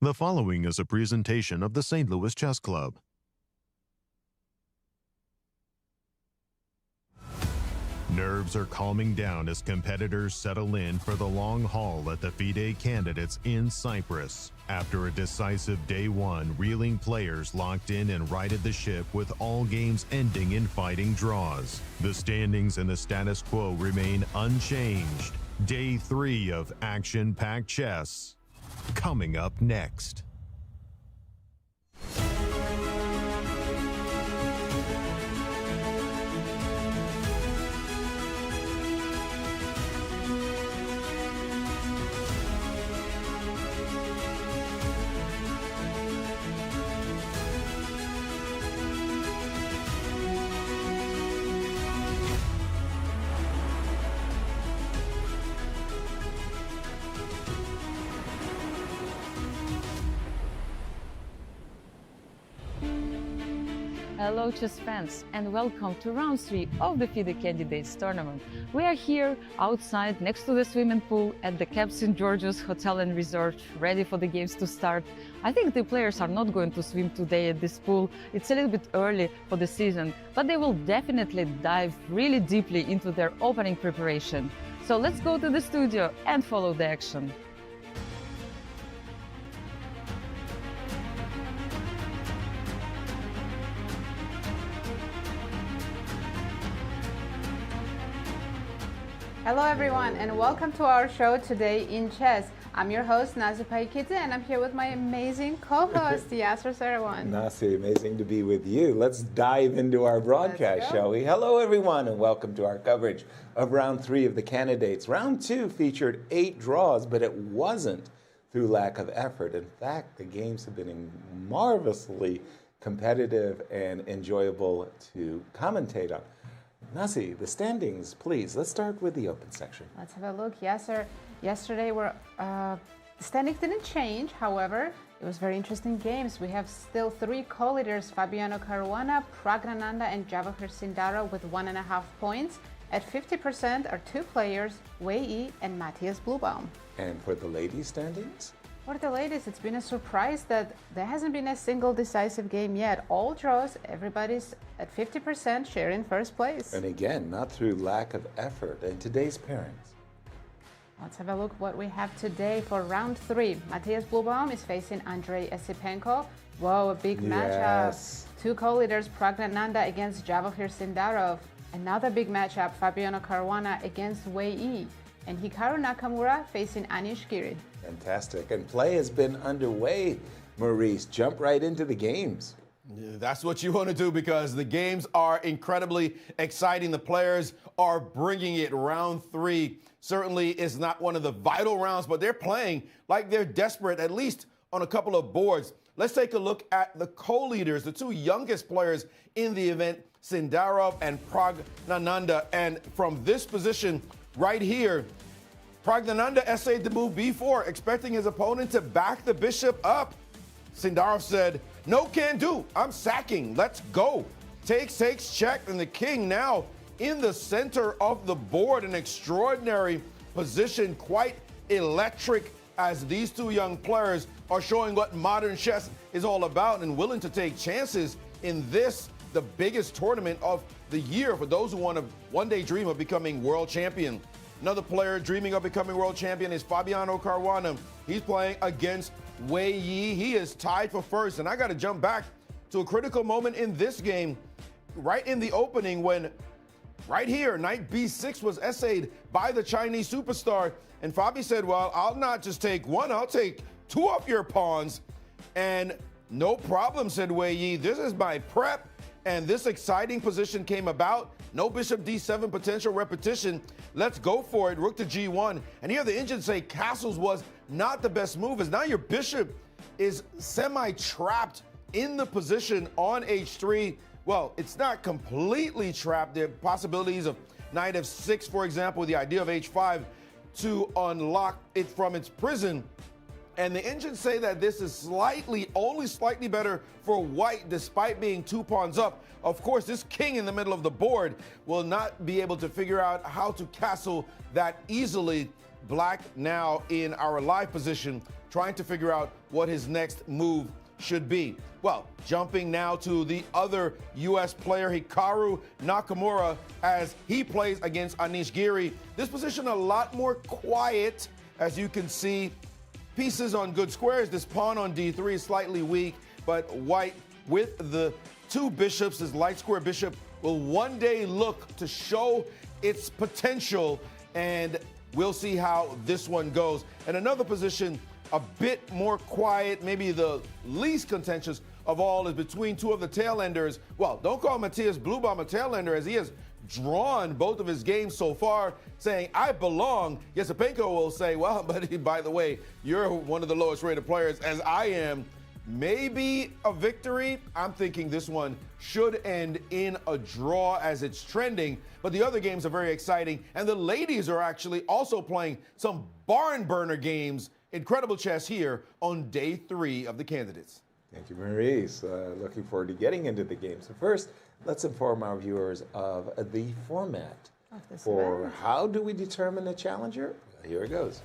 The following is a presentation of the St. Louis Chess Club. Nerves are calming down as competitors settle in for the long haul at the FIDE candidates in Cyprus. After a decisive day one, reeling players locked in and righted the ship with all games ending in fighting draws. The standings and the status quo remain unchanged. Day 3 of action-packed chess. Coming up next. Hello chess fans and welcome to round 3 of the FIDE Candidates tournament. We are here outside next to the swimming pool at the Cap St. George's Hotel and Resort, ready for the games to start. I think the players are not going to swim today at this pool. It's a little bit early for the season, but they will definitely dive really deeply into their opening preparation. So let's go to the studio and follow the action. Hello everyone and welcome to our show today in chess. I'm your host Nazi Paikidze and I'm here with my amazing co-host Yasser Seirawan. Nazi, amazing to be with you. Let's dive into our broadcast, shall we? Hello everyone and welcome to our coverage of round 3 of the candidates. Round 2 featured 8 draws, but it wasn't through lack of effort. In fact, the games have been marvelously competitive and enjoyable to commentate on. Nasi, the standings, please. Let's start with the open section. Let's have a look. Yasser, yesterday the standings didn't change. However, it was very interesting games. We have still 3 co-leaders, Fabiano Caruana, Praggnanandhaa and Javokhir Sindarov with 1.5 points. At 50% are 2 players, Wei Yi and Matthias Blübaum. And for the ladies' standings? For the ladies, it's been a surprise that there hasn't been a single decisive game yet. All draws, everybody's at 50% sharing first place. And again, not through lack of effort. And today's pairings. Let's have a look what we have today for round 3. Matthias Bluebaum is facing Andrey Esipenko. Whoa, a big matchup. 2 co-leaders, Praggnanandhaa against Javokhir Sindarov. Another big matchup, Fabiano Caruana against Wei Yi. And Hikaru Nakamura facing Anish Giri. Fantastic. And play has been underway, Maurice. Jump right into the games. Yeah, that's what you want to do because the games are incredibly exciting. The players are bringing it. Round 3 certainly is not one of the vital rounds, but they're playing like they're desperate, at least on a couple of boards. Let's take a look at the co-leaders, the 2 youngest players in the event, Sindarov and Praggnanandhaa. And from this position right here, Praggnanandhaa essayed the move b4, expecting his opponent to back the bishop up. Sindarov said, "No can do, I'm sacking, let's go." Takes, check, and the king now in the center of the board. An extraordinary position, quite electric, as these 2 young players are showing what modern chess is all about and willing to take chances in this, the biggest tournament of the year for those who want to one day dream of becoming world champion. Another player dreaming of becoming world champion is Fabiano Caruana. He's playing against Wei Yi. He is tied for first. And I got to jump back to a critical moment in this game, right in the opening when right here, knight b6 was essayed by the Chinese superstar. And Fabi said, well, I'll not just take 1, I'll take 2 of your pawns. And no problem, said Wei Yi. This is my prep. And this exciting position came about. No bishop d7 potential repetition. Let's go for it. Rook to g1. And here the engines say castles was not the best move, as now your bishop is semi-trapped in the position on h3. Well, it's not completely trapped. There are possibilities of knight f6, for example, the idea of h5 to unlock it from its prison. And the engines say that this is only slightly better for white despite being 2 pawns up. Of course, this king in the middle of the board will not be able to figure out how to castle that easily. Black now in our live position, trying to figure out what his next move should be. Well, jumping now to the other U.S. player, Hikaru Nakamura, as he plays against Anish Giri. This position a lot more quiet, as you can see. Pieces on good squares. This pawn on d3 is slightly weak, but white with the two bishops, his light square bishop, will one day look to show its potential, and we'll see how this one goes. And another position a bit more quiet, maybe the least contentious of all, is between two of the tailenders. Well, don't call Matthias Blübaum a tailender, as he has drawn both of his games so far, saying, I belong. Esipenko will say, well, but by the way, you're one of the lowest rated players, as I am. Maybe a victory. I'm thinking this one should end in a draw as it's trending, but the other games are very exciting, and the ladies are actually also playing some barn burner games. Incredible chess here on day 3 of the candidates. Thank you, Maurice. Looking forward to getting into the game. So first, let's inform our viewers of the format for event. How do we determine a challenger? Here it goes.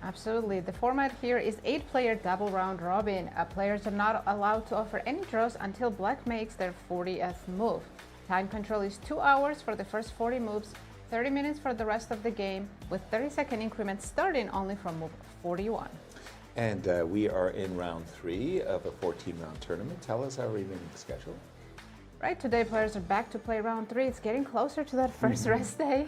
Absolutely. The format here is 8-player double round robin. Players are not allowed to offer any draws until Black makes their 40th move. Time control is 2 hours for the first 40 moves, 30 minutes for the rest of the game, with 30-second increments starting only from move 41. And we are in round 3 of a 14-round tournament. Tell us our remaining schedule. Right, today players are back to play round 3. It's getting closer to that first rest day.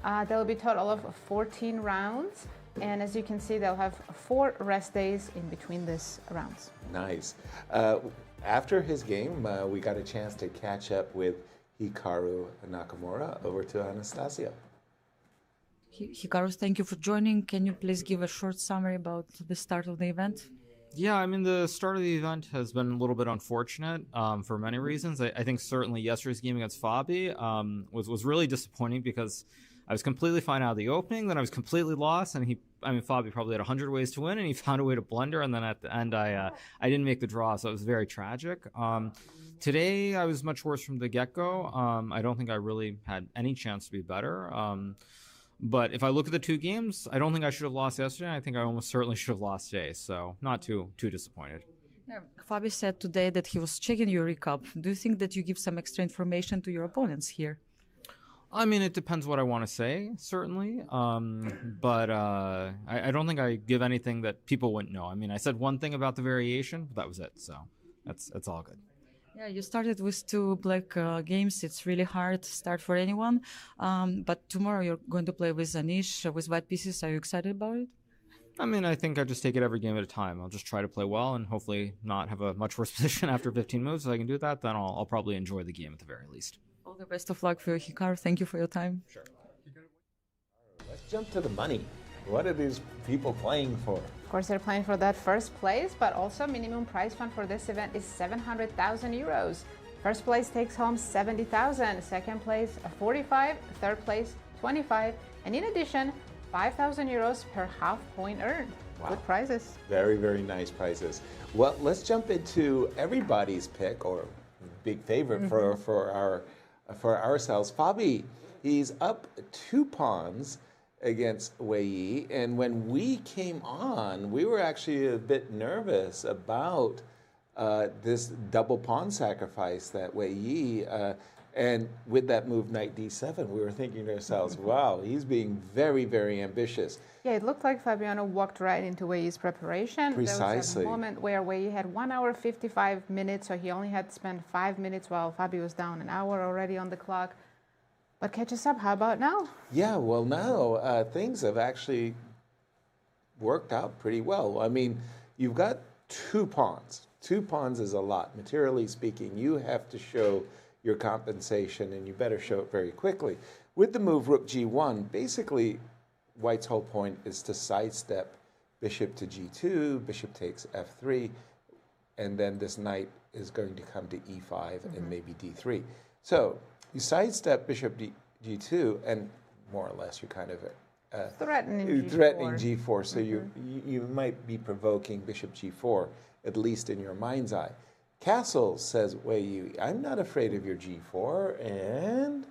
There will be a total of 14 rounds. And as you can see, they'll have 4 rest days in between these rounds. Nice. After his game, we got a chance to catch up with Hikaru Nakamura. Over to Anastasiya. Hikaru, thank you for joining. Can you please give a short summary about the start of the event? Yeah, I mean, the start of the event has been a little bit unfortunate for many reasons. I think certainly yesterday's game against Fabi was really disappointing because I was completely fine out of the opening, then I was completely lost, and Fabi probably had 100 ways to win, and he found a way to blunder, and then at the end I didn't make the draw, so it was very tragic. Today I was much worse from the get-go. I don't think I really had any chance to be better. But if I look at the 2 games, I don't think I should have lost yesterday. I think I almost certainly should have lost today, so not too disappointed. Yeah, Fabi said today that he was checking your recap. Do you think that you give some extra information to your opponents here? I mean, it depends what I want to say, certainly. But I don't think I give anything that people wouldn't know. I mean, I said one thing about the variation, but that was it. So that's all good. Yeah, you started with 2 black games. It's really hard to start for anyone. But tomorrow you're going to play with Anish, with white pieces. Are you excited about it? I mean, I think I just take it every game at a time. I'll just try to play well and hopefully not have a much worse position after 15 moves. If I can do that, then I'll probably enjoy the game at the very least. All the best of luck for you, Hikaru. Thank you for your time. Sure. Let's jump to the money. What are these people playing for? Of course, they're playing for that first place, but also minimum prize fund for this event is 700,000 euros. First place takes home 70,000, second place 45, third place 25, and in addition, 5,000 euros per half point earned. Wow. Good prizes. Very, very nice prizes. Well, let's jump into everybody's pick, or big favorite for ourselves. Fabi, he's up 2 pawns against Wei Yi, and when we came on, we were actually a bit nervous about this double pawn sacrifice that Wei Yi, and with that move knight d7, we were thinking to ourselves, wow, he's being very, very ambitious. Yeah, it looked like Fabiano walked right into Wei Yi's preparation. Precisely. There was a moment where Wei Yi had 1 hour 55 minutes, so he only had to spend 5 minutes while Fabi was down an hour already on the clock. But catch us up, how about now? Yeah, well, now things have actually worked out pretty well. I mean, you've got 2 pawns. 2 pawns is a lot. Materially speaking, you have to show your compensation, and you better show it very quickly. With the move rook g1, basically, white's whole point is to sidestep bishop to g2, bishop takes f3, and then this knight is going to come to e5 and maybe d3. So you sidestep bishop g2, and more or less you're kind of threatening g4. So you might be provoking bishop g4, at least in your mind's eye. Castle says, Wei Yi, I'm not afraid of your g4, and,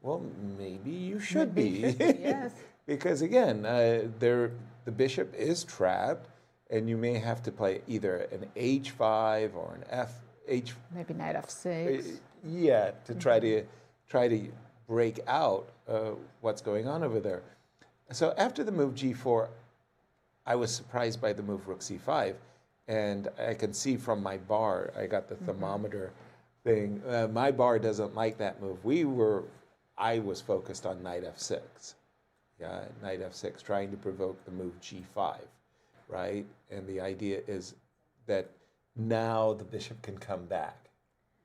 well, maybe you should be. Yes. because again, the bishop is trapped, and you may have to play either an h5 or an h. Maybe knight f6. Yeah, to try to break out what's going on over there. So after the move g4, I was surprised by the move rook c5, and I can see from my bar, I got the thermometer thing. My bar doesn't like that move. I was focused on knight f6. Yeah, knight f6, trying to provoke the move g5, right? And the idea is that now the bishop can come back.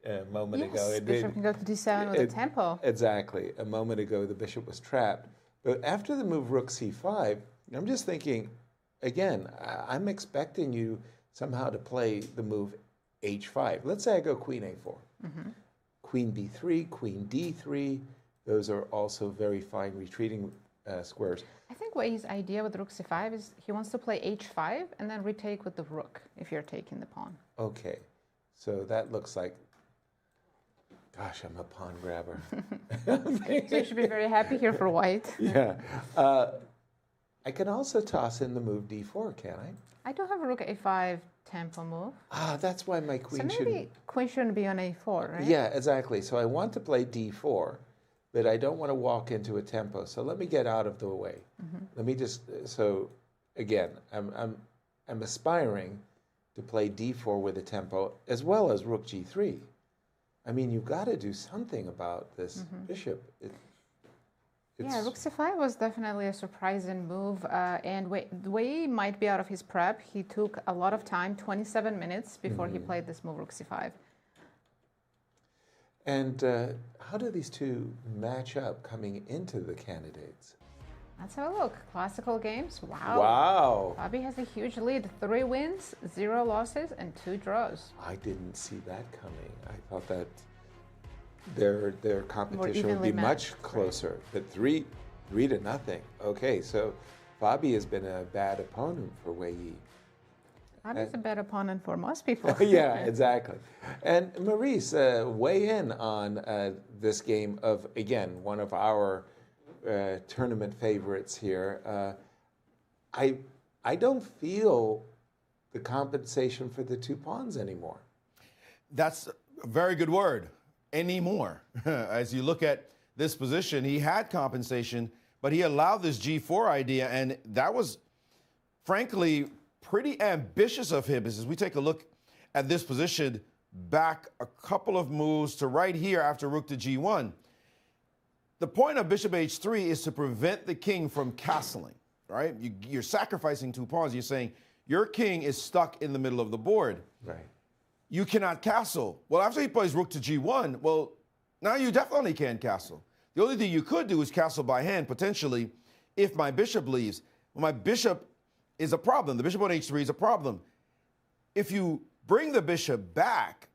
A moment ago, bishop can go to d7 with a tempo. Exactly. A moment ago, the bishop was trapped. But after the move rook c5, I'm just thinking, again, I'm expecting you somehow to play the move h5. Let's say I go queen a4. Queen b3, queen d3. Those are also very fine retreating squares. I think Wei Yi's idea with rook c5 is he wants to play h5 and then retake with the rook if you're taking the pawn. Okay. So that looks like, gosh, I'm a pawn grabber. So you should be very happy here for white. Yeah. I can also toss in the move d4, can I? I do have a rook a5 tempo move. That's why my queen So maybe queen shouldn't be on a4, right? Yeah, exactly. So I want to play d4, but I don't want to walk into a tempo. So let me get out of the way. Let me just, so again, I'm aspiring to play d4 with a tempo as well as rook g3. I mean, you've got to do something about this bishop. Yeah, rook c5 was definitely a surprising move, and Wei Yi might be out of his prep. He took a lot of time, 27 minutes, before he played this move, rook c5. And how do these two match up coming into the candidates? Let's have a look. Classical games. Wow. Wow. Fabi has a huge lead. 3 wins, 0 losses, and 2 draws. I didn't see that coming. I thought that their competition would be much closer. But 3-0. Okay, so Fabi has been a bad opponent for Wei Yi. Fabi's a bad opponent for most people. Yeah, exactly. And Maurice, weigh in on this game of, again, one of our tournament favorites here. I don't feel the compensation for the 2 pawns anymore. That's a very good word, anymore. As you look at this position, he had compensation, but he allowed this g4 idea, and that was, frankly, pretty ambitious of him. As we take a look at this position, back a couple of moves to right here after rook to g1. The point of bishop h3 is to prevent the king from castling, right? You're sacrificing 2 pawns. You're saying your king is stuck in the middle of the board. Right. You cannot castle. Well, after he plays rook to g1, well, now you definitely can't castle. The only thing you could do is castle by hand, potentially, if my bishop leaves. Well, my bishop is a problem. The bishop on h3 is a problem. If you bring the bishop back,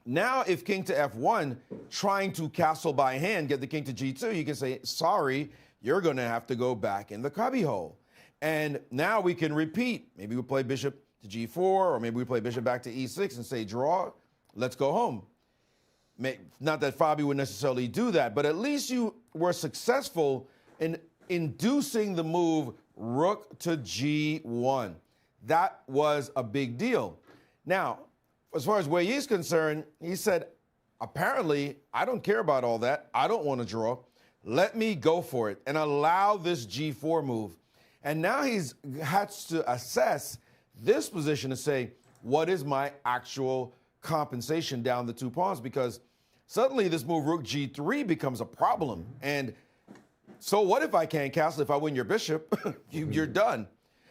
now if king to f1, trying to castle by hand, get the king to g2, you can say, sorry, you're going to have to go back in the cubbyhole. And now we can repeat. Maybe we play bishop to g4, or maybe we play bishop back to e6 and say, draw, let's go home. Not that Fabi would necessarily do that, but at least you were successful in inducing the move rook to g1. That was a big deal. Now, as far as Wei Yi is concerned, he said, apparently, I don't care about all that. I don't want to draw. Let me go for it and allow this g4 move. And now he's had to assess this position to say, what is my actual compensation down the 2 pawns? Because suddenly this move rook g3 becomes a problem. And so what if I can't castle? If I win your bishop, you're done.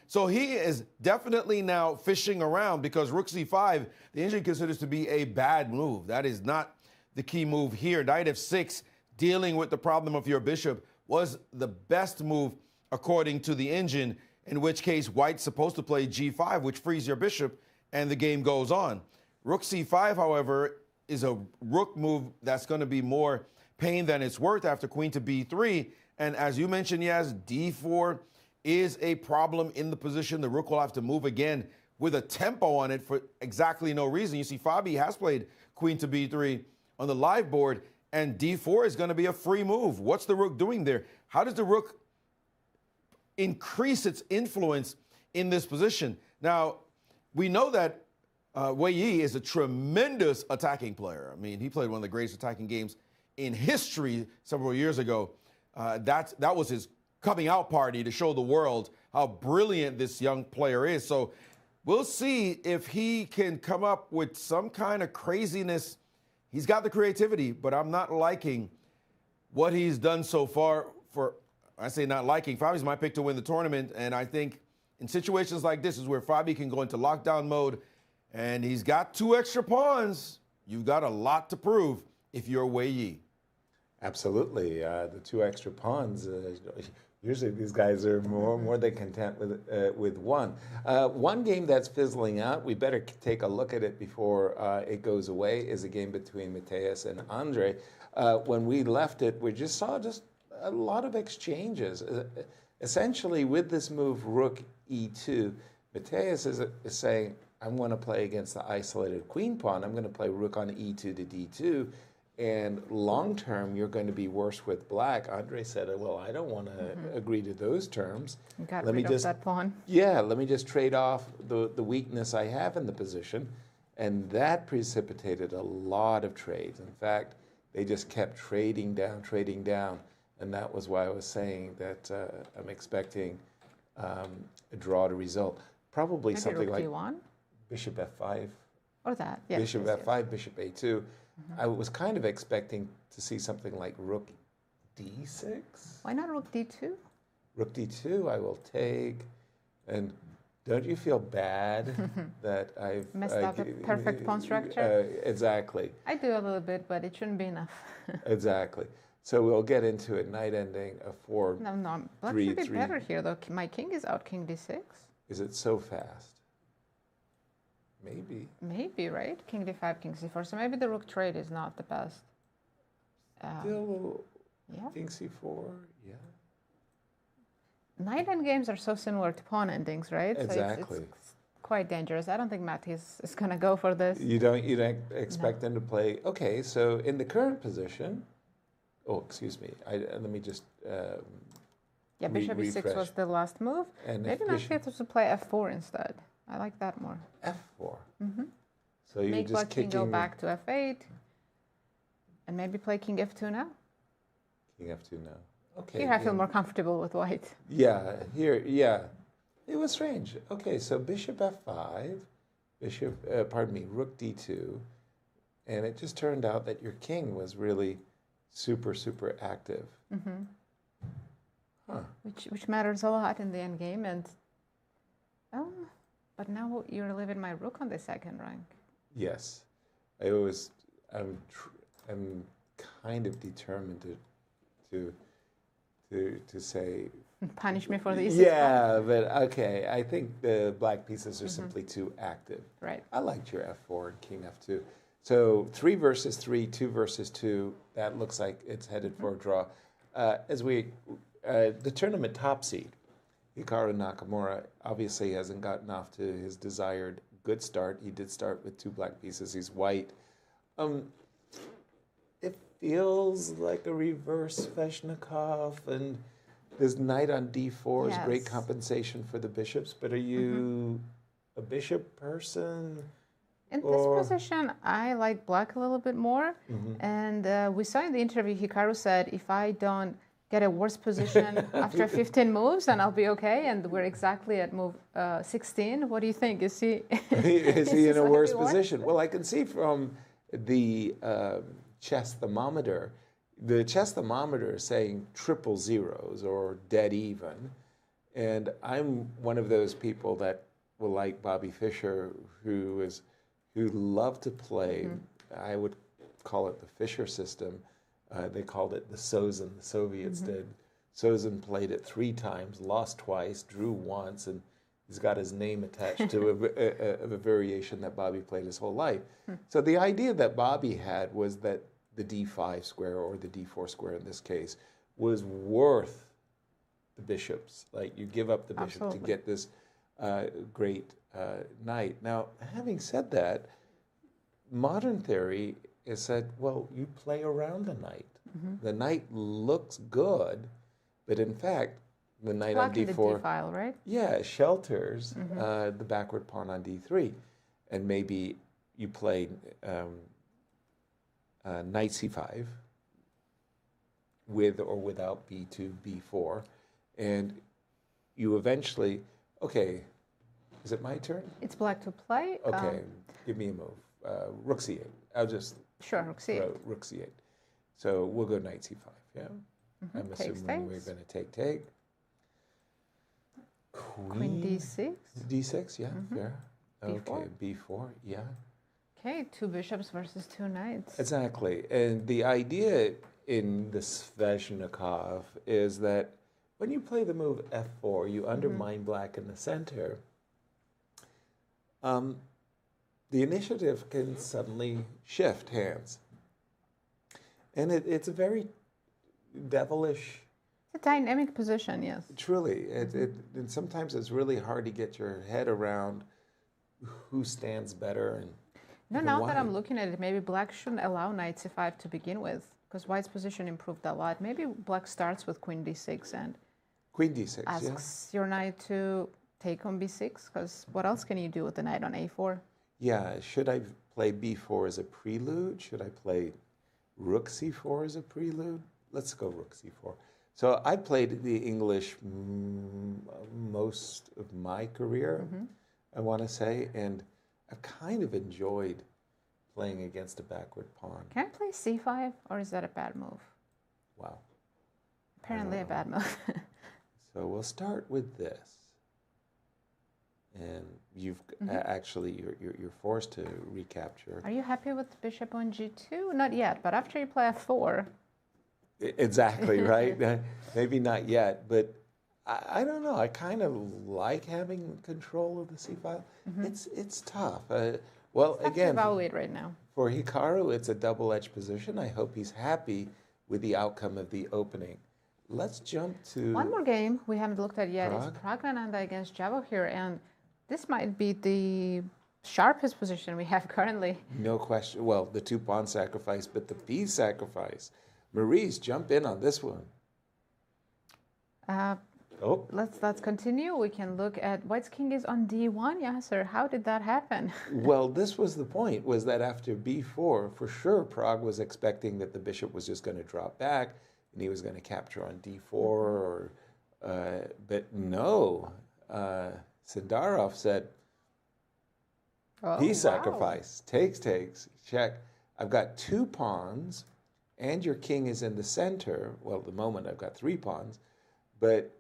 So he is definitely now fishing around, because rook c5, the engine considers to be a bad move. That is not the key move here. Knight f6, dealing with the problem of your bishop, was the best move according to the engine, in which case white's supposed to play g5, which frees your bishop, and the game goes on. Rook c5, however, is a rook move that's going to be more pain than it's worth after queen to b3. And as you mentioned, Yaz, d4 is a problem in the position. The rook will have to move again with a tempo on it for exactly no reason. You see, Fabi has played queen to b3 on the live board, and d4 is going to be a free move. What's the rook doing there? How does the rook increase its influence in this position. Now, we know that Wei Yi is a tremendous attacking player. I mean, he played one of the greatest attacking games in history several years ago. That was his coming out party to show the world how brilliant this young player is. So we'll see if he can come up with some kind of craziness. He's got the creativity, but I'm not liking what he's done so far. I say not liking. Fabi's my pick to win the tournament, and I think in situations like this is where Fabi can go into lockdown mode, and he's got 2 extra pawns. You've got a lot to prove if you're Wei Yi. Absolutely. The 2 extra pawns, usually these guys are more than content with one. One game that's fizzling out, we better take a look at it before it goes away, is a game between Matthias and Andrey. When we left it, we just saw a lot of exchanges. Essentially, with this move, rook e2, Matthias is saying, I'm going to play against the isolated queen pawn. I'm going to play rook on e2 to d2. And long term, you're going to be worse with black. Andrey said, well, I don't want to agree to those terms. Got rid of that pawn. Yeah, let me just trade off the weakness I have in the position. And that precipitated a lot of trades. In fact, they just kept trading down. And that was why I was saying that I'm expecting a draw to result. Probably Maybe something rook like d1? bishop f5. Or that, yes. Bishop f5, bishop a2. I was kind of expecting to see something like rook d6. Why not rook d2? Rook d2, I will take. And don't you feel bad that I've messed up the perfect pawn structure? Exactly. I do a little bit, but it shouldn't be enough. Exactly. So we'll get into it. Knight ending a 4. No, black should be better here, though. My king is out king d6. Is it so fast? Maybe. Maybe, right? King d5, king c4. So maybe the rook trade is not the best. Still, yeah. king c4, yeah. Knight end games are so similar to pawn endings, right? Exactly. So it's quite dangerous. I don't think Matthias is going to go for this. You don't expect them to play. Okay, so in the current position, excuse me. Let me just. Yeah, bishop e6 refresh. was the last move. And maybe Matthias should play f4 instead. I like that more. f4. So you Make just black king kicking go back to f8, and maybe play king f2 now. King f2 now. Okay. Here I feel more comfortable with white. Yeah. Here. Yeah. It was strange. Okay. So bishop f5, rook d2, and it just turned out that your king was really super active. Huh. Which matters a lot in the end game, and but now you're leaving my rook on the second rank. Yes, I'm kind of determined to say. Punish me for the e6. Yeah, but okay. I think the black pieces are simply too active. Right. I liked your f4 and king f2. So 3 versus 3, 2 versus 2. That looks like it's headed for a draw. The tournament top seed, Hikaru Nakamura, obviously hasn't gotten off to his desired good start. He did start with 2 black pieces. He's white. It feels like a reverse Sveshnikov, and this knight on d4 is great compensation for the bishops. But are you a bishop person? In this position, I like black a little bit more. And we saw in the interview, Hikaru said, if I don't get a worse position after 15 moves, then I'll be okay. And we're exactly at move 16. What do you think? Is he in a worse position? Well, I can see from the chess thermometer, the chess thermometer is saying triple zeros or dead even. And I'm one of those people that will like Bobby Fischer, who loved to play, I would call it the Fischer system. They called it the Sozin. The Soviets did. Sozin played it 3 times, lost twice, drew once, and he's got his name attached to a variation that Bobby played his whole life. So the idea that Bobby had was that the d5 square, or the d4 square in this case, was worth the bishops. Like, you give up the bishop to get this great knight. Now, having said that, modern theory is said, well, you play around the knight. The knight looks good, but in fact, The knight on Blocking the d4. d file, right? Yeah, shelters the backward pawn on d3. And maybe you play knight c5 with or without b2, b4. And you eventually, okay, is it my turn? It's black to play. Okay, give me a move. Rook c8. I'll just Sure, rook c8. rook c8. So we'll go knight c5, yeah? I'm Takes, assuming we're takes. going to take. Queen d6. d6, yeah, fair. B4. Okay, b4, yeah. Okay, 2 bishops versus 2 knights. Exactly. And the idea in the Sveshnikov is that when you play the move f4, you undermine black in the center. The initiative can suddenly shift hands. And it's a very devilish, It's a dynamic position, yes. truly. And sometimes it's really hard to get your head around who stands better and No, even now why. that I'm looking at it, maybe black shouldn't allow knight c5 to begin with, because white's position improved a lot. Maybe black starts with queen d6 and Queen d6, asks your knight to take on b6, because what else can you do with the knight on a4? Yeah, should I play b4 as a prelude? Should I play rook c4 as a prelude? Let's go rook c4. So I played the English most of my career, I want to say, and I've kind of enjoyed playing against a backward pawn. Can I play c5, or is that a bad move? Wow. Apparently a bad move. So we'll start with this. And you've actually, you're forced to recapture. Are you happy with bishop on g2? Not yet, but after you play f4. Exactly, right? Maybe not yet, but I don't know. I kind of like having control of the c file. It's tough. Well, It's tough to again, evaluate right now. for Hikaru, it's a double-edged position. I hope he's happy with the outcome of the opening. Let's jump to One more game we haven't looked at yet is Prague? Praggnanandhaa against Javokhir, and this might be the sharpest position we have currently. No question. Well, the 2 pawn sacrifice, but the piece sacrifice. Maurice, jump in on this one. Let's continue. We can look at white's king is on d1. Yasser, how did that happen? Well, this was the point, was that after b4, for sure, Prague was expecting that the bishop was just going to drop back and he was going to capture on d4. But no, Sindarov said, piece sacrifice, takes, check. I've got 2 pawns and your king is in the center. Well, at the moment I've got 3 pawns. But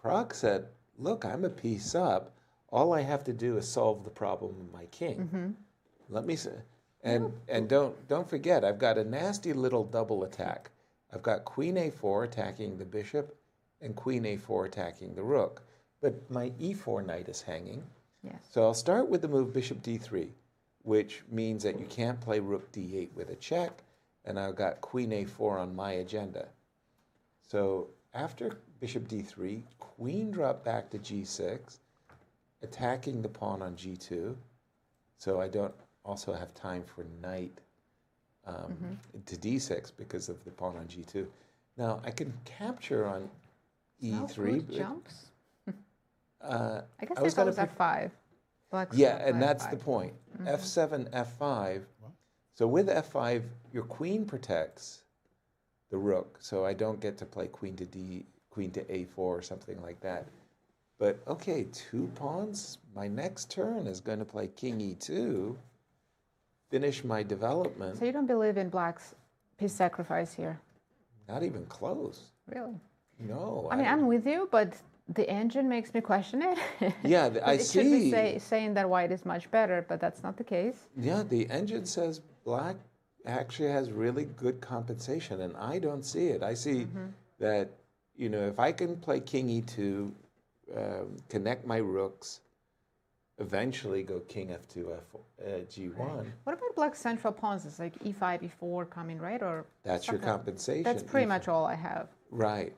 Prague said, look, I'm a piece up. All I have to do is solve the problem of my king. Let me say, and don't forget, I've got a nasty little double attack. I've got queen a4 attacking the bishop and queen a4 attacking the rook. But my e4 knight is hanging. Yes. So I'll start with the move bishop d3, which means that you can't play rook d8 with a check. And I've got queen a4 on my agenda. So after bishop d3, queen dropped back to g6, attacking the pawn on g2. So I don't also have time for knight to d6 because of the pawn on g2. Now I can capture on e3. But jumps? I I was guess going it was f5. Yeah, and that's the point. f7, f5. So with f5, your queen protects the rook, so I don't get to play queen to a4 or something like that. But okay, 2 pawns. My next turn is going to play king e2, finish my development. So you don't believe in black's piece sacrifice here? Not even close. Really? No. I mean, I'm with you, but the engine makes me question it. Yeah, I it see. should be saying that white is much better, but that's not the case. Yeah, the engine says black actually has really good compensation, and I don't see it. I see that, you know, if I can play king e2, connect my rooks, eventually go king f2, g1. Right. What about black's central pawns? It's like e5, e4 coming, right? Or that's your compensation. That's pretty much all I have. Right.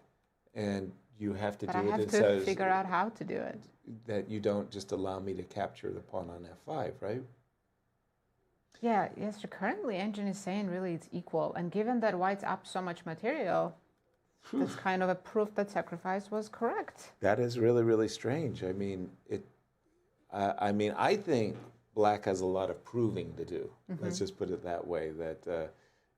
And you have to but do I it. have It to says figure out how to do it. that you don't just allow me to capture the pawn on f5, right? Yeah, yes, currently engine is saying really it's equal. And given that white's up so much material, that's kind of a proof that sacrifice was correct. That is really, really strange. I mean, I think Black has a lot of proving to do. Let's just put it that way. That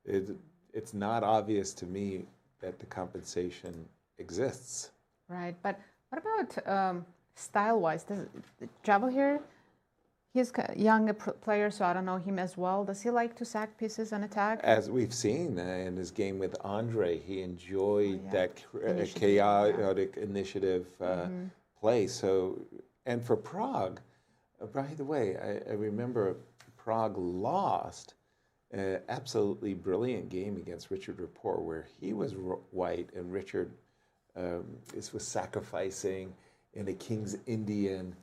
it's not obvious to me that the compensation exists. Right, but what about style-wise? Javokhir, he's a young player, so I don't know him as well. Does he like to sack pieces and attack? As we've seen in his game with Andrey, he enjoyed that chaotic initiative play. So, and for Prague, by the way, I remember Prague lost an absolutely brilliant game against Richard Rapport, where he was white and Richard was sacrificing in a King's Indian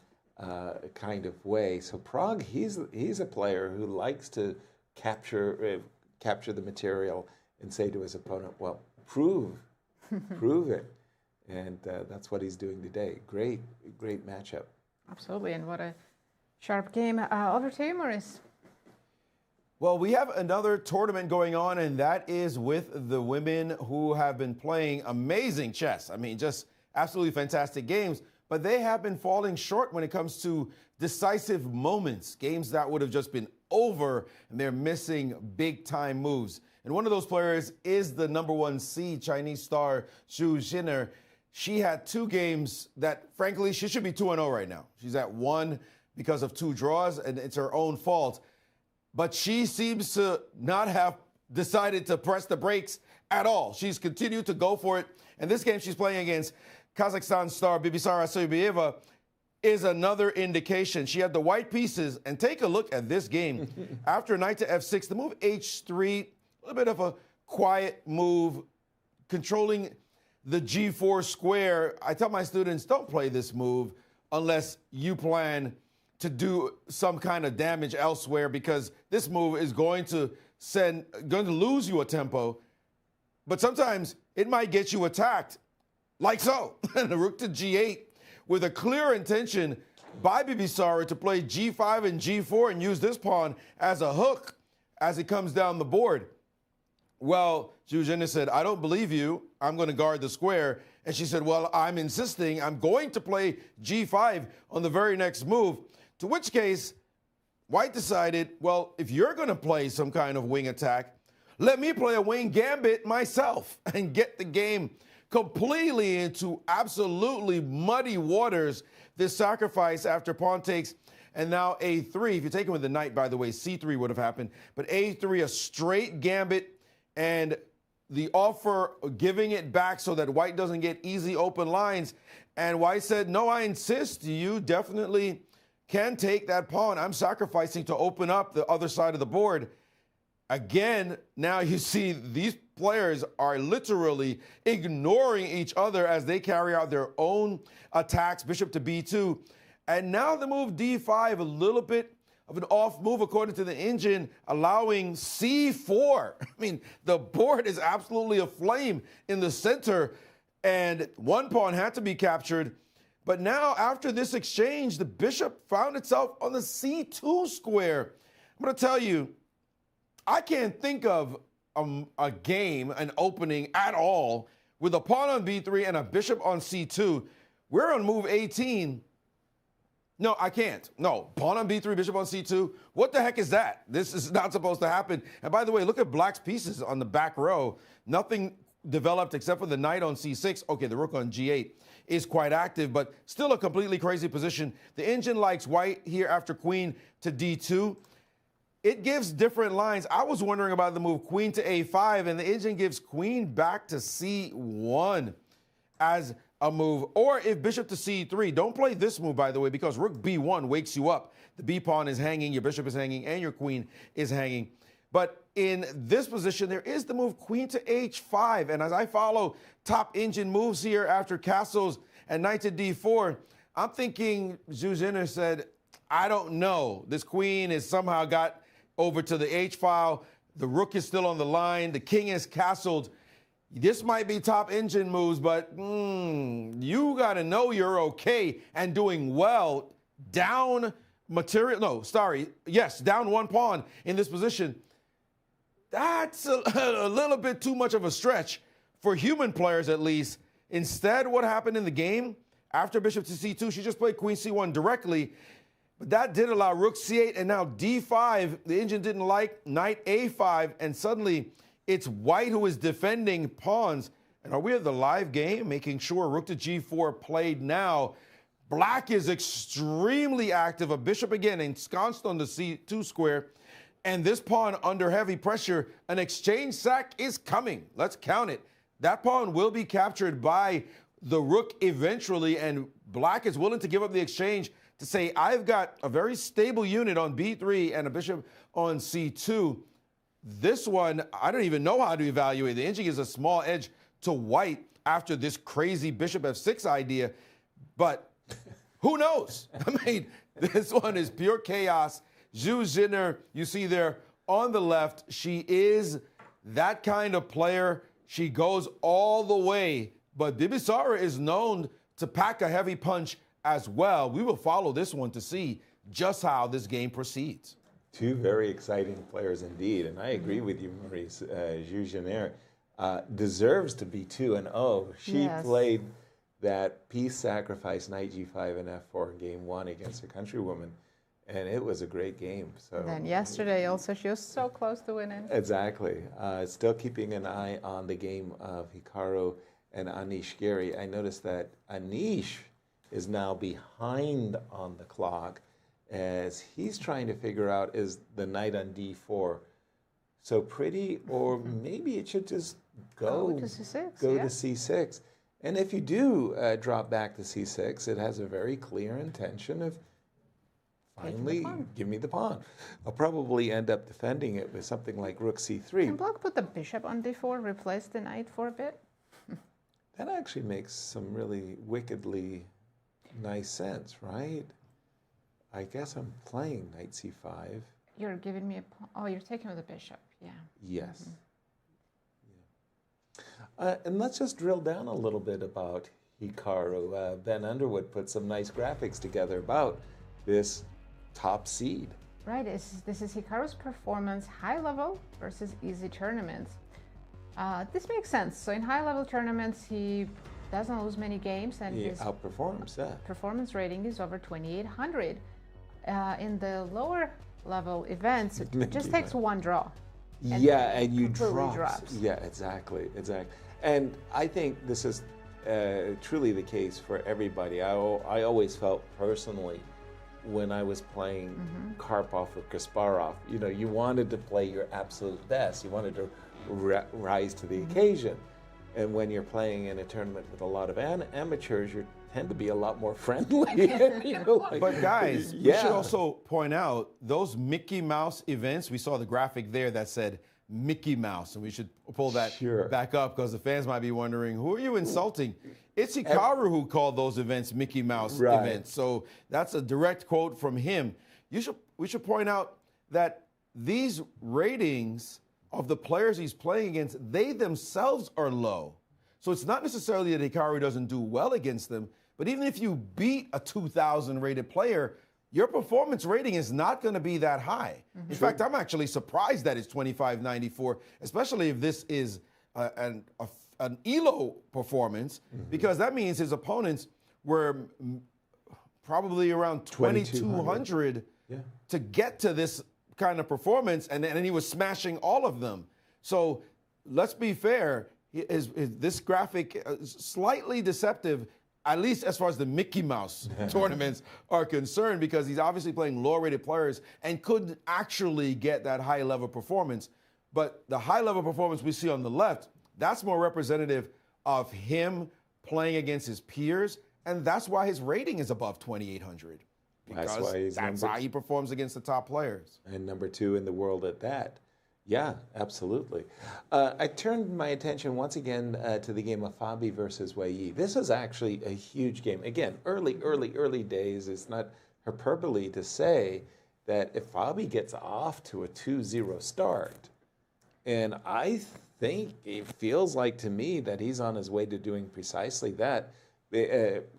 kind of way. So Prague, he's a player who likes to capture the material and say to his opponent, "Well, prove it," and that's what he's doing today. Great matchup. Absolutely, and what a sharp game. Over to you, Maurice. Well, we have another tournament going on, and that is with the women who have been playing amazing chess. I mean, just absolutely fantastic games, but they have been falling short when it comes to decisive moments, games that would have just been over, and they're missing big-time moves. And one of those players is the number 1 seed Chinese star Zhu Jiner. She had 2 games that, frankly, she should be 2-0 right now. She's at 1 because of 2 draws, and it's her own fault. But she seems to not have decided to press the brakes at all. She's continued to go for it. And this game she's playing against Kazakhstan star Bibisara Soybieva is another indication. She had the white pieces. And take a look at this game. After knight to f6, the move h3, a little bit of a quiet move, controlling the g4 square. I tell my students, don't play this move unless you plan to do some kind of damage elsewhere, because this move is going to lose you a tempo, but sometimes it might get you attacked, like so. And the rook to g8 with a clear intention by Bibisara to play g5 and g4 and use this pawn as a hook as it comes down the board. Well, Zhu Jiner said, "I don't believe you. I'm going to guard the square." And she said, "Well, I'm insisting. I'm going to play g5 on the very next move." To which case, White decided, well, if you're going to play some kind of wing attack, let me play a wing gambit myself and get the game completely into absolutely muddy waters. This sacrifice after pawn takes, and now a3. If you take him with the knight, by the way, c3 would have happened. But a3, a straight gambit, and the offer giving it back so that White doesn't get easy open lines. And White said, "No, I insist. You definitely can take that pawn. I'm sacrificing to open up the other side of the board." Again, now you see these players are literally ignoring each other as they carry out their own attacks, bishop to b2. And now the move d5, a little bit of an off move according to the engine, allowing c4. I mean, the board is absolutely aflame in the center, and one pawn had to be captured. But now, after this exchange, the bishop found itself on the c2 square. I'm going to tell you, I can't think of a game, an opening at all, with a pawn on b3 and a bishop on c2. We're on move 18. No, I can't. No, pawn on b3, bishop on c2. What the heck is that? This is not supposed to happen. And by the way, look at Black's pieces on the back row. Nothing developed except for the knight on c6. Okay, the rook on g8 is quite active, but still a completely crazy position. The engine likes White here after queen to d2. It gives different lines. I was wondering about the move queen to a5, and the engine gives queen back to c1 as a move. Or if bishop to c3, don't play this move, by the way, because rook b1 wakes you up. The b pawn is hanging, your bishop is hanging, and your queen is hanging. But in this position, there is the move queen to h5. And as I follow top engine moves here after castles and knight to d4, I'm thinking Zhu Jiner said, I don't know. This queen is somehow got over to the h file. The rook is still on the line. The king is castled. This might be top engine moves, but you got to know you're okay and doing well. Down material. No, sorry. Yes, down one pawn in this position. That's a little bit too much of a stretch for human players at least, instead what happened in the game, after bishop to c2, she just played queen c1 directly, but that did allow rook c8 and now d5. The engine didn't like knight a5, and suddenly it's white who is defending pawns. And are we at the live game, making sure rook to g4 played now? Black is extremely active, a bishop again ensconced on the c2 square, and this pawn under heavy pressure. An exchange sack is coming. Let's count it. That pawn will be captured by the rook eventually, and black is willing to give up the exchange to say, I've got a very stable unit on b3 and a bishop on c2. This one, I don't even know how to evaluate. The engine gives a small edge to white after this crazy bishop f6 idea, but who knows? I mean, this one is pure chaos. Zhu Zinner, you see there on the left, she is that kind of player. She goes all the way. But Bibisara is known to pack a heavy punch as well. We will follow this one to see just how this game proceeds. Two very exciting players indeed. And I agree with you, Maurice. Zhu Zinner deserves to be 2-0. She played that piece sacrifice, knight g5 and f4 in game one against her countrywoman. And it was a great game. So then yesterday also, she was so close to winning. Exactly. Still keeping an eye on the game of Hikaru and Anish Giri. I noticed that Anish is now behind on the clock as he's trying to figure out, is the knight on d4 so pretty, or maybe it should just go to c6. To c6. And if you do drop back to c6, it has a very clear intention of finally, give me the pawn. I'll probably end up defending it with something like rook c3. Can black put the bishop on d4, replace the knight for a bit? That actually makes some really wickedly nice sense, right? I guess I'm playing knight c5. You're giving me a pawn. Oh, you're taking with the bishop, yeah. Yes. And let's just drill down a little bit about Hikaru. Ben Underwood put some nice graphics together about this top seed. Right, this is Hikaru's performance, high level versus easy tournaments. This makes sense. So in high level tournaments, he doesn't lose many games, and He his outperforms, performance rating is over 2,800. In the lower level events, it just takes one draw. And you drop. Yeah, exactly. And I think this is truly the case for everybody. I always felt personally, when I was playing Karpov or Kasparov, you wanted to play your absolute best. You wanted to rise to the occasion. And when you're playing in a tournament with a lot of amateurs, you tend to be a lot more friendly. But guys, we should also point out those Mickey Mouse events. We saw the graphic there that said Mickey Mouse, and we should pull that back up because the fans might be wondering, who are you insulting? It's Hikaru who called those events Mickey Mouse events. So that's a direct quote from him. We should point out that these ratings of the players he's playing against, they themselves are low. So it's not necessarily that Hikaru doesn't do well against them, but even if you beat a 2,000 rated player, your performance rating is not going to be that high. In fact, I'm actually surprised that it's 2594, especially if this is an ELO performance, because that means his opponents were probably around 2,200 to get to this kind of performance, and he was smashing all of them. So let's be fair, this graphic is slightly deceptive, at least as far as the Mickey Mouse tournaments are concerned, because he's obviously playing low-rated players and couldn't actually get that high-level performance. But the high-level performance we see on the left, that's more representative of him playing against his peers, and that's why his rating is above 2,800. Because that's how he performs against the top players. And number 2 in the world at that. Yeah, absolutely. I turned my attention once again to the game of Fabi versus Wei Yi. This is actually a huge game. Again, early days. It's not hyperbole to say that if Fabi gets off to a 2-0 start, and I think it feels like to me that he's on his way to doing precisely that,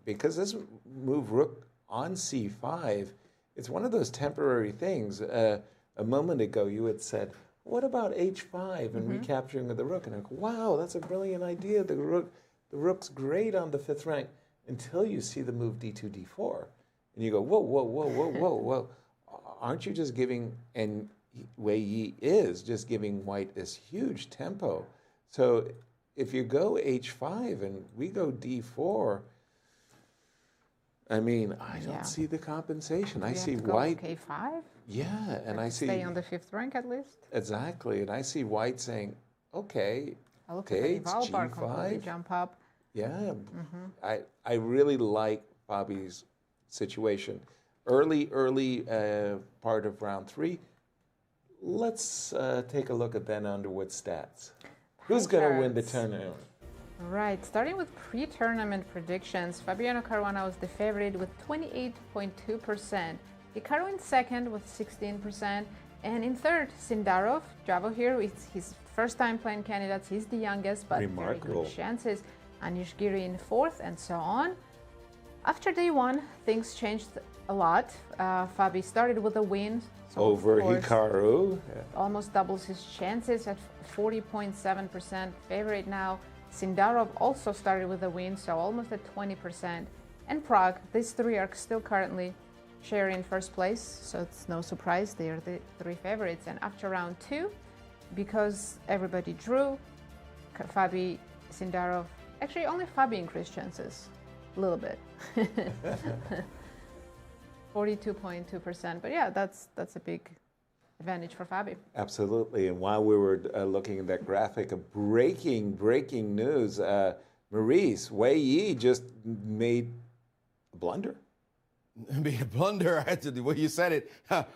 because this move rook on c5, it's one of those temporary things. A moment ago, you had said, what about h5 and recapturing of the rook? And I go, wow, that's a brilliant idea. The rook's great on the 5th rank until you see the move d2, d4. And you go, whoa, whoa, whoa, whoa, whoa, whoa. Aren't you just giving, and Wei Yi is just giving white this huge tempo. So if you go h5 and we go d4, I mean, I don't see the compensation. I see white. K5? Yeah, and I see. Stay on the 5th rank at least. Exactly, and I see white saying, okay, I look at the takes Bar completely g5. jump up. Yeah, I really like Bobby's situation. Early part of round 3. Let's take a look at Ben Underwood's stats. Who's going to win the tournament? Right, starting with pre-tournament predictions, Fabiano Caruana was the favorite with 28.2%. Hikaru in second with 16%. And in third, Sindarov, Javokhir, it's his first time playing candidates. He's the youngest, but Remarkable. very good chances. Anish Giri in fourth, and so on. After day 1, things changed a lot. Fabi started with a win. So Over Hikaru. almost doubles his chances at 40.7% favorite now. Sindarov also started with a win, so almost at 20%. And Prague, these 3 are still currently sharing first place, so it's no surprise they are the 3 favorites. And after round 2, because everybody drew, Fabi, Sindarov, actually only Fabi increased chances a little bit. 42.2%, but yeah, that's a big advantage for Fabi. Absolutely, and while we were looking at that graphic of breaking news, Maurice, Wei Yi just made a blunder. Made a blunder, the way you said it.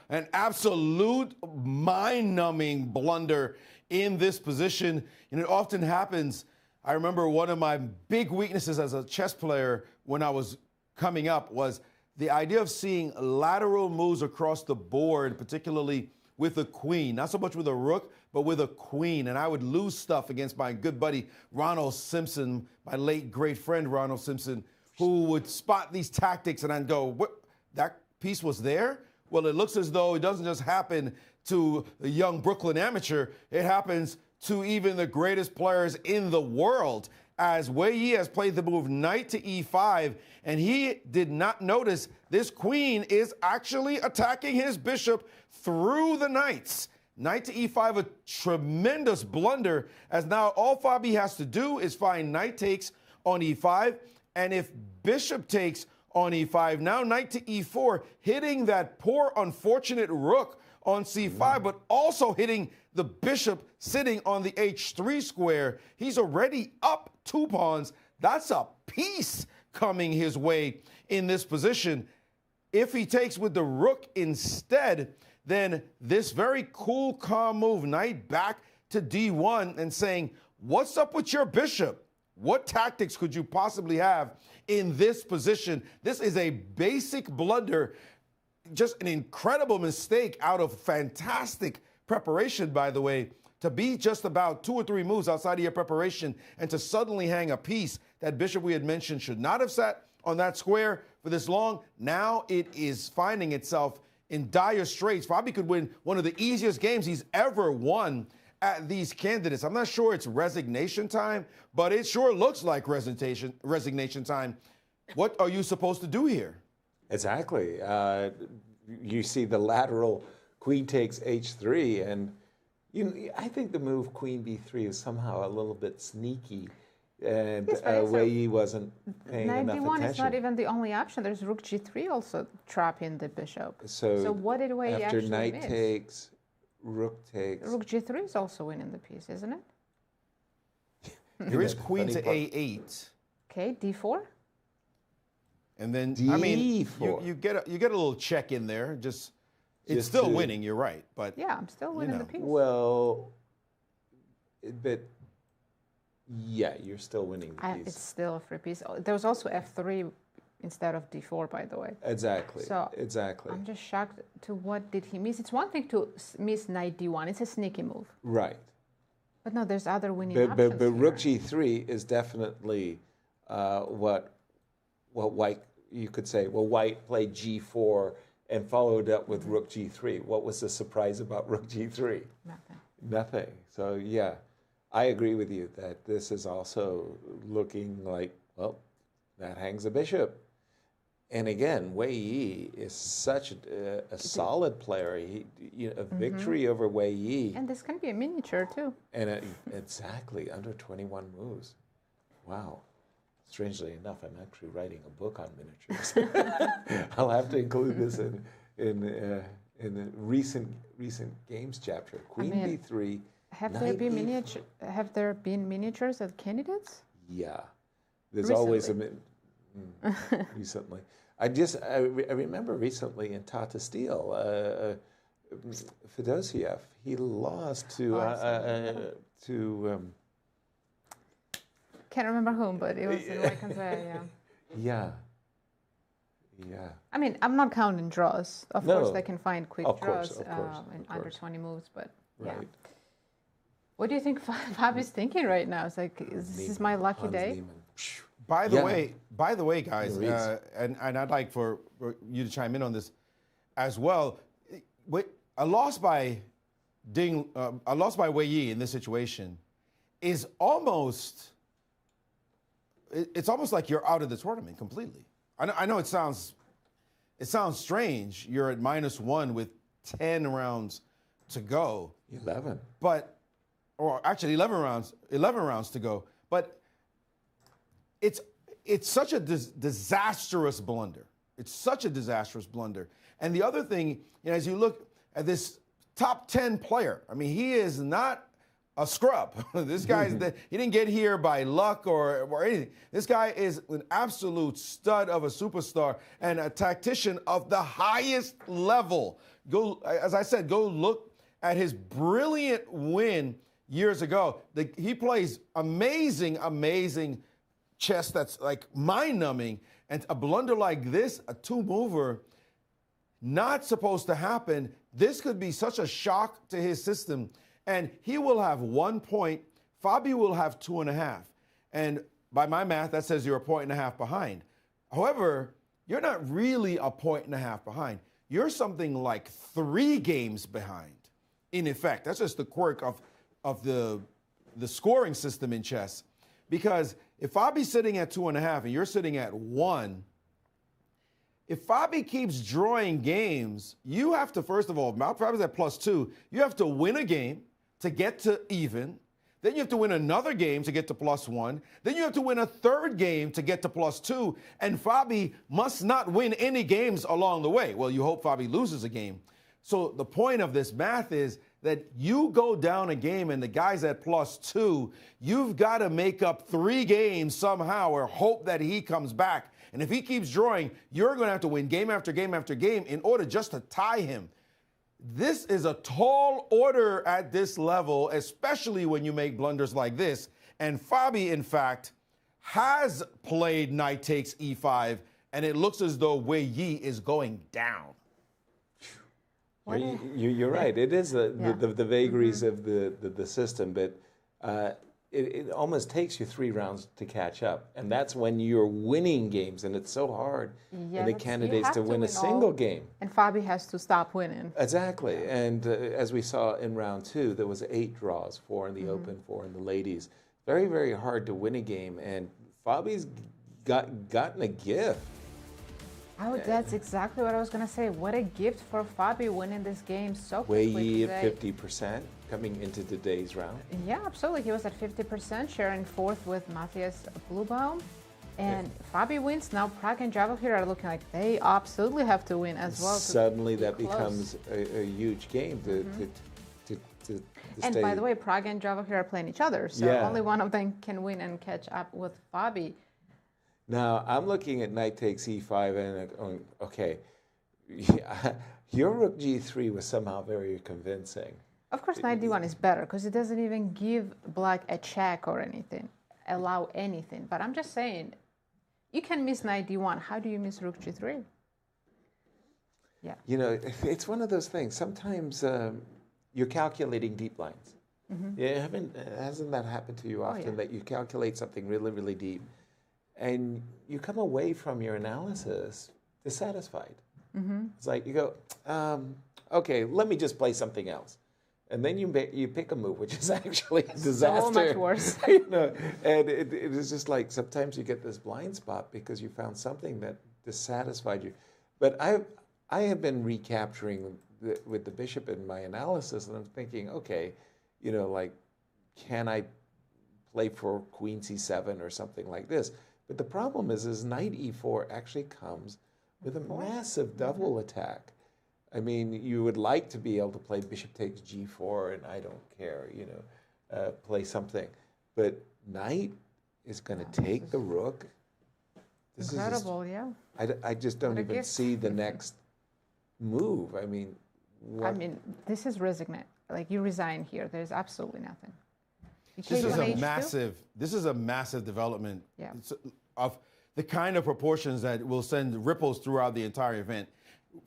An absolute mind-numbing blunder in this position, and it often happens. I remember one of my big weaknesses as a chess player when I was coming up was the idea of seeing lateral moves across the board, particularly with a queen, not so much with a rook, but with a queen. And I would lose stuff against my good buddy, Ronald Simpson, my late great friend, Ronald Simpson, who would spot these tactics and I'd go, what, that piece was there? Well, it looks as though it doesn't just happen to the young Brooklyn amateur. It happens to even the greatest players in the world, as Wei Yi has played the move knight to e5, and he did not notice this queen is actually attacking his bishop through the knights. Knight to e5, a tremendous blunder, as now all Fabi has to do is find knight takes on e5, and if bishop takes on e5, now knight to e4, hitting that poor unfortunate rook on c5, but also hitting the bishop sitting on the h3 square. He's already up 2 pawns. That's a piece coming his way in this position. If he takes with the rook instead, then this very cool, calm move, knight back to d1 and saying, what's up with your bishop? What tactics could you possibly have in this position? This is a basic blunder, just an incredible mistake out of fantastic preparation, by the way, to be just about 2 or 3 moves outside of your preparation and to suddenly hang a piece. That bishop we had mentioned should not have sat on that square for this long. Now it is finding itself in dire straits. Fabi could win one of the easiest games he's ever won at these candidates. I'm not sure it's resignation time, but it sure looks like resignation time. What are you supposed to do here? Exactly. You see the lateral queen takes h3, and I think the move queen b3 is somehow a little bit sneaky, and Wei Yi wasn't paying enough attention. Knight d1 is not even the only option. There's rook g3 also trapping the bishop. So what did Wei Yi after actually knight miss? takes, rook takes. Rook g3 is also winning the piece, isn't it? There is queen to a8. Okay, d4. And then, D4. I mean, you get a little check in there. It's still winning, you're right. But yeah, I'm still winning the piece. Well, but yeah, you're still winning the piece. It's still a free piece. There was also f3 instead of d4, by the way. Exactly. So exactly. I'm just shocked to what did he miss. It's one thing to miss knight d1. It's a sneaky move. Right. But no, there's other winning options. But rook g3 is definitely what white, you could say, well, white played g4 and followed up with rook g3. What was the surprise about rook g3? Nothing. Nothing. So yeah, I agree with you that this is also looking like, well, that hangs a bishop. And again, Wei Yi is such a solid player. A victory over Wei Yi. And this can be a miniature too. And exactly, under 21 moves. Wow. Strangely enough, I'm actually writing a book on miniatures. I'll have to include this in the recent games chapter. Queen B3. Have there been miniatures as candidates? Yeah, there's always recently. I remember recently in Tata Steel, Fedosiev, he lost to can't remember whom, but it was in Wei yeah. Yeah. I mean, I'm not counting draws. Of course, they can find quick draws in under 20 moves, but right. Yeah. What do you think Fabi's thinking right now? It's like, this is my lucky day? By the way, guys, and I'd like for you to chime in on this as well. A loss by Wei Yi in this situation is almost like you're out of the tournament completely. I know it sounds strange. You're at -1 with 10 rounds to go. 11. Or actually 11 rounds to go. But it's such a disastrous blunder. It's such a disastrous blunder. And the other thing, as you look at this top 10 player, I mean, he is not a scrub. This guy he didn't get here by luck or anything. This guy is an absolute stud of a superstar and a tactician of the highest level. As I said, go look at his brilliant win years ago. He plays amazing chess that's like mind-numbing, and a blunder like this, a two-mover, not supposed to happen. This could be such a shock to his system, and he will have 1 point. Fabi will have 2.5, and by my math, that says you're 1.5 points behind. However, you're not really 1.5 points behind. You're something like 3 games behind. In effect, that's just the quirk of the scoring system in chess. Because if Fabi's sitting at 2.5 and you're sitting at 1, if Fabi keeps drawing games, you have to, first of all, Fabi's at +2, you have to win a game to get to even. Then you have to win another game to get to +1. Then you have to win a third game to get to +2. And Fabi must not win any games along the way. Well, you hope Fabi loses a game. So the point of this math is that you go down a game and the guy's at +2, you've got to make up 3 games somehow or hope that he comes back. And if he keeps drawing, you're going to have to win game after game after game in order just to tie him. This is a tall order at this level, especially when you make blunders like this. And Fabi, in fact, has played knight takes e5, and it looks as though Wei Yi is going down. You're right. It is the vagaries of the system, but it almost takes you 3 rounds to catch up, and that's when you're winning games, and it's so hard for the candidates to win a single game. And Fabi has to stop winning. Exactly, and as we saw in round 2, there was 8 draws, 4 in the open, 4 in the ladies. Very, very hard to win a game, and Fabi's gotten a gift. Oh, that's exactly what I was going to say. What a gift for Fabi winning this game so quickly. Wei Yi at 50% coming into today's round. Yeah, absolutely. He was at 50%, sharing 4th with Matthias Blübaum. And Fabi wins. Now Prague and Javokhir are looking like they absolutely have to win as well. Suddenly that becomes a huge game to and stay. By the way, Prague and Javokhir are playing each other. So only one of them can win and catch up with Fabi. Now, I'm looking at knight takes e5 and going, okay, your rook g3 was somehow very convincing. Of course, knight d1 is better because it doesn't even give black a check or anything, allow anything. But I'm just saying, you can miss knight d1. How do you miss rook g3? Yeah. You know, it's one of those things. Sometimes you're calculating deep lines. Yeah, hasn't that happened to you often that you calculate something really, really deep? And you come away from your analysis dissatisfied. It's like you go, okay, let me just play something else. and then you pick a move, which is actually a disaster. So much worse. And it is just like sometimes you get this blind spot because you found something that dissatisfied you. But I have been recapturing with the bishop in my analysis, and I'm thinking, okay, like, can I play for queen c7 or something like this? But the problem is knight e4 actually comes with a massive double attack. I mean, you would like to be able to play bishop takes g4 and I don't care, play something. But knight is going to take the rook. This incredible, yeah. I just don't even see the next move. I mean, this is resignate. Like, you resign here. There's absolutely nothing. This is a massive development of the kind of proportions that will send ripples throughout the entire event.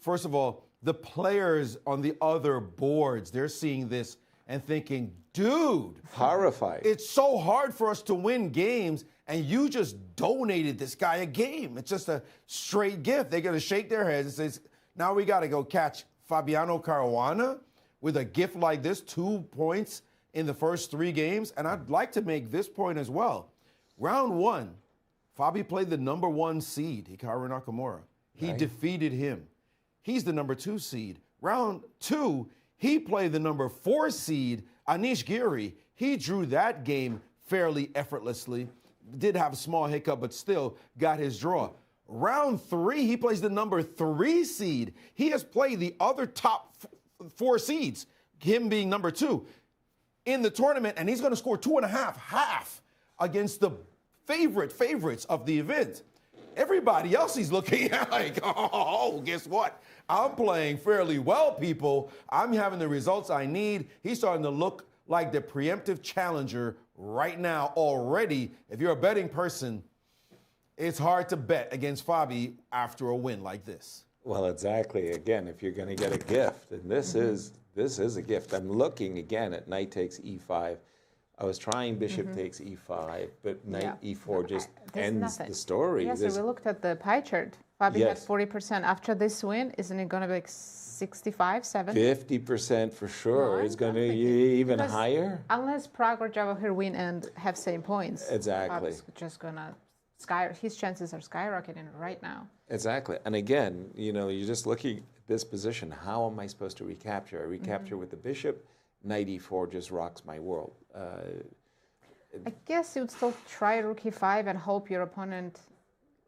First of all, the players on the other boards, they're seeing this and thinking, dude, horrified. It's so hard for us to win games, and you just donated this guy a game. It's just a straight gift. They're going to shake their heads and say, now we got to go catch Fabiano Caruana with a gift like this, 2 points in the first 3 games. And I'd like to make this point as well. Round 1, Fabi played the number 1 seed, Hikaru Nakamura. He defeated him. He's the number 2 seed. Round 2, he played the number 4 seed, Anish Giri. He drew that game fairly effortlessly. Did have a small hiccup, but still got his draw. Round 3, he plays the number 3 seed. He has played the other top 4 seeds, him being number 2, in the tournament, and he's going to score 2.5, half, against the favorites of the event. Everybody else he's looking at like, oh, guess what? I'm playing fairly well, people. I'm having the results I need. He's starting to look like the preemptive challenger right now already. If you're a betting person, it's hard to bet against Fabi after a win like this. Well, exactly. Again, if you're going to get a gift, and this is a gift. I'm looking again at knight takes e5. I was trying bishop takes e5, but knight e4 just ends the story. Yes, so we looked at the pie chart. Fabi had 40%. After this win, isn't it going to be like 65, 70? 50% for sure. It's going to be even higher. Unless Prague or Javokhir win and have same points. Exactly. Fabi's just going to his chances are skyrocketing right now. Exactly. And again, you're just looking at this position. How am I supposed to recapture? I recapture with the bishop. Knight e4 just rocks my world. I guess you would still try rook e5 and hope your opponent...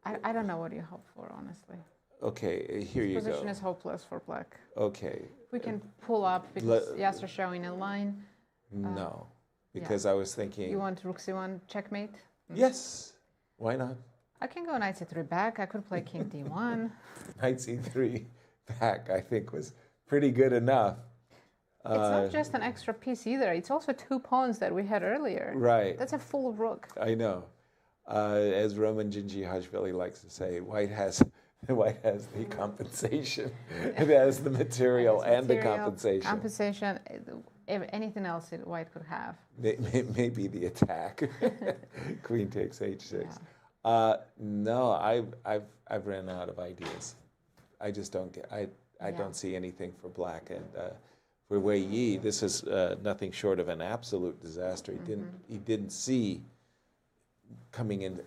I don't know what you hope for, honestly. Okay, here you go. This position is hopeless for black. Okay. We can pull up because Yasser showing a line. No, because I was thinking... You want rook c1 checkmate? Yes. Why not? I can go knight c3 back. I could play king d1. Knight c3 back, I think, was pretty good enough. It's not just an extra piece either. It's also 2 pawns that we had earlier. Right. That's a full rook. I know. As Roman Gingi-Hashvili likes to say, white has the compensation. It has the material and the compensation. Compensation. Anything else white could have. Maybe the attack. Queen takes h6. Yeah. No, I've ran out of ideas. I just don't get. I don't see anything for black, and for Wei Yi, this is nothing short of an absolute disaster. He didn't see coming in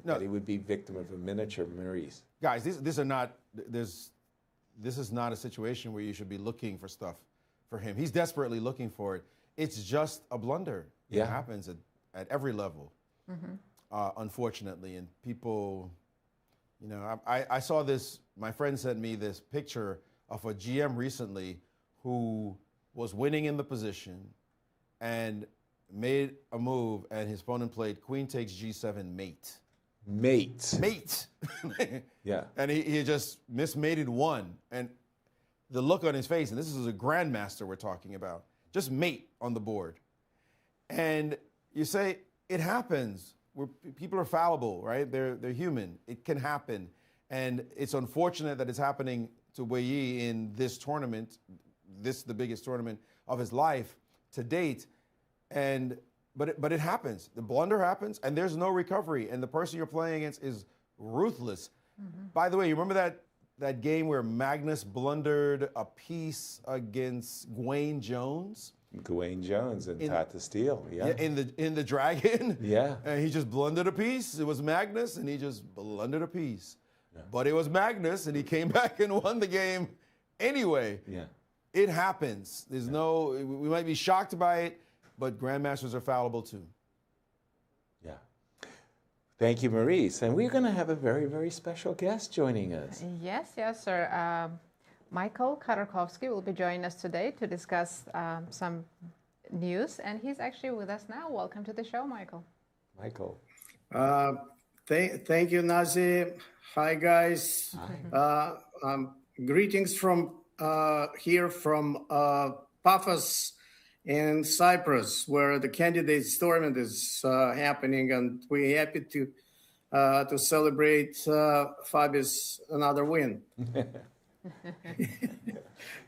that he would be victim of a miniature Maurice. Guys, this is not a situation where you should be looking for stuff for him. He's desperately looking for it. It's just a blunder. It happens at every level, unfortunately. And people, I saw this, my friend sent me this picture of a GM recently who was winning in the position and made a move, and his opponent played queen takes g7 mate. Mate. Yeah. And he just mismated 1. And the look on his face, and this is a grandmaster we're talking about, just mate on the board. And you say, it happens. People are fallible, right? They're human. It can happen. And it's unfortunate that it's happening to Wei Yi in this tournament. This is the biggest tournament of his life to date. But it happens. The blunder happens, and there's no recovery. And the person you're playing against is ruthless. By the way, you remember that game where Magnus blundered a piece against Gwaine Jones? Gawain Jones and Tata Steele. Yeah. In the Dragon. Yeah. And he just blundered a piece. It was Magnus, and he just blundered a piece. Yeah. But it was Magnus, and he came back and won the game anyway. Yeah. It happens. There's we might be shocked by it, but grandmasters are fallible too. Yeah. Thank you, Maurice. And we're going to have a very, very special guest joining us. Yes, sir. Michael Khodorkovsky will be joining us today to discuss some news, and he's actually with us now. Welcome to the show, Michael. Michael. Thank you, Nazi. Hi, guys. Hi. Greetings from here from Paphos in Cyprus, where the candidates tournament is happening, and we're happy to celebrate Fabi's another win.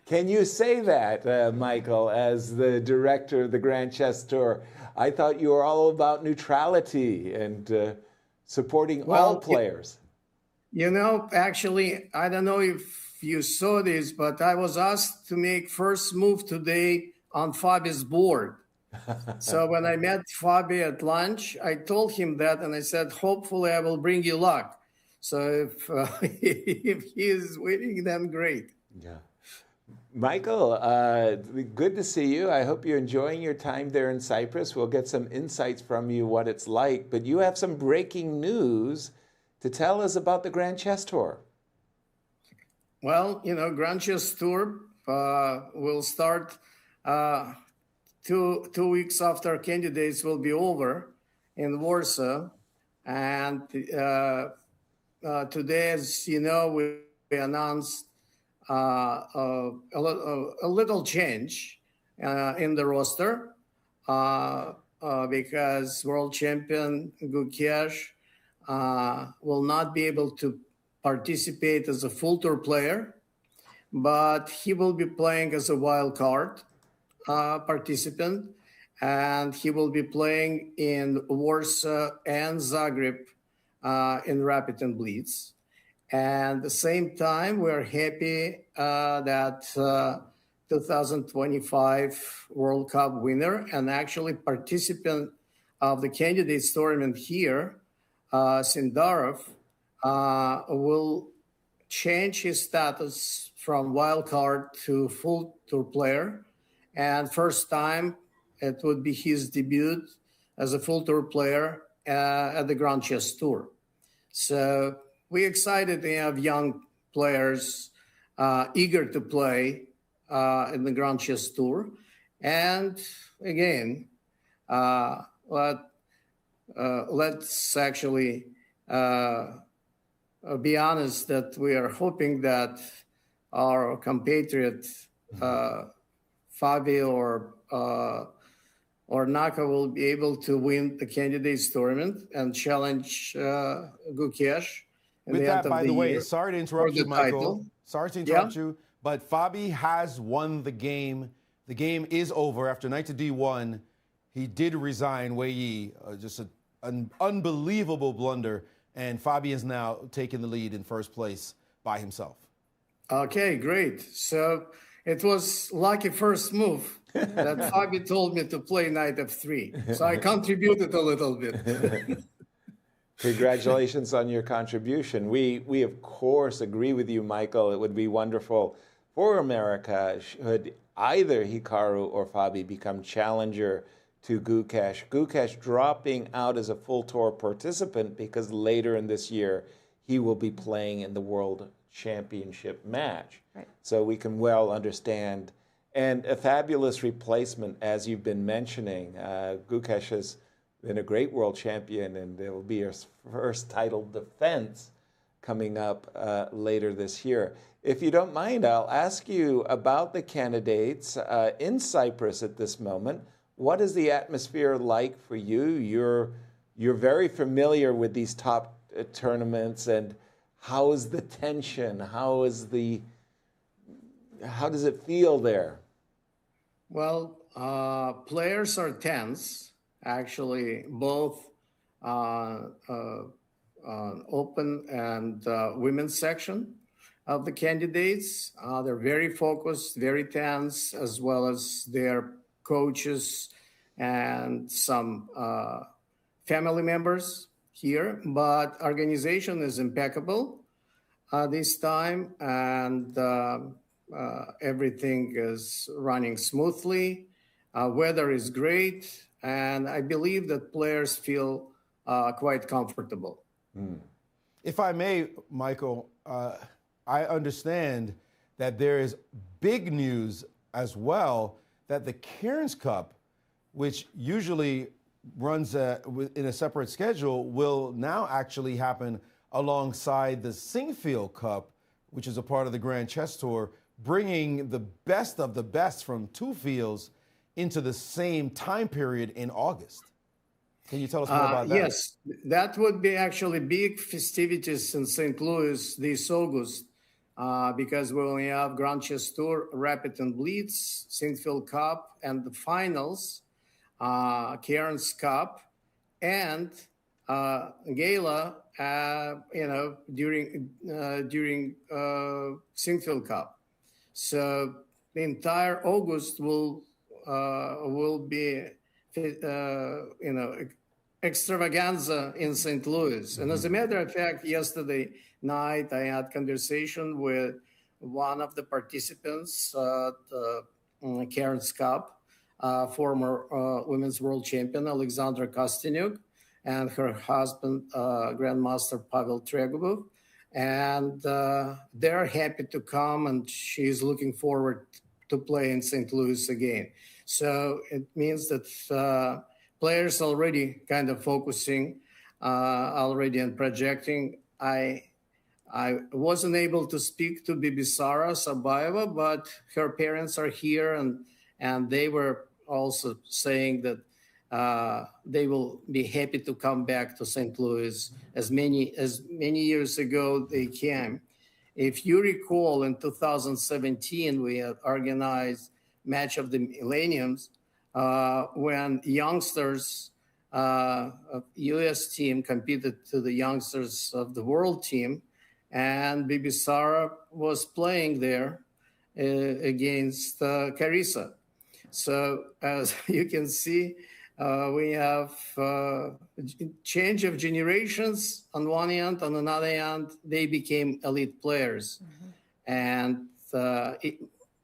Can you say that, Michael, as the director of the Grand Chess Tour? I thought you were all about neutrality and supporting all players. Actually, I don't know if you saw this, but I was asked to make first move today on Fabi's board. So when I met Fabi at lunch, I told him that, and I said, hopefully I will bring you luck. So if he is winning, then great. Yeah. Michael, good to see you. I hope you're enjoying your time there in Cyprus. We'll get some insights from you what it's like. But you have some breaking news to tell us about the Grand Chess Tour. Well, Grand Chess Tour will start 2 weeks after candidates will be over in Warsaw. And today, as you know, we announced a little change in the roster because world champion Gukesh will not be able to participate as a full tour player, but he will be playing as a wild card participant, and he will be playing in Warsaw and Zagreb in Rapid and Blitz. And at the same time, we're happy that 2025 World Cup winner and actually participant of the candidates tournament here, Sindarov, will change his status from wild card to full tour player. And first time, it would be his debut as a full tour player at the Grand Chess Tour. So we're excited to have young players eager to play in the Grand Chess Tour. And again, let's actually be honest that we are hoping that our compatriot Fabi or Naka will be able to win the candidates tournament and challenge Gukesh. With that, by the way, sorry to interrupt you, Michael. Title. Sorry to interrupt you, but Fabi has won the game. The game is over after knight to d1. He did resign Wei Yi, just an unbelievable blunder, and Fabi is now taking the lead in first place by himself. Okay, great. So it was lucky first move that Fabi told me to play knight f3. So I contributed a little bit. Congratulations on your contribution. We of course agree with you, Michael. It would be wonderful for America should either Hikaru or Fabi become challenger to Gukesh. Gukesh dropping out as a full tour participant because later in this year he will be playing in the World Championship match. Right. So we can well understand. And a fabulous replacement, as you've been mentioning. Gukesh has been a great world champion, and there will be his first title defense coming up later this year. If you don't mind, I'll ask you about the candidates in Cyprus at this moment. What is the atmosphere like for you? You're very familiar with these top tournaments, and how is the tension? How does it feel there? Well, players are tense. Actually, both open and women's section of the candidates. They're very focused, very tense, as well as they're coaches and some family members here, but organization is impeccable this time, and everything is running smoothly. Weather is great, and I believe that players feel quite comfortable. If I may, Michael, I understand that there is big news as well that the Cairns Cup, which usually runs in a separate schedule, will now actually happen alongside the Sinquefield Cup, which is a part of the Grand Chess Tour, bringing the best of the best from two fields into the same time period in August. Can you tell us more about that? Yes, that would be actually big festivities in St. Louis this August, because we only have Grand Chess Tour, Rapid and Blitz, Sinquefield Cup, and the finals, Cairns Cup, and Gala, during Sinquefield Cup. So the entire August will be, extravaganza in St. Louis. And as a matter of fact, yesterday night I had conversation with one of the participants at Cairns Cup, former women's world champion Alexandra Kostyniuk, and her husband, Grandmaster Pavel Tregubov. And they're happy to come, and she's looking forward to play in St. Louis again. So it means that players already kind of focusing already and projecting. I wasn't able to speak to Bibisara Sabayeva, but her parents are here, and they were also saying that they will be happy to come back to St. Louis as many years ago they came. If you recall, in 2017, we had organized Match of the Millenniums when youngsters of U.S. team competed to the youngsters of the world team, and Bibisara was playing there against Carissa. So as you can see, we have change of generations on one hand. On another hand, they became elite players. And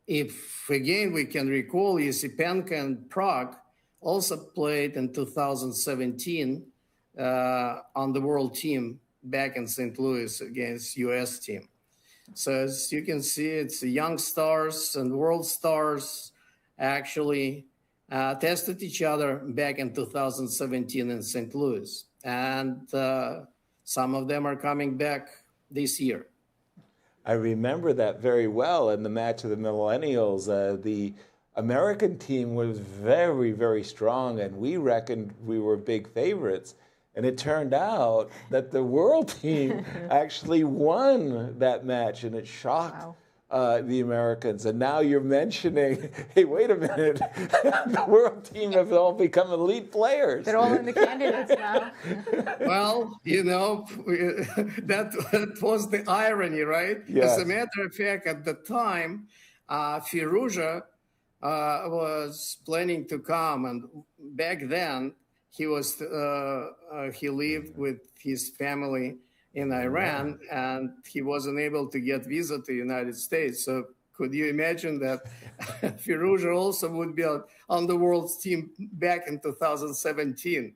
if again we can recall, Esipenko and Prague also played in 2017 on the world team back in St. Louis against U.S. team. So as you can see, it's young stars and world stars actually tested each other back in 2017 in St. Louis. And some of them are coming back this year. I remember that very well in the Match of the Millennials. The American team was very, very strong, and we reckoned we were big favorites. And it turned out that the world team actually won that match, and it shocked the Americans. And now you're mentioning, hey, wait a minute, the world team have all become elite players. They're all in the candidates now. Well, that was the irony, right? Yes. As a matter of fact, at the time, Firouzja was planning to come, and back then he lived with his family in Iran, and he wasn't able to get visa to the United States. So could you imagine that Firouzja also would be on the world's team back in 2017?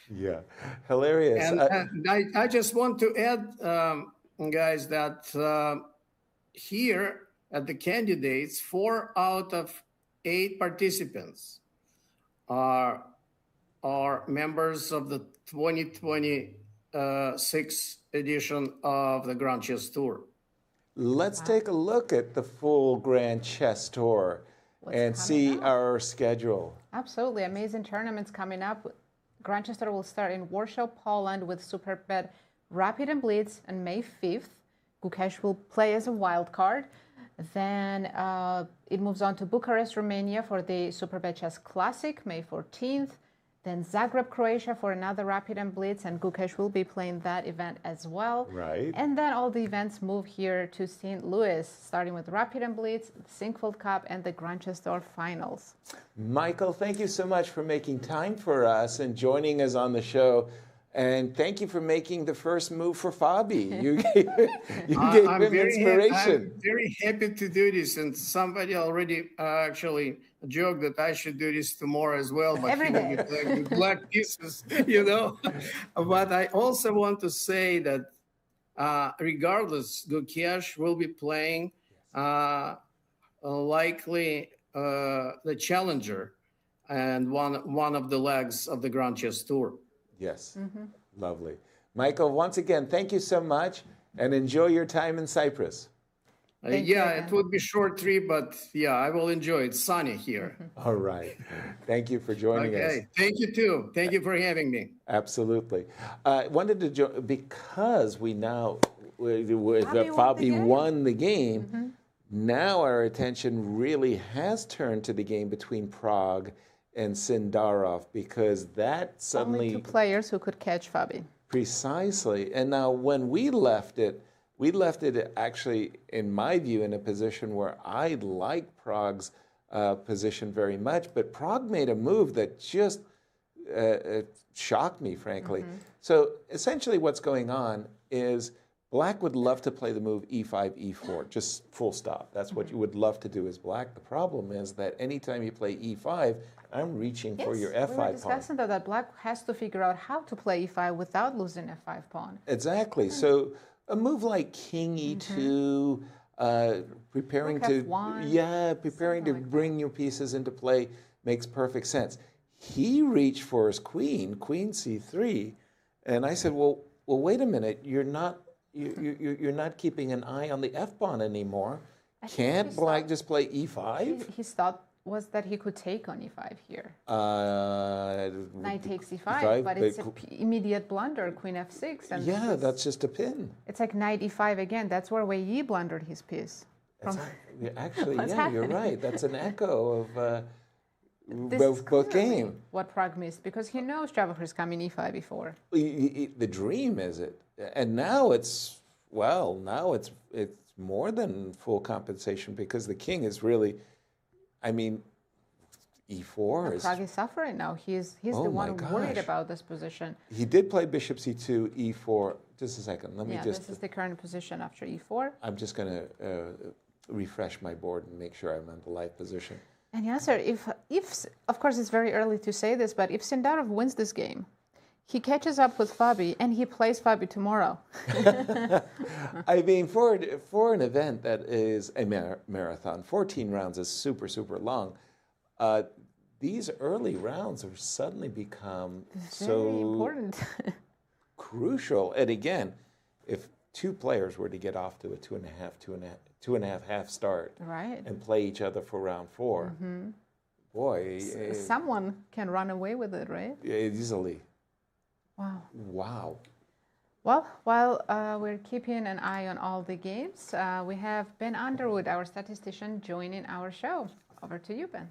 Yeah, hilarious. And I just want to add, guys, that here at the candidates, 4 out of 8 participants are members of the 2026 edition of the Grand Chess Tour. Let's take a look at the full Grand Chess Tour and see our schedule. Absolutely. Amazing tournaments coming up. Grand Chess Tour will start in Warsaw, Poland with Superbet Rapid and Blitz on May 5th. Gukesh will play as a wild card. Then it moves on to Bucharest, Romania for the Superbet Chess Classic, May 14th. Then Zagreb, Croatia for another Rapid and Blitz, and Gukesh will be playing that event as well. Right. And then all the events move here to St. Louis, starting with Rapid and Blitz, the Sinkfield Cup, and the Grantchester Finals. Michael, thank you so much for making time for us and joining us on the show. And thank you for making the first move for Fabi. You gave him inspiration. I'm very happy to do this. And somebody already actually joked that I should do this tomorrow as well. But Every day. With black pieces, you know. But I also want to say that regardless, Gukesh will be playing likely the challenger and one of the legs of the Grand Chess Tour. Yes, lovely. Michael, once again, thank you so much and enjoy your time in Cyprus. It would be short trip, but yeah, I will enjoy it. It's sunny here. All right. Thank you for joining us. Okay, thank you too. Thank you for having me. Absolutely. Wanted to join because we now, Fabi won the game, now our attention really has turned to the game between Prague and Sindarov because that suddenly... Only two players who could catch Fabi. Precisely. And now when we left it actually, in my view, in a position where I like Prague's position very much, but Prague made a move that just shocked me, frankly. So essentially what's going on is Black would love to play the move e5, e4, just full stop. That's what you would love to do as Black. The problem is that anytime you play e5, I'm reaching for your f5 pawn. We were discussing that Black has to figure out how to play e5 without losing f5 pawn. Exactly. So a move like king e2, preparing Rook to f1, preparing to bring your pieces into play makes perfect sense. He reached for his queen c3, and I said, well, wait a minute, you're not keeping an eye on the f pawn anymore. Can't Black just play e5? His thought was that he could take on e5 here. Knight takes e5, but it's an immediate blunder, queen f6. And yeah, that's just a pin. It's like knight e5 again. That's where Wei Yi blundered his piece. Actually, yeah, you're right. That's an echo of both games. What Prague missed, because he knows Javokhir is coming e5 before. The dream is it, and now it's more than full compensation because the king is really, I mean, e4 is... Prague is suffering now. He's the one worried about this position. He did play bishop c2, e4. Just a second. Let me just... this is the current position after e4. I'm just going to refresh my board and make sure I'm in the live position. And Yasser, if of course it's very early to say this, but if Sindarov wins this game, he catches up with Fabi and he plays Fabi tomorrow. I mean, for an event that is a marathon, 14 rounds is super, super long. These early rounds have suddenly become so important. crucial. And again, if two players were to get off to a two and a half start, right, and play each other for round 4, boy, someone can run away with it, right? Easily. Wow. Well, while we're keeping an eye on all the games, we have Ben Underwood, our statistician, joining our show. Over to you, Ben.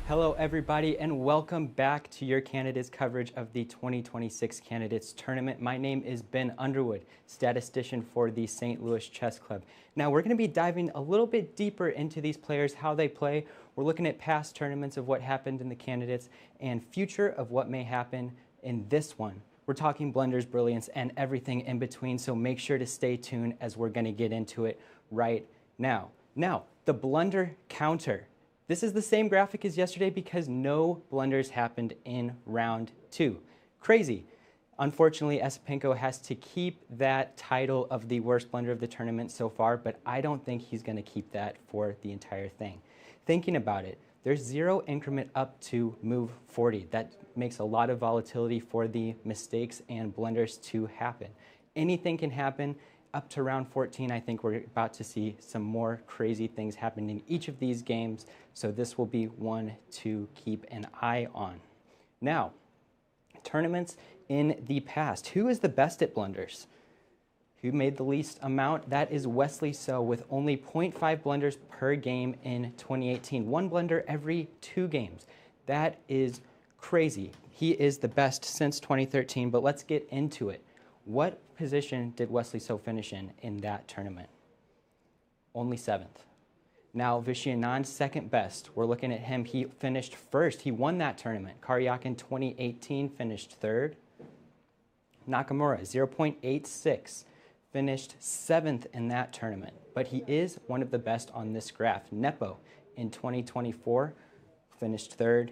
Hello, everybody, and welcome back to your candidates coverage of the 2026 Candidates Tournament. My name is Ben Underwood, statistician for the St. Louis Chess Club. Now, we're going to be diving a little bit deeper into these players, how they play. We're looking at past tournaments of what happened in the candidates and future of what may happen in this one. We're talking blunders, brilliance, and everything in between, so make sure to stay tuned as we're going to get into it right now. Now, the blunder counter. This is the same graphic as yesterday because no blunders happened in round 2. Crazy. Unfortunately, Esipenko has to keep that title of the worst blunder of the tournament so far, but I don't think he's going to keep that for the entire thing. Thinking about it, there's 0 increment up to move 40. That makes a lot of volatility for the mistakes and blunders to happen. Anything can happen. Up to round 14, I think we're about to see some more crazy things happen in each of these games, so this will be one to keep an eye on. Now, tournaments in the past. Who is the best at blunders? Who made the least amount? That is Wesley So, with only 0.5 blunders per game in 2018. 1 blunder every 2 games. That is crazy. He is the best since 2013, but let's get into it. What position did Wesley So finish in that tournament? Only 7th. Now, Viswanathan, second best. We're looking at him. He finished first. He won that tournament. Karyakhin, 2018, finished 3rd. Nakamura, 0.86, finished 7th in that tournament. But he is one of the best on this graph. Nepo, in 2024, finished 3rd.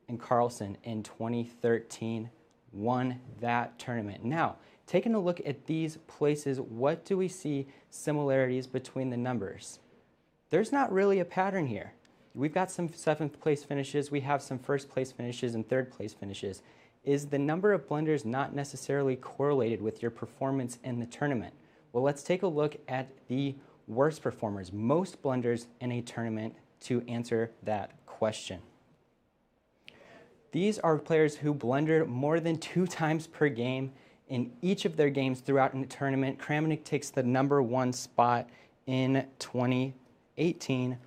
And Carlsen, in 2013, won that tournament. Now, taking a look at these places, what do we see similarities between the numbers? There's not really a pattern here. We've got some 7th place finishes, we have some 1st place finishes and 3rd place finishes. Is the number of blunders not necessarily correlated with your performance in the tournament? Well, let's take a look at the worst performers, most blunders in a tournament, to answer that question. These are players who blundered more than 2 times per game in each of their games throughout a tournament. Kramnik takes the #1 spot in 2018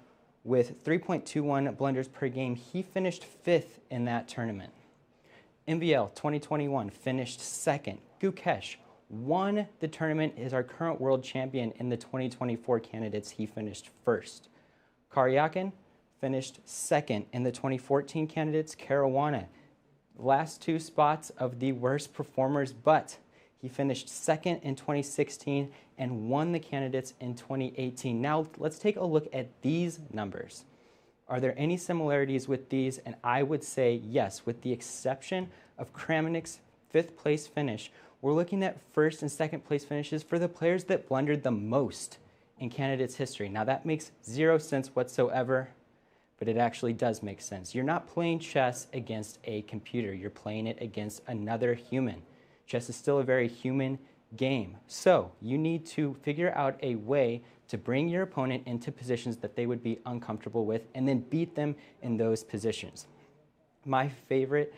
with 3.21 blunders per game. He finished 5th in that tournament. MVL 2021 finished 2nd. Gukesh won the tournament, is our current world champion in the 2024 candidates. He finished 1st. Karyakhin finished 2nd in the 2014 candidates. Caruana, last 2 spots of the worst performers, but he finished 2nd in 2016 and won the candidates in 2018. Now let's take a look at these numbers. Are there any similarities with these? And I would say yes, with the exception of Kramnik's 5th place finish. We're looking at 1st and 2nd place finishes for the players that blundered the most in candidates history. Now that makes 0 sense whatsoever, but it actually does make sense. You're not playing chess against a computer. You're playing it against another human. Chess is still a very human game. So you need to figure out a way to bring your opponent into positions that they would be uncomfortable with and then beat them in those positions. My favorite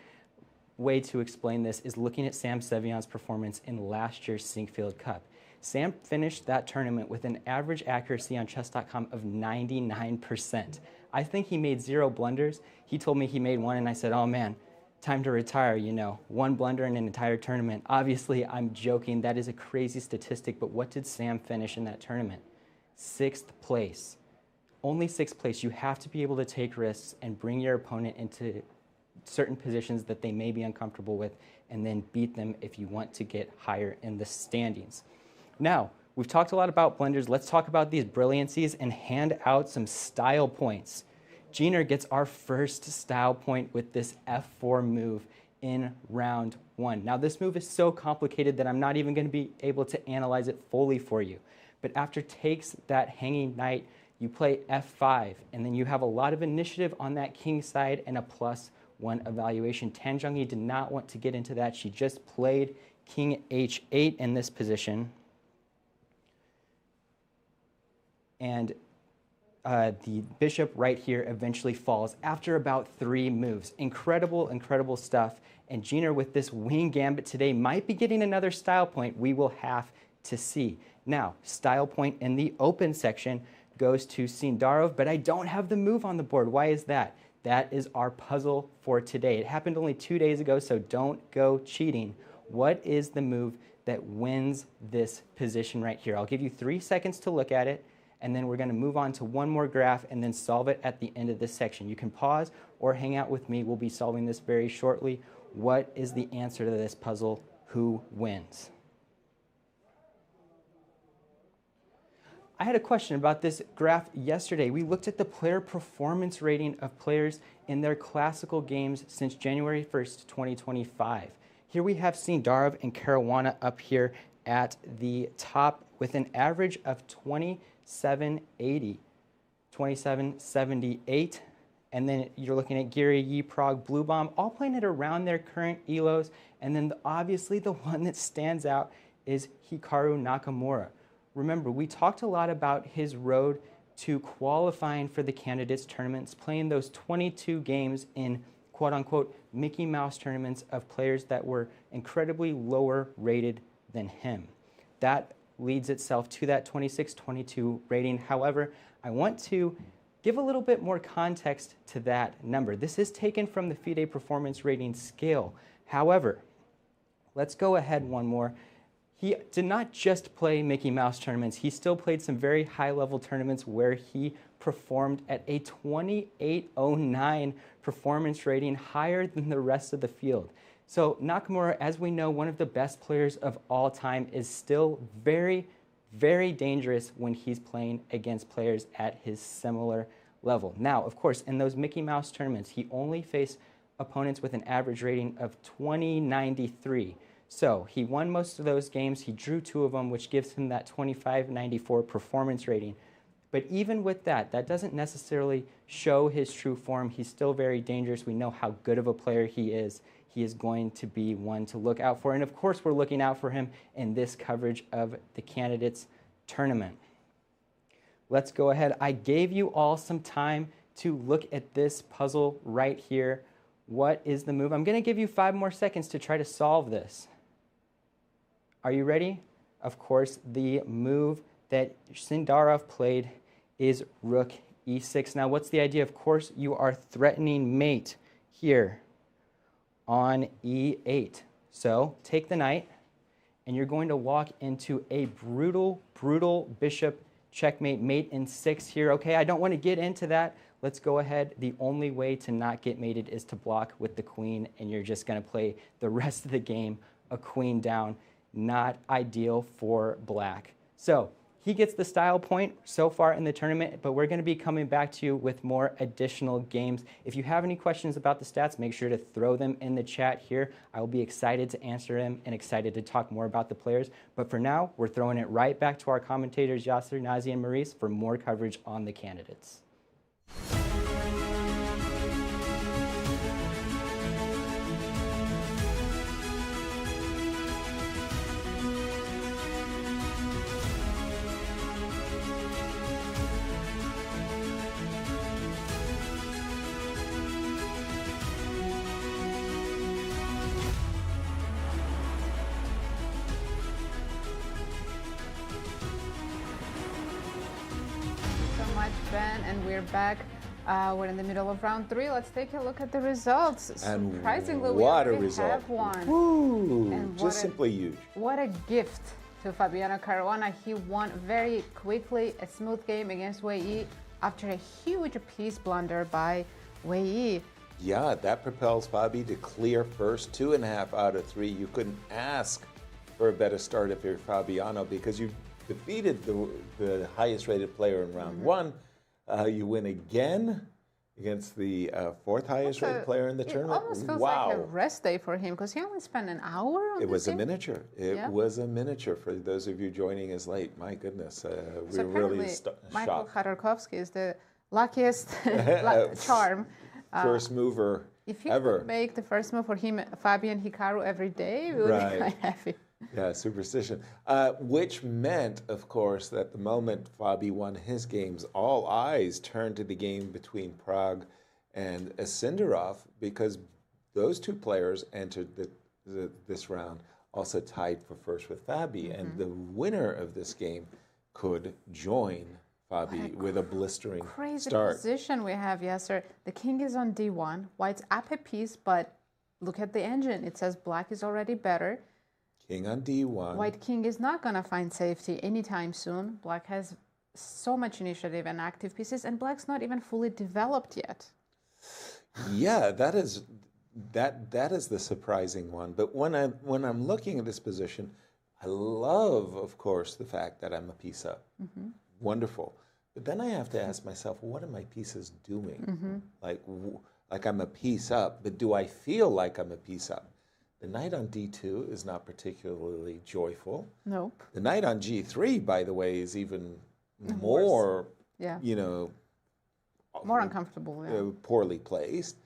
way to explain this is looking at Sam Sevion's performance in last year's Sinkfield Cup. Sam finished that tournament with an average accuracy on chess.com of 99%. I think he made 0 blunders. He told me he made 1, and I said, oh man, time to retire, you know. 1 blunder in an entire tournament. Obviously, I'm joking. That is a crazy statistic, but what did Sam finish in that tournament? 6th place. Only 6th place. You have to be able to take risks and bring your opponent into certain positions that they may be uncomfortable with and then beat them if you want to get higher in the standings. Now, we've talked a lot about blunders. Let's talk about these brilliancies and hand out some style points. Giner gets our first style point with this F4 move in round 1. Now, this move is so complicated that I'm not even going to be able to analyze it fully for you. But after takes that hanging knight, you play F5, and then you have a lot of initiative on that king side and a +1 evaluation. Tan Zhongyi did not want to get into that. She just played king H8 in this position. And the bishop right here eventually falls after about 3 moves. Incredible, incredible stuff. And Giner with this wing gambit today might be getting another style point. We will have to see. Now, style point in the open section goes to Sindarov, but I don't have the move on the board. Why is that? That is our puzzle for today. It happened only 2 days ago, so don't go cheating. What is the move that wins this position right here? I'll give you 3 seconds to look at it, and then we're going to move on to one more graph and then solve it at the end of this section. You can pause or hang out with me. We'll be solving this very shortly. What is the answer to this puzzle? Who wins? I had a question about this graph yesterday. We looked at the player performance rating of players in their classical games since January 1st, 2025. Here we have Sindarov and Caruana up here at the top with an average of 2780, 2778. And then you're looking at Giri, Yi, Prague, Bluebaum, all playing at around their current ELOs. And then obviously the one that stands out is Hikaru Nakamura. Remember, we talked a lot about his road to qualifying for the candidates tournaments, playing those 22 games in quote-unquote Mickey Mouse tournaments of players that were incredibly lower rated than him. That leads itself to that 26-22 rating. However, I want to give a little bit more context to that number. This is taken from the FIDE performance rating scale. However, let's go ahead one more. He did not just play Mickey Mouse tournaments. He still played some very high-level tournaments where he performed at a 2809 performance rating, higher than the rest of the field. So Nakamura, as we know, one of the best players of all time, is still very, very dangerous when he's playing against players at his similar level. Now, of course, in those Mickey Mouse tournaments, he only faced opponents with an average rating of 2093. So he won most of those games. He drew 2 of them, which gives him that 2594 performance rating. But even with that, that doesn't necessarily show his true form. He's still very dangerous. We know how good of a player he is. He is going to be one to look out for. And of course, we're looking out for him in this coverage of the candidates tournament. Let's go ahead. I gave you all some time to look at this puzzle right here. What is the move? I'm going to give you 5 more seconds to try to solve this. Are you ready? Of course, the move that Sindarov played is rook e6. Now, what's the idea? Of course, you are threatening mate here on e8. So take the knight, and you're going to walk into a brutal, brutal bishop checkmate, mate in 6 here. Okay, I don't want to get into that. Let's go ahead. The only way to not get mated is to block with the queen, and you're just going to play the rest of the game a queen down. Not ideal for black. So he gets the style point so far in the tournament, but we're going to be coming back to you with more additional games. If you have any questions about the stats, make sure to throw them in the chat here. I will be excited to answer them and excited to talk more about the players. But for now, we're throwing it right back to our commentators, Yasser, Nazi, and Maurice, for more coverage on the candidates. Ben, and we're back. We're in the middle of round 3. Let's take a look at the results. And surprisingly, we what a already result. have one. Woo, And just simply huge. What a gift to Fabiano Caruana. He won very quickly a smooth game against Wei Yi after a huge piece blunder by Wei Yi. Yeah, that propels Fabi to clear first, 2.5 out of 3. You couldn't ask for a better start if you're Fabiano, because you defeated the highest rated player in round 1. You win again against the 4th highest rated player in the tournament. It almost feels like a rest day for him, because he only spent an hour on It was this a game. miniature. It was a miniature for those of you joining us late. My goodness, So we're really Michael shocked. Khodorkovsky is the luckiest charm. First mover If you ever. could make the first move for him, Fabian Hikaru every day, we would be quite happy. Yeah, superstition. Which meant, of course, that the moment Fabi won his games, all eyes turned to the game between Prague and Sindarov, because those 2 players entered this round also tied for first with Fabi. And the winner of this game could join Fabi with a blistering Crazy start. position we have, Yasser. The king is on d1. White's up a piece, but look at the engine. It says black is already better. King on d1. White king is not going to find safety anytime soon. Black has so much initiative and active pieces, and black's not even fully developed yet. Yeah, that is the surprising one. But when I'm looking at this position, I love, of course, the fact that I'm a piece up. Wonderful. But then I have to ask myself, what are my pieces doing? Like I'm a piece up, but do I feel like I'm a piece up? The knight on d2 is not particularly joyful. Nope. The knight on g3, by the way, is even more, Yeah. you know, More uncomfortable. Yeah. poorly placed.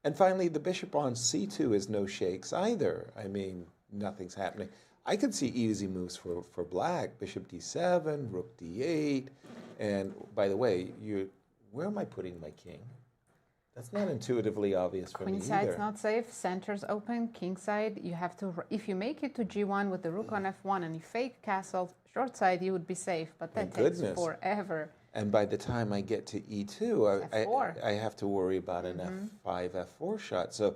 And finally, the bishop on c2 is no shakes either. I mean, nothing's happening. I could see easy moves for black. Bishop d7, rook d8. And by the way, where am I putting my king? That's not intuitively obvious for me Queen either. side's not safe. Center's open. King side, you have to. If you make it to g1 with the rook on f1 and you fake castle, short side, you would be safe. But that takes forever. And by the time I get to e2, F4. I have to worry about an f5, f4 shot. So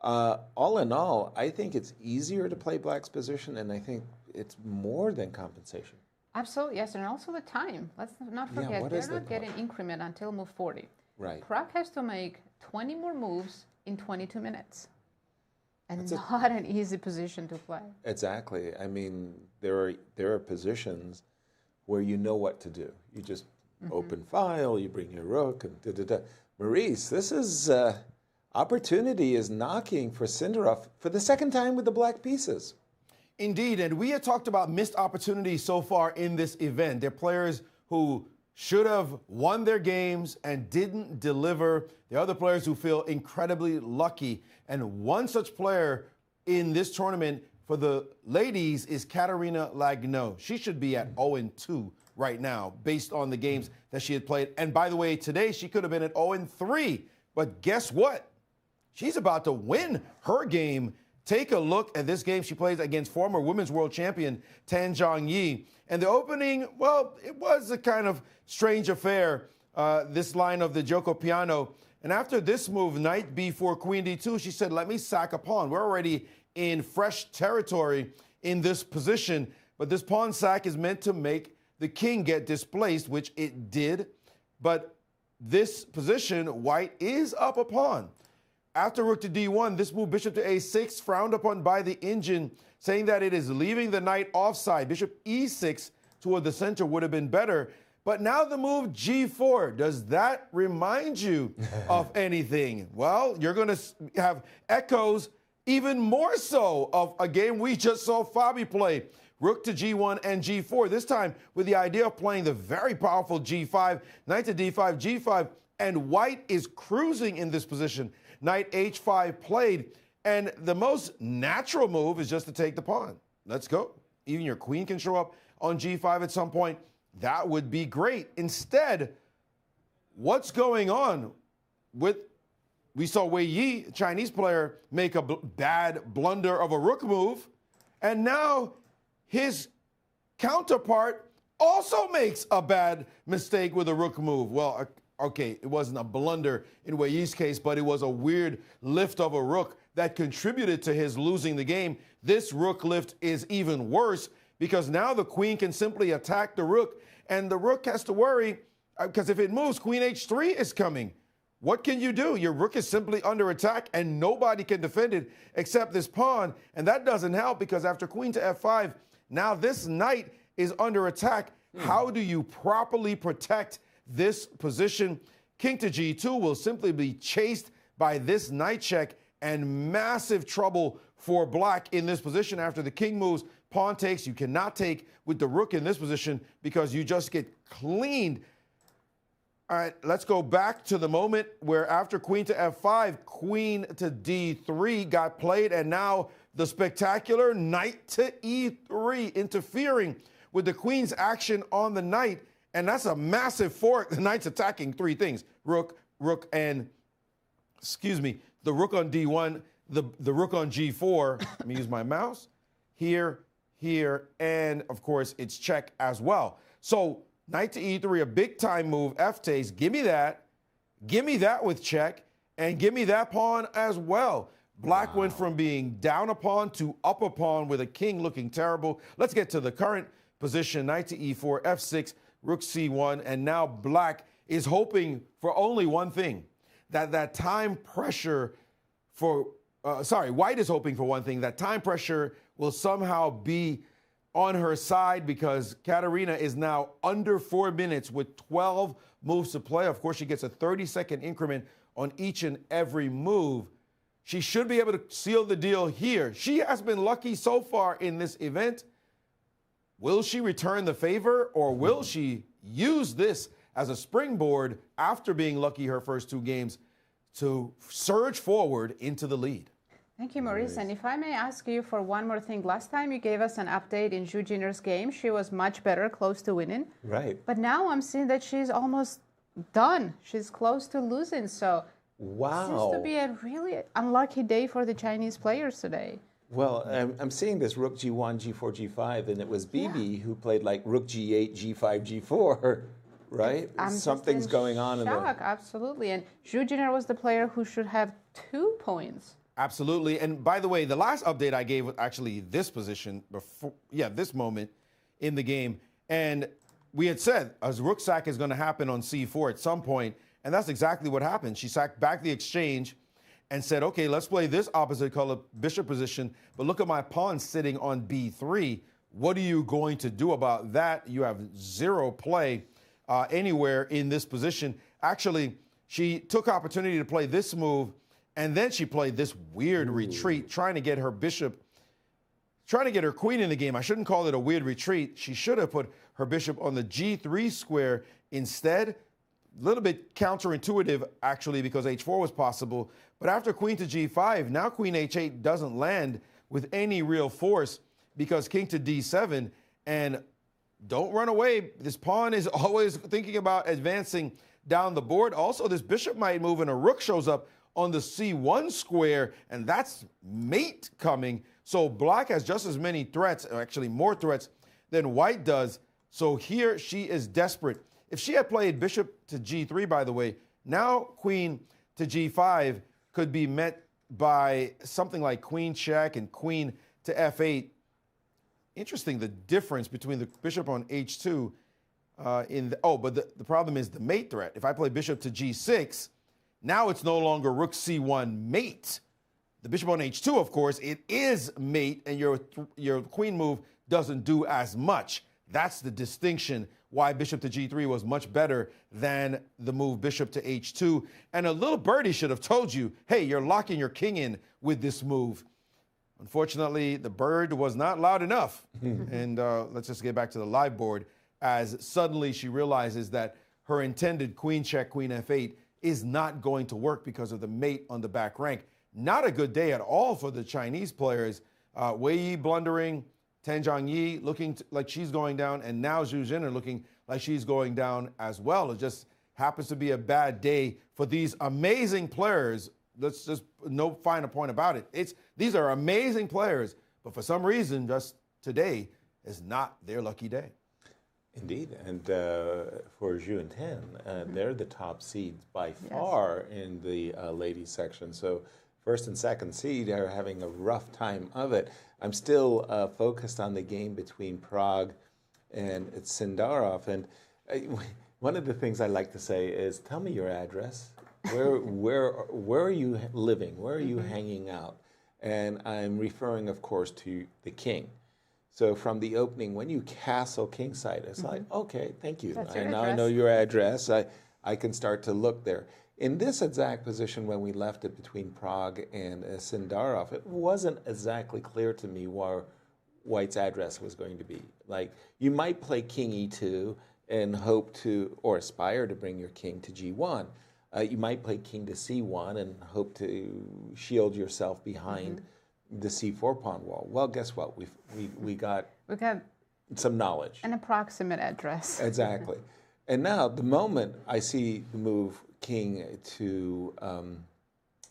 all in all, I think it's easier to play black's position, and I think it's more than compensation. Absolutely, yes. And also the time. Let's not forget, what they're is the not getting increment until move 40. Right. Prague has to make 20 more moves in 22 minutes. And not an easy position to play. Exactly. I mean, there are positions where you know what to do. You just open file, you bring your rook, and da-da-da. Maurice, this is opportunity is knocking for Sindarov for the second time with the black pieces. Indeed, and we had talked about missed opportunities so far in this event. There are players who should have won their games and didn't deliver. There are other players who feel incredibly lucky. And one such player in this tournament for the ladies is Kateryna Lagno. She should be at 0-2 right now based on the games that she had played. And by the way, today she could have been at 0-3. But guess what? She's about to win her game. Take a look at this game she plays against former women's world champion Tan Zhongyi. And the opening, well, it was a kind of strange affair, this line of the Gioco Piano. And after this move, knight b4, queen d2, she said, let me sack a pawn. We're already in fresh territory in this position. But this pawn sack is meant to make the king get displaced, which it did. But this position, white is up a pawn. After rook to d1, this move, bishop to a6, frowned upon by the engine, saying that it is leaving the knight offside. Bishop e6 toward the center would have been better. But now the move g4, does that remind you of anything? Well, you're going to have echoes even more so of a game we just saw Fabi play. Rook to g1 and g4, this time with the idea of playing the very powerful g5, knight to d5, g5, and white is cruising in this position. Knight h5 played, and the most natural move is just to take the pawn. Let's go. Even your queen can show up on g5 at some point. That would be great. Instead, what's going on with, we saw Wei Yi, a Chinese player, make a bad blunder of a rook move, and now his counterpart also makes a bad mistake with a rook move. Well, okay, it wasn't a blunder in Wei Yi's case, but it was a weird lift of a rook that contributed to his losing the game. This rook lift is even worse because now the queen can simply attack the rook, and the rook has to worry because if it moves, queen h3 is coming. What can you do? Your rook is simply under attack, and nobody can defend it except this pawn, and that doesn't help because after queen to f5, now this knight is under attack. How do you properly protect this position? King to g2 will simply be chased by this knight check, and massive trouble for black in this position. After the king moves, pawn takes. You cannot take with the rook in this position because you just get cleaned. All right, let's go back to the moment where after queen to f5, queen to d3 got played, and now the spectacular knight to e3 interfering with the queen's action on the knight. And that's a massive fork. The knight's attacking three things. Rook, and, the rook on d1, the rook on g4. Let me use my mouse. Here, and of course, it's check as well. So knight to e3, a big time move. F takes. Give me that with check, and give me that pawn as well. Black went from being down a pawn to up a pawn with a king looking terrible. Let's get to the current position. Knight to e4, f6, rook c1, and now black is hoping for only one thing, that time pressure for, white is hoping for one thing, that time pressure will somehow be on her side because Kateryna is now under 4 minutes with 12 moves to play. Of course, she gets a 30-second increment on each and every move. She should be able to seal the deal here. She has been lucky so far in this event. Will she return the favor, or will she use this as a springboard after being lucky her first 2 games to surge forward into the lead? Thank you, Maurice. And if I may ask you for one more thing. Last time you gave us an update in Zhu Jinner's game. She was much better, close to winning. Right. But now I'm seeing that she's almost done. She's close to losing. So wow. Seems to be a really unlucky day for the Chinese players today. Well, I'm seeing this rook g1, g4, g5, and it was Bibi who played like rook g8, g5, g4, right? Something's going on in shock, absolutely. And Zhu Jinner was the player who should have 2 points. Absolutely. And by the way, the last update I gave was actually this position, before, this moment in the game. And we had said a rook sack is going to happen on c4 at some point, and that's exactly what happened. She sacked back the exchange and said, okay, let's play this opposite color bishop position, but look at my pawn sitting on b3. What are you going to do about that? You have 0 play anywhere in this position. Actually, she took opportunity to play this move, and then she played this weird retreat, trying to get her bishop, trying to get her queen in the game. I shouldn't call it a weird retreat. She should have put her bishop on the g3 square instead. A little bit counterintuitive, actually, because h4 was possible. But after queen to g5, now queen h8 doesn't land with any real force because king to d7. And don't run away. This pawn is always thinking about advancing down the board. Also, this bishop might move and a rook shows up on the c1 square, and that's mate coming. So black has just as many threats, or actually more threats, than white does. So here she is desperate. If she had played bishop to g3, by the way, now queen to g5 could be met by something like queen check and queen to f8. Interesting, the difference between the bishop on h2 but the problem is the mate threat. If I play bishop to g6, now it's no longer rook c1 mate. The bishop on h2, of course, it is mate, and your queen move doesn't do as much. That's the distinction why bishop to g3 was much better than the move bishop to h2. And a little birdie should have told you, hey, you're locking your king in with this move. Unfortunately, the bird was not loud enough. And let's just get back to the live board, as suddenly she realizes that her intended queen check, queen f8 is not going to work because of the mate on the back rank. Not a good day at all for the Chinese players. Wei Yi blundering, Tan Zhangyi looking like she's going down, and now Zhu Jinner looking like she's going down as well. It just happens to be a bad day for these amazing players. Let's just no finer point about it. These are amazing players, but for some reason, just today is not their lucky day. Indeed, and for Zhu and Tan, they're the top seeds by far in the ladies section. So first and second seed are having a rough time of it. I'm still focused on the game between Prague and Sindarov, and one of the things I like to say is, tell me your address. Where are you living? Where are you hanging out? And I'm referring, of course, to the king. So from the opening, when you castle kingside, it's like, okay, thank you. Now I know your address. I can start to look there. In this exact position, when we left it between Prague and Sindarov, it wasn't exactly clear to me where White's address was going to be. Like, you might play king e2 and hope to, or aspire to bring your king to g1. You might play king to c1 and hope to shield yourself behind the c4 pawn wall. Well, guess what? We got some knowledge. An approximate address. Exactly. And now, the moment I see the move king to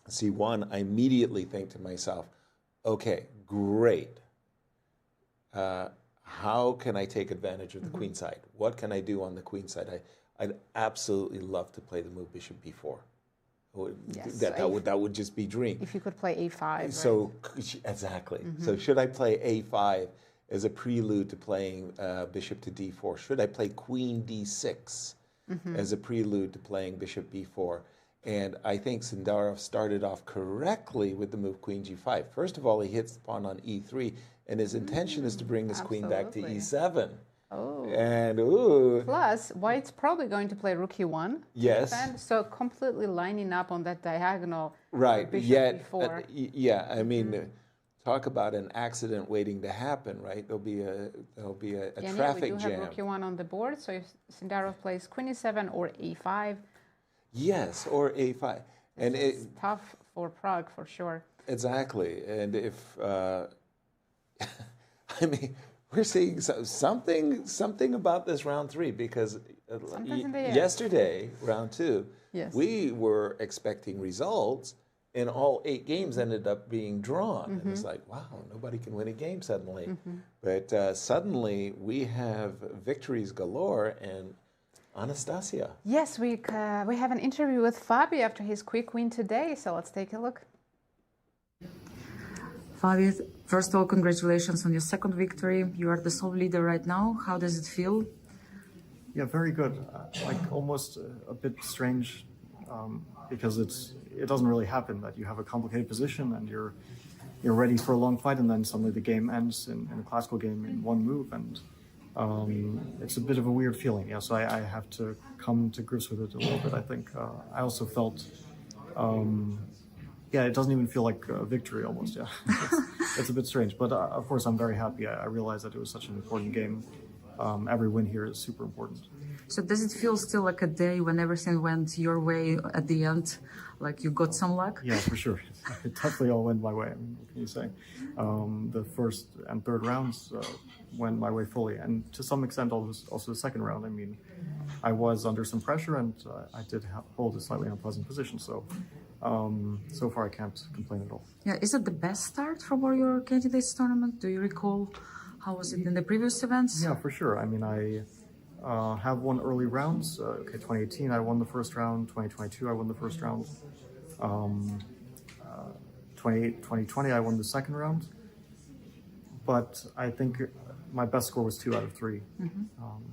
c1, I immediately think to myself, okay, great. How can I take advantage of the queen side? What can I do on the queen side? I'd absolutely love to play the move bishop b4. Yes, that would just be dream. If you could play a5. So exactly. So should I play a5 as a prelude to playing bishop to d4? Should I play queen d6 as a prelude to playing bishop b4? And I think Sindarov started off correctly with the move queen g5. First of all, he hits the pawn on e3, and his intention is to bring this queen back to e7. Oh. And ooh. Plus, White's probably going to play rook e1. Yes. And so completely lining up on that diagonal. Right. Bishop Yet, e4. yeah. I mean, talk about an accident waiting to happen, right? There'll be a And traffic we do jam. have rook e1 on the board. So if Sindarov plays queen e7 or a5, Yes, or a5, and it's tough for Prague for sure. exactly. And if I mean, we're seeing something about this round 3 because Something's in the air. yesterday, round 2, Yes. we were expecting results, and all 8 games ended up being drawn. And it's like, wow, nobody can win a game suddenly. But suddenly we have victories galore, and Anastasiya. Yes, we have an interview with Fabi after his quick win today. So let's take a look. Fabi, first of all, congratulations on your second victory. You are the sole leader right now. How does it feel? Yeah, very good. Like almost a bit strange because it doesn't really happen that you have a complicated position and you're ready for a long fight, and then suddenly the game ends in a classical game in one move, and it's a bit of a weird feeling. Yeah, so I have to come to grips with it a little bit. I think I also felt. Yeah, it doesn't even feel like a victory almost, yeah. It's a bit strange, but of course I'm very happy. I realized that it was such an important game. Every win here is super important. So does it feel still like a day when everything went your way at the end, like you got some luck? Yeah, for sure. It definitely all went my way. I mean, what can you say? The first and third rounds went my way fully, and to some extent also the second round. I mean, I was under some pressure, and I did hold a slightly unpleasant position, so so far I can't complain at all. Yeah, is it the best start from all your candidates tournament? Do you recall how was it in the previous events? Yeah, for sure. I mean, I have won early rounds. 2018 I won the first round. 2022 I won the first round. 2020 I won the second round. But I think my best score was 2 out of 3.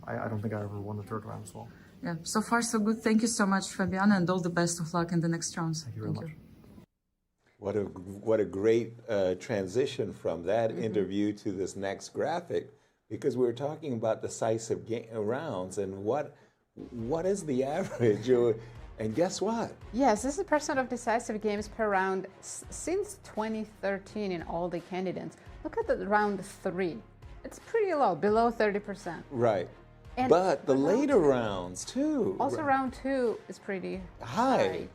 I don't think I ever won the third round as well. Yeah, so far so good. Thank you so much, Fabiano, and all the best of luck in the next rounds. Thank you very much. What a great transition from that interview to this next graphic, because we were talking about decisive rounds and what is the average, and guess what? Yes, this is the percent of decisive games per round since 2013 in all the candidates. Look at the round 3. It's pretty low, below 30%. Right. And but the later rounds too. Also, round 2 is pretty high.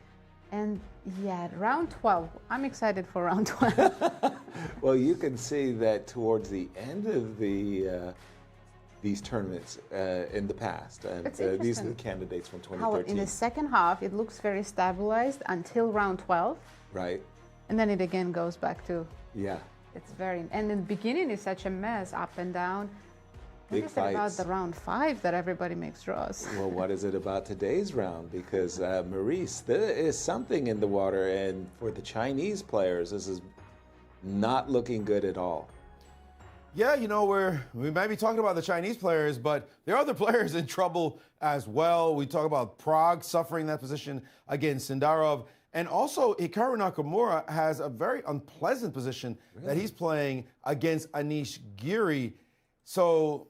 And yeah, round 12. I'm excited for round 12. Well, you can see that towards the end of these tournaments in the past, and these are the candidates from 2013. How in the second half it looks very stabilized until round 12. Right. And then it again goes back to. Yeah. It's very. And in the beginning it's such a mess, up and down. Big What is it about fights. the round 5 that everybody makes draws? Well, what is it about today's round? Because Maurice, there is something in the water, and for the Chinese players, this is not looking good at all. Yeah, you know, we might be talking about the Chinese players, but there are other players in trouble as well. We talk about Prague suffering that position against Sindarov. And also, Hikaru Nakamura has a very unpleasant position that he's playing against Anish Giri. So,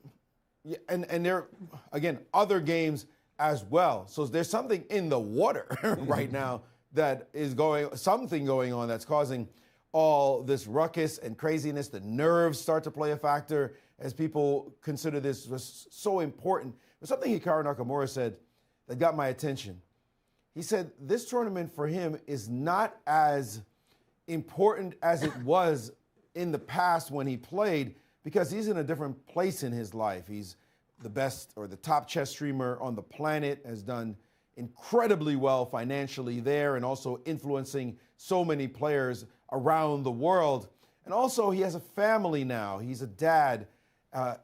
yeah, and there, again, other games as well. So there's something in the water right now that is something going on that's causing all this ruckus and craziness. The nerves start to play a factor as people consider this was so important. But something Hikaru Nakamura said that got my attention. He said this tournament for him is not as important as it was in the past when he played, because he's in a different place in his life. He's the best or the top chess streamer on the planet, has done incredibly well financially there, and also influencing so many players around the world. And also he has a family now. He's a dad,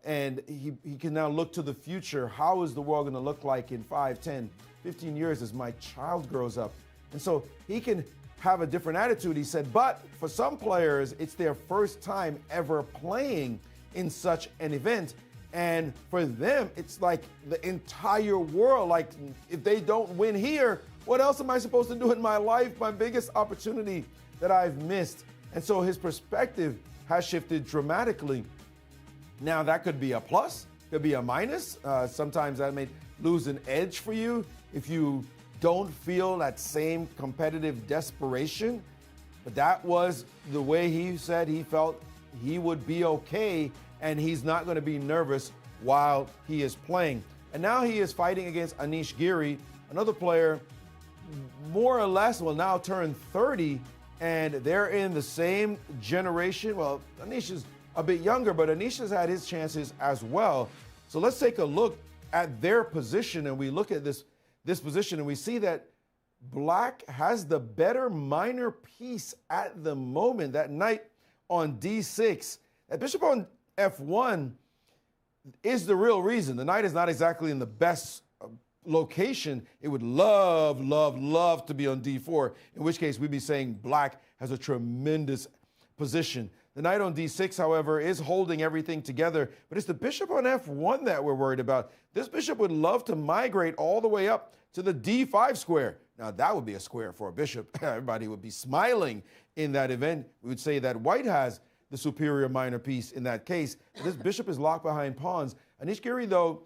and he can now look to the future. How is the world going to look like in 5, 10, 15 years as my child grows up? And so he can have a different attitude, he said, but for some players, it's their first time ever playing in such an event. And for them, it's like the entire world. Like, if they don't win here, what else am I supposed to do in my life? My biggest opportunity that I've missed. And so his perspective has shifted dramatically. Now, that could be a plus could be a minus. Sometimes that may lose an edge for you if you don't feel that same competitive desperation. But that was the way he said he felt he would be okay, and he's not going to be nervous while he is playing. And now he is fighting against Anish Giri, another player more or less will now turn 30, and they're in the same generation. Well, Anish is a bit younger, but Anish has had his chances as well. So let's take a look at their position, and we look at this position, and we see that Black has the better minor piece at the moment. That knight on d6, that bishop on f1 is the real reason. The knight is not exactly in the best location. It would love, love, love to be on d4, in which case we'd be saying Black has a tremendous position. The knight on d6, however, is holding everything together, but it's the bishop on f1 that we're worried about. This bishop would love to migrate all the way up to the d5 square. Now, that would be a square for a bishop. Everybody would be smiling in that event. We would say that White has the superior minor piece in that case. This bishop is locked behind pawns. Anish Giri, though,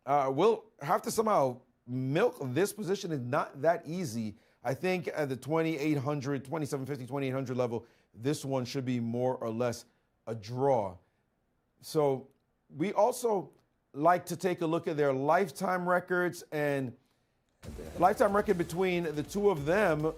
will have to somehow milk this position. Is not that easy. I think at the 2800, 2750, 2800 level, this one should be more or less a draw. So we also like to take a look at their lifetime records, and lifetime record between the two of them.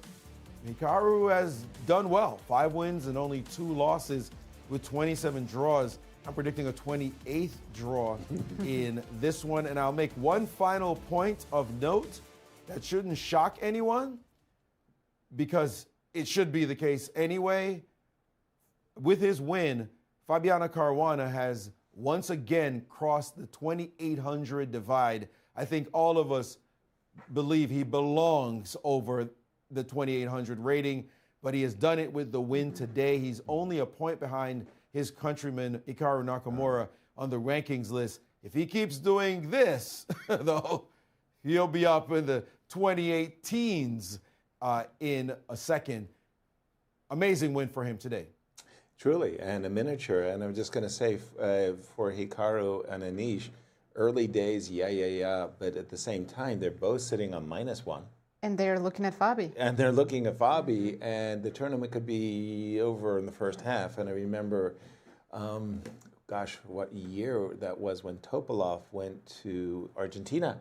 Hikaru has done well, 5 wins and only 2 losses with 27 draws. I'm predicting a 28th draw in this one. And I'll make one final point of note that shouldn't shock anyone, because it should be the case anyway. With his win, Fabiano Caruana has once again crossed the 2,800 divide. I think all of us believe he belongs over the 2,800 rating, but he has done it with the win today. He's only a point behind his countryman Hikaru Nakamura on the rankings list. If he keeps doing this, though, he'll be up in the 28 teens in a second. Amazing win for him today. Truly, and a miniature. And I'm just going to say for Hikaru and Anish, early days, yeah. But at the same time, they're both sitting on -1. And they're looking at Fabi. And they're looking at Fabi, and the tournament could be over in the first half. And I remember, what year that was when Topalov went to Argentina.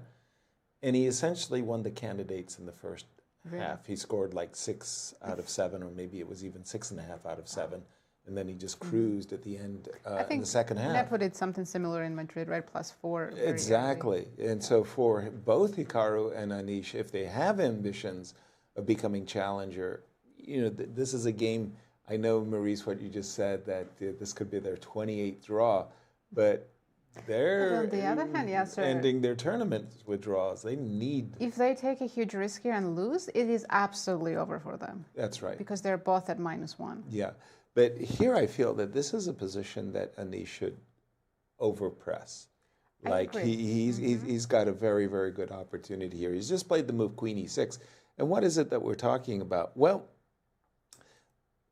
And he essentially won the candidates in the first half. He scored like 6 out of 7, or maybe it was even 6.5 out of 7. And then he just cruised at the end in the second half. Nepo did something similar in Madrid, right? +4. Exactly. And so for both Hikaru and Anish, if they have ambitions of becoming challenger, this is a game. I know, Maurice, what you just said, that this could be their 28th draw, but they're on the other hand, Yasser, ending their tournaments with draws. They need. If they take a huge risk here and lose, it is absolutely over for them. That's right. Because they're both at -1. Yeah. But here I feel that this is a position that Anish should overpress. Like he's got a very, very good opportunity here. He's just played the move Queen E6. And what is it that we're talking about? Well,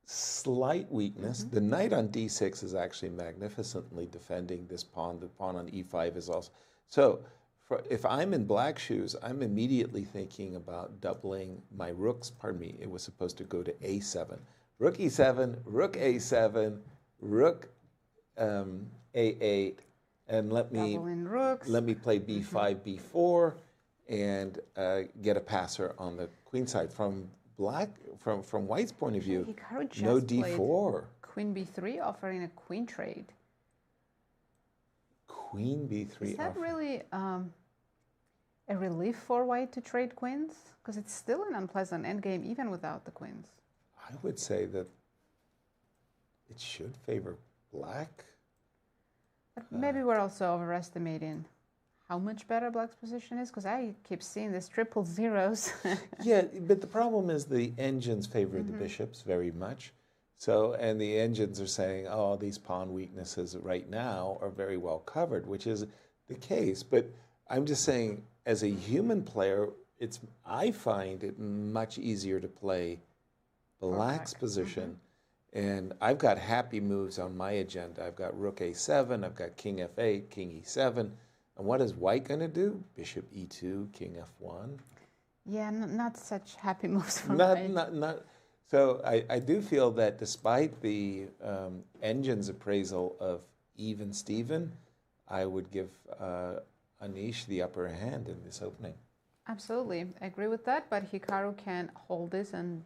slight weakness. The knight on D6 is actually magnificently defending this pawn. The pawn on E5 is also. So if I'm in Black shoes, I'm immediately thinking about doubling my rooks. Pardon me, it was supposed to go to A7. Rook E7, Rook A7, Rook A8, and let me play B5, B4, and get a passer on the queen side. From White's point of view, no D4. Queen B3 offering a queen trade. Queen B3. Is that really a relief for White to trade queens? Because it's still an unpleasant endgame even without the queens. I would say that it should favor Black. But maybe we're also overestimating how much better Black's position is, because I keep seeing these triple zeros. Yeah, but the problem is the engines favor the bishops very much. So, and the engines are saying, oh, these pawn weaknesses right now are very well covered, which is the case. But I'm just saying, as a human player, I find it much easier to play Black's position. And I've got happy moves on my agenda. I've got rook a7, I've got king f8, king e7. And what is white going to do? Bishop e2, king f1. Yeah, not such happy moves for Not. So I do feel that despite the engine's appraisal of even Steven, I would give Anish the upper hand in this opening. Absolutely, I agree with that, but Hikaru can hold this and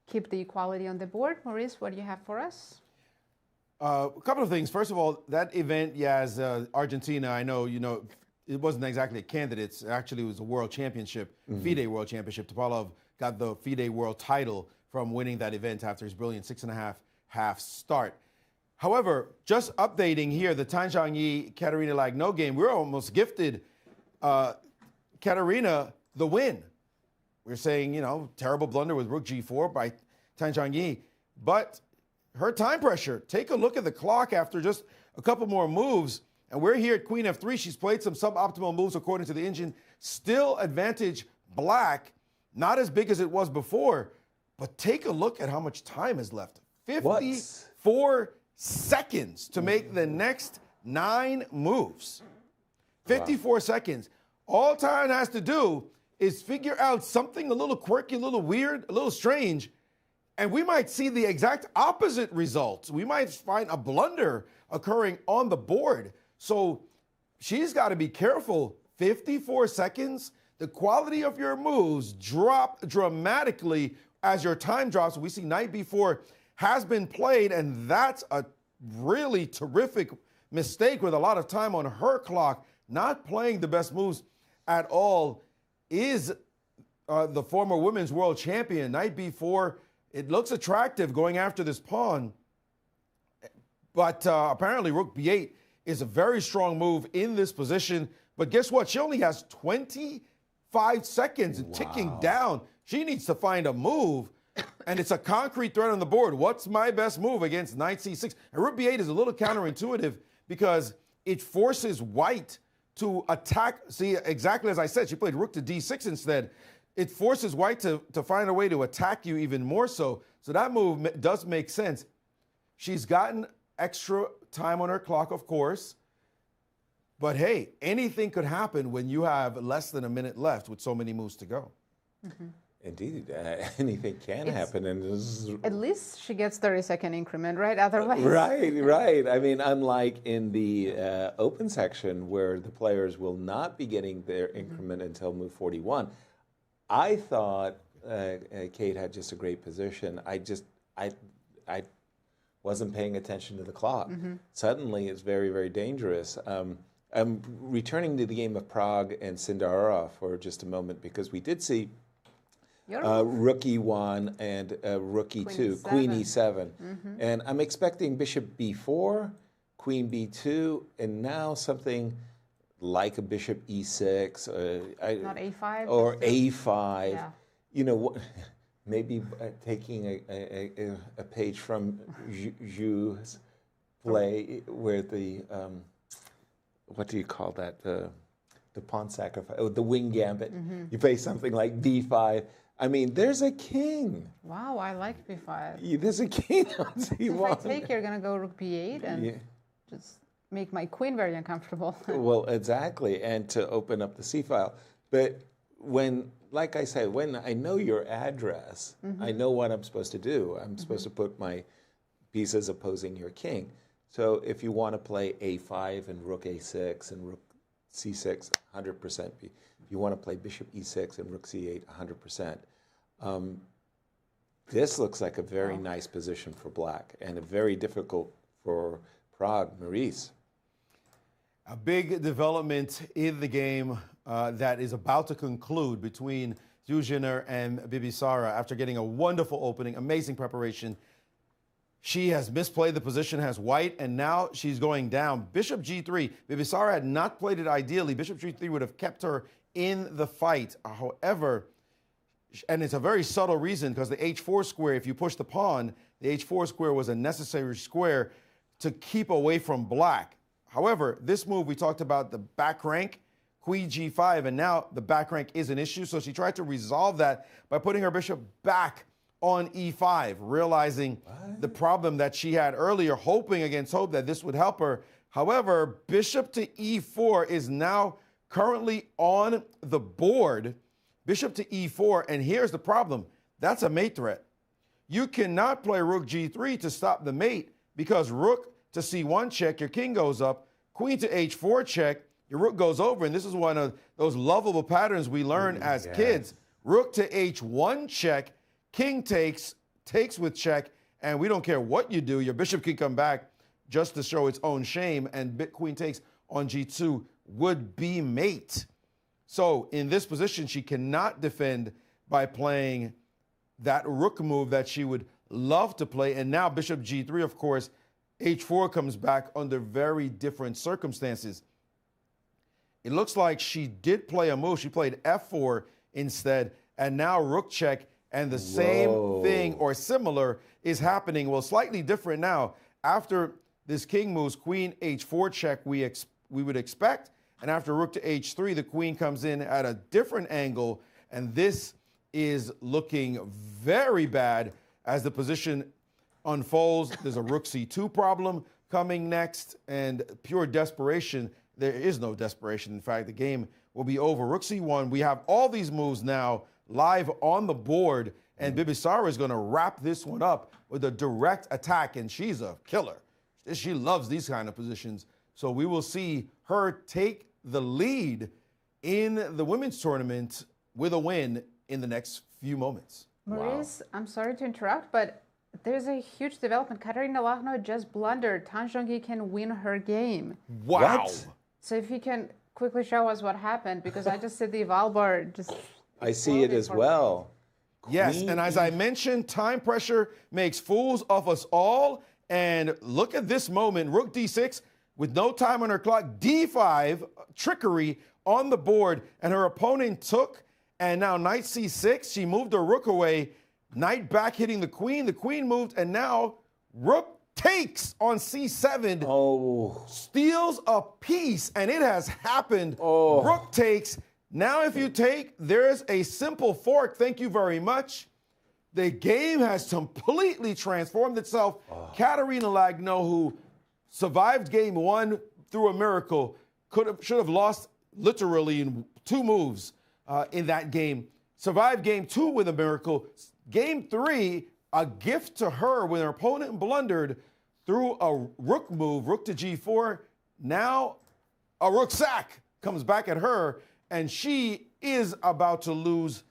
keep the equality on the board. Maurice, what do you have for us? A couple of things. First of all, that event, as Argentina, I know, it wasn't exactly a candidate. Actually, it was a world championship, FIDE World Championship. Topalov got the FIDE World title from winning that event after his brilliant 6.5 start. However, just updating here, the Tan Zhangyi Kateryna Lagno game, we're almost gifted Kateryna the win. We're saying, terrible blunder with rook g4 by Tan Zhangyi. But her time pressure, take a look at the clock after just a couple more moves. And we're here at queen f3. She's played some suboptimal moves according to the engine. Still advantage black, not as big as it was before. But take a look at how much time is left. 54 seconds to make the next 9 moves. 54 seconds. All Tan has to do is figure out something a little quirky, a little weird, a little strange, and we might see the exact opposite results. We might find a blunder occurring on the board. So she's got to be careful. 54 seconds, the quality of your moves drop dramatically as your time drops. We see knight b4 has been played, and that's a really terrific mistake with a lot of time on her clock. Not playing the best moves at all is the former women's world champion. Knight b4, it looks attractive going after this pawn, but apparently rook b8 is a very strong move in this position. But guess what? She only has 25 seconds ticking down. She needs to find a move, and it's a concrete threat on the board. What's my best move against knight c6? And rook b8 is a little counterintuitive because it forces white to attack. See, exactly as I said, she played rook to d6 instead. It forces white to find a way to attack you even more so. So that move does make sense. She's gotten extra time on her clock, of course. But hey, anything could happen when you have less than a minute left with so many moves to go. Mm-hmm. Indeed, anything can happen. And at least she gets 30-second increment, right? Otherwise. Right. I mean, unlike in the open section where the players will not be getting their increment until move 41, I thought Kate had just a great position. I wasn't paying attention to the clock. Suddenly, it's very, very dangerous. I'm returning to the game of Prague and Sindarov for just a moment because we did see rook e1 and rook e2, queen e7. And I'm expecting bishop b4, queen b2, and now something like a bishop e6. Not a5? Or a5. Yeah. You know, maybe taking a page from Jou's play where the, what do you call that? The pawn sacrifice, the wing gambit. You play something like b5. I mean, there's a king. Wow, I like b5. There's a king on c1. If I take, you're going to go rook b8 and just make my queen very uncomfortable. Well, exactly, and to open up the c file. But when, like I said, when I know your address, I know what I'm supposed to do. I'm supposed to put my pieces opposing your king. So if you want to play a5 and rook a6 and rook c6, 100%. If you want to play bishop e6 and rook c8, 100%. This looks like a very nice position for black and a very difficult for Prague. Maurice. A big development in the game that is about to conclude between Zuzhiner and Bibisara after getting a wonderful opening, amazing preparation. She has misplayed the position, has white, and now she's going down. Bishop g3. Bibisara had not played it ideally. Bishop g3 would have kept her in the fight. However, and it's a very subtle reason because the h4 square, if you push the pawn, the h4 square was a necessary square to keep away from black. However, this move, we talked about the back rank, queen g5, and now the back rank is an issue. So she tried to resolve that by putting her bishop back on e5, realizing the problem that she had earlier, hoping against hope that this would help her. However, bishop to e4 is now currently on the board. Bishop to e4, and here's the problem. That's a mate threat. You cannot play rook g3 to stop the mate, because rook to c1 check, your king goes up, queen to h4 check, your rook goes over, and this is one of those lovable patterns we learn as kids. Rook to h1 check, king takes with check, and we don't care what you do, your bishop can come back just to show its own shame, and queen takes on g2 would be mate. So in this position, she cannot defend by playing that rook move that she would love to play. And now bishop g3, of course, h4 comes back under very different circumstances. It looks like she did play a move. She played f4 instead, and now rook check, and the same thing or similar is happening. Well, slightly different now. After this king moves, queen h4 check we would expect, and after rook to h3, the queen comes in at a different angle, and this is looking very bad as the position unfolds. There's a rook c2 problem coming next, and pure desperation. There is no desperation. In fact, the game will be over. Rook c1. We have all these moves now live on the board, and Bibisara is going to wrap this one up with a direct attack, and she's a killer. She loves these kind of positions. So we will see her take the lead in the women's tournament with a win in the next few moments. Maurice, I'm sorry to interrupt, but there's a huge development. Kateryna Lagno just blundered. Tan Zhongyi can win her game. Wow. What? So if you can quickly show us what happened, because I just see the eval bar just... I see it as well. Yes, and as I mentioned, time pressure makes fools of us all. And look at this moment, rook d6 with no time on her clock, d5, trickery on the board, and her opponent took, and now knight c6, she moved her rook away, knight back hitting the queen moved, and now rook takes on c7, steals a piece, and it has happened. Rook takes. Now if you take, there's a simple fork, thank you very much. The game has completely transformed itself. Kateryna Lagno, who survived game one through a miracle, should have lost literally in 2 moves in that game. Survived game 2 with a miracle. Game 3, a gift to her when her opponent blundered through a rook move, rook to g4. Now a rook sack comes back at her, and she is about to lose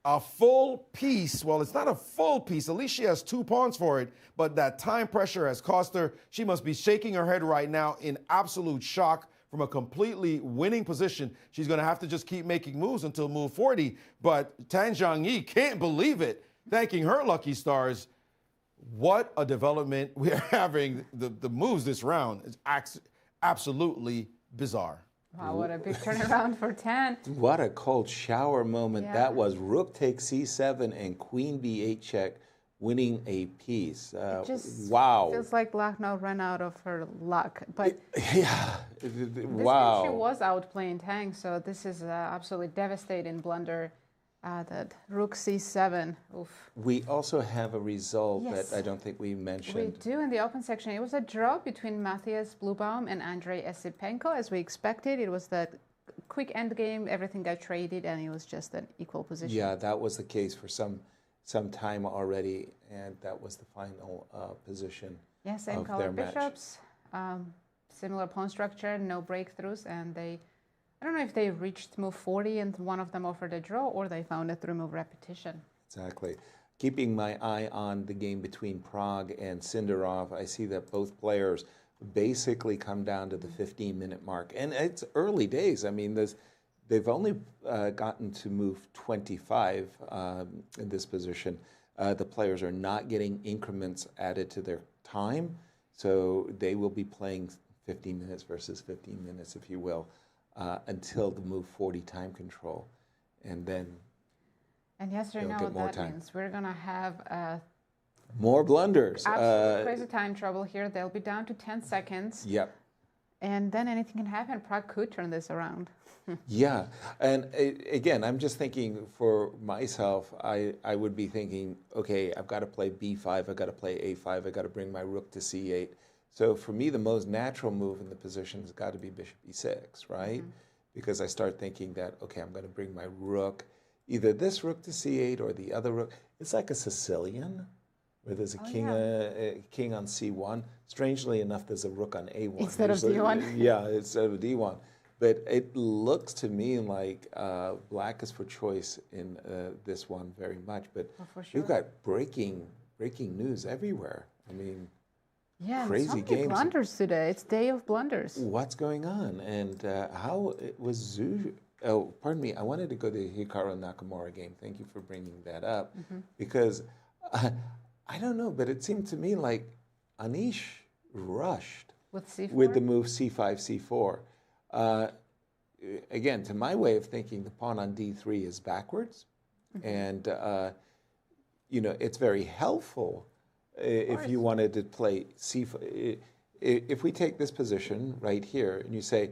a full piece. Well, it's not a full piece. At least she has 2 pawns for it. But that time pressure has cost her. She must be shaking her head right now in absolute shock from a completely winning position. She's going to have to just keep making moves until move 40. But Tan Zhongyi can't believe it, thanking her lucky stars. What a development we are having. The moves this round is absolutely bizarre. Wow, what a big turnaround for Tan. What a cold shower moment that was. Rook takes c7 and queen b8 check, winning a piece. It just wow. feels like Lagno ran out of her luck. But yeah, wow. She was outplaying Tang, so this is absolutely devastating blunder. That rook c7. Oof. We also have a result that I don't think we mentioned. We do in the open section. It was a draw between Matthias Blübaum and Andrey Esipenko. As we expected, it was that quick end game. Everything got traded, and it was just an equal position. Yeah, that was the case for some time already, and that was the final position. Yeah, same color bishops, similar pawn structure, no breakthroughs, and they. I don't know if they reached move 40 and one of them offered a draw, or they found a 3-move repetition. Exactly. Keeping my eye on the game between Prague and Sindarov, I see that both players basically come down to the 15-minute mark. And it's early days. I mean, they've only gotten to move 25 in this position. The players are not getting increments added to their time, so they will be playing 15 minutes versus 15 minutes, if you will. Until the move 40 time control, and then Yasser, you know what that means. We're gonna have more blunders. Absolutely crazy time trouble here. They'll be down to 10 seconds. Yep. And then anything can happen. Prague could turn this around. Yeah, and again, I'm just thinking for myself, I would be thinking, okay, I've got to play b5, I've got to play a5, I've got to bring my rook to c8. So for me, the most natural move in the position has got to be bishop e6, right? Because I start thinking that, okay, I'm going to bring my rook, either this rook to c8 or the other rook. It's like a Sicilian, where there's a king on c1. Strangely enough, there's a rook on a1. Instead of d1. Yeah, instead of d1. But it looks to me like black is for choice in this one very much. But we've got breaking news everywhere. I mean, crazy so many games. Blunders today. It's day of blunders. What's going on? And how it was oh, pardon me. I wanted to go to the Hikaru Nakamura game. Thank you for bringing that up. Because I don't know, but it seemed to me like Anish rushed with the move c5, c4. Again, to my way of thinking, the pawn on d3 is backwards. And, you know, it's very helpful if you wanted to play c5. If we take this position right here and you say,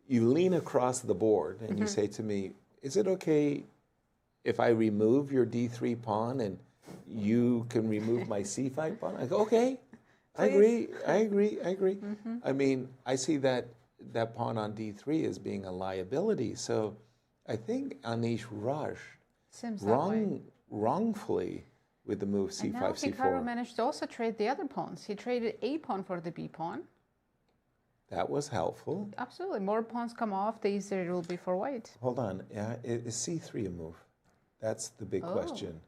you lean across the board and you say to me, is it okay if I remove your d3 pawn and you can remove my c5 pawn? I go, okay, I agree. I mean, I see that pawn on d3 as being a liability. So I think Anish rushed wrongfully with the move c5, and now c4. Hikaru managed to also trade the other pawns. He traded a pawn for the b pawn. That was helpful. Absolutely. More pawns come off, the easier it will be for white. Hold on. Is c3 a move? That's the big question.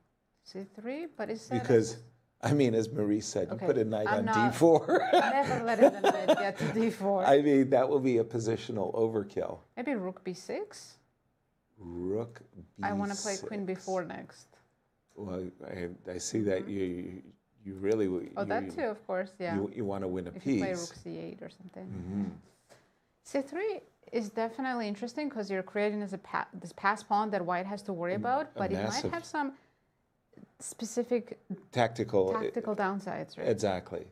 c3, but is that... Because, I mean, as Maurice said, you put a knight on d4. Never letting the knight get to d4. I mean, that will be a positional overkill. Maybe rook b6? Rook b6. I want to play queen b4 next. Well, I see that you really... Oh, that too, of course, yeah. You want to win a if piece. You play rook c8 or something. c3 is definitely interesting because you're creating this pass pawn that white has to worry about, but it might have some specific tactical downsides, right? Exactly.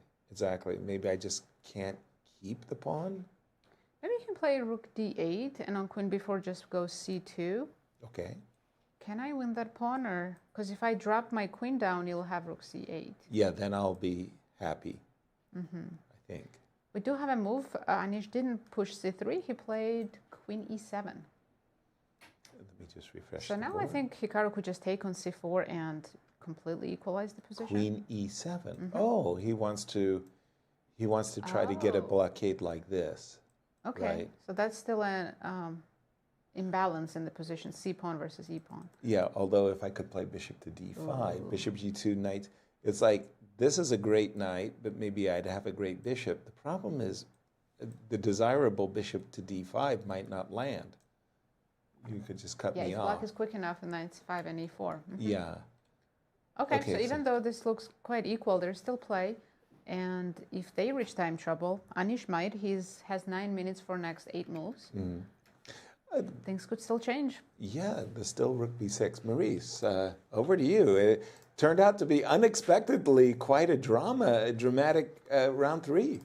Maybe I just can't keep the pawn. Maybe you can play rook d8 and on queen b4 just go c2. Okay. Can I win that pawn, or because if I drop my queen down, you'll have rook c8. Yeah, then I'll be happy. I think. We do have a move. Anish didn't push c3. He played queen e7. Let me just refresh. So now I think Hikaru could just take on c4 and completely equalize the position. Queen e7. Oh, he wants to try to get a blockade like this. Okay, right? So that's still an imbalance in the position, c pawn versus e pawn. Yeah, although if I could play bishop to d5, bishop g2, knight, it's like this is a great knight, but maybe I'd have a great bishop. The problem is the desirable bishop to d5 might not land. You could just cut me off. Yeah, if black is quick enough, and knight 5 and e4. Yeah. Okay, so even though this looks quite equal, there's still play. And if they reach time trouble, Anish might. He has 9 minutes for next 8 moves. Things could still change. Yeah, there's still rook b6. Maurice, over to you. It turned out to be unexpectedly quite a dramatic round 3.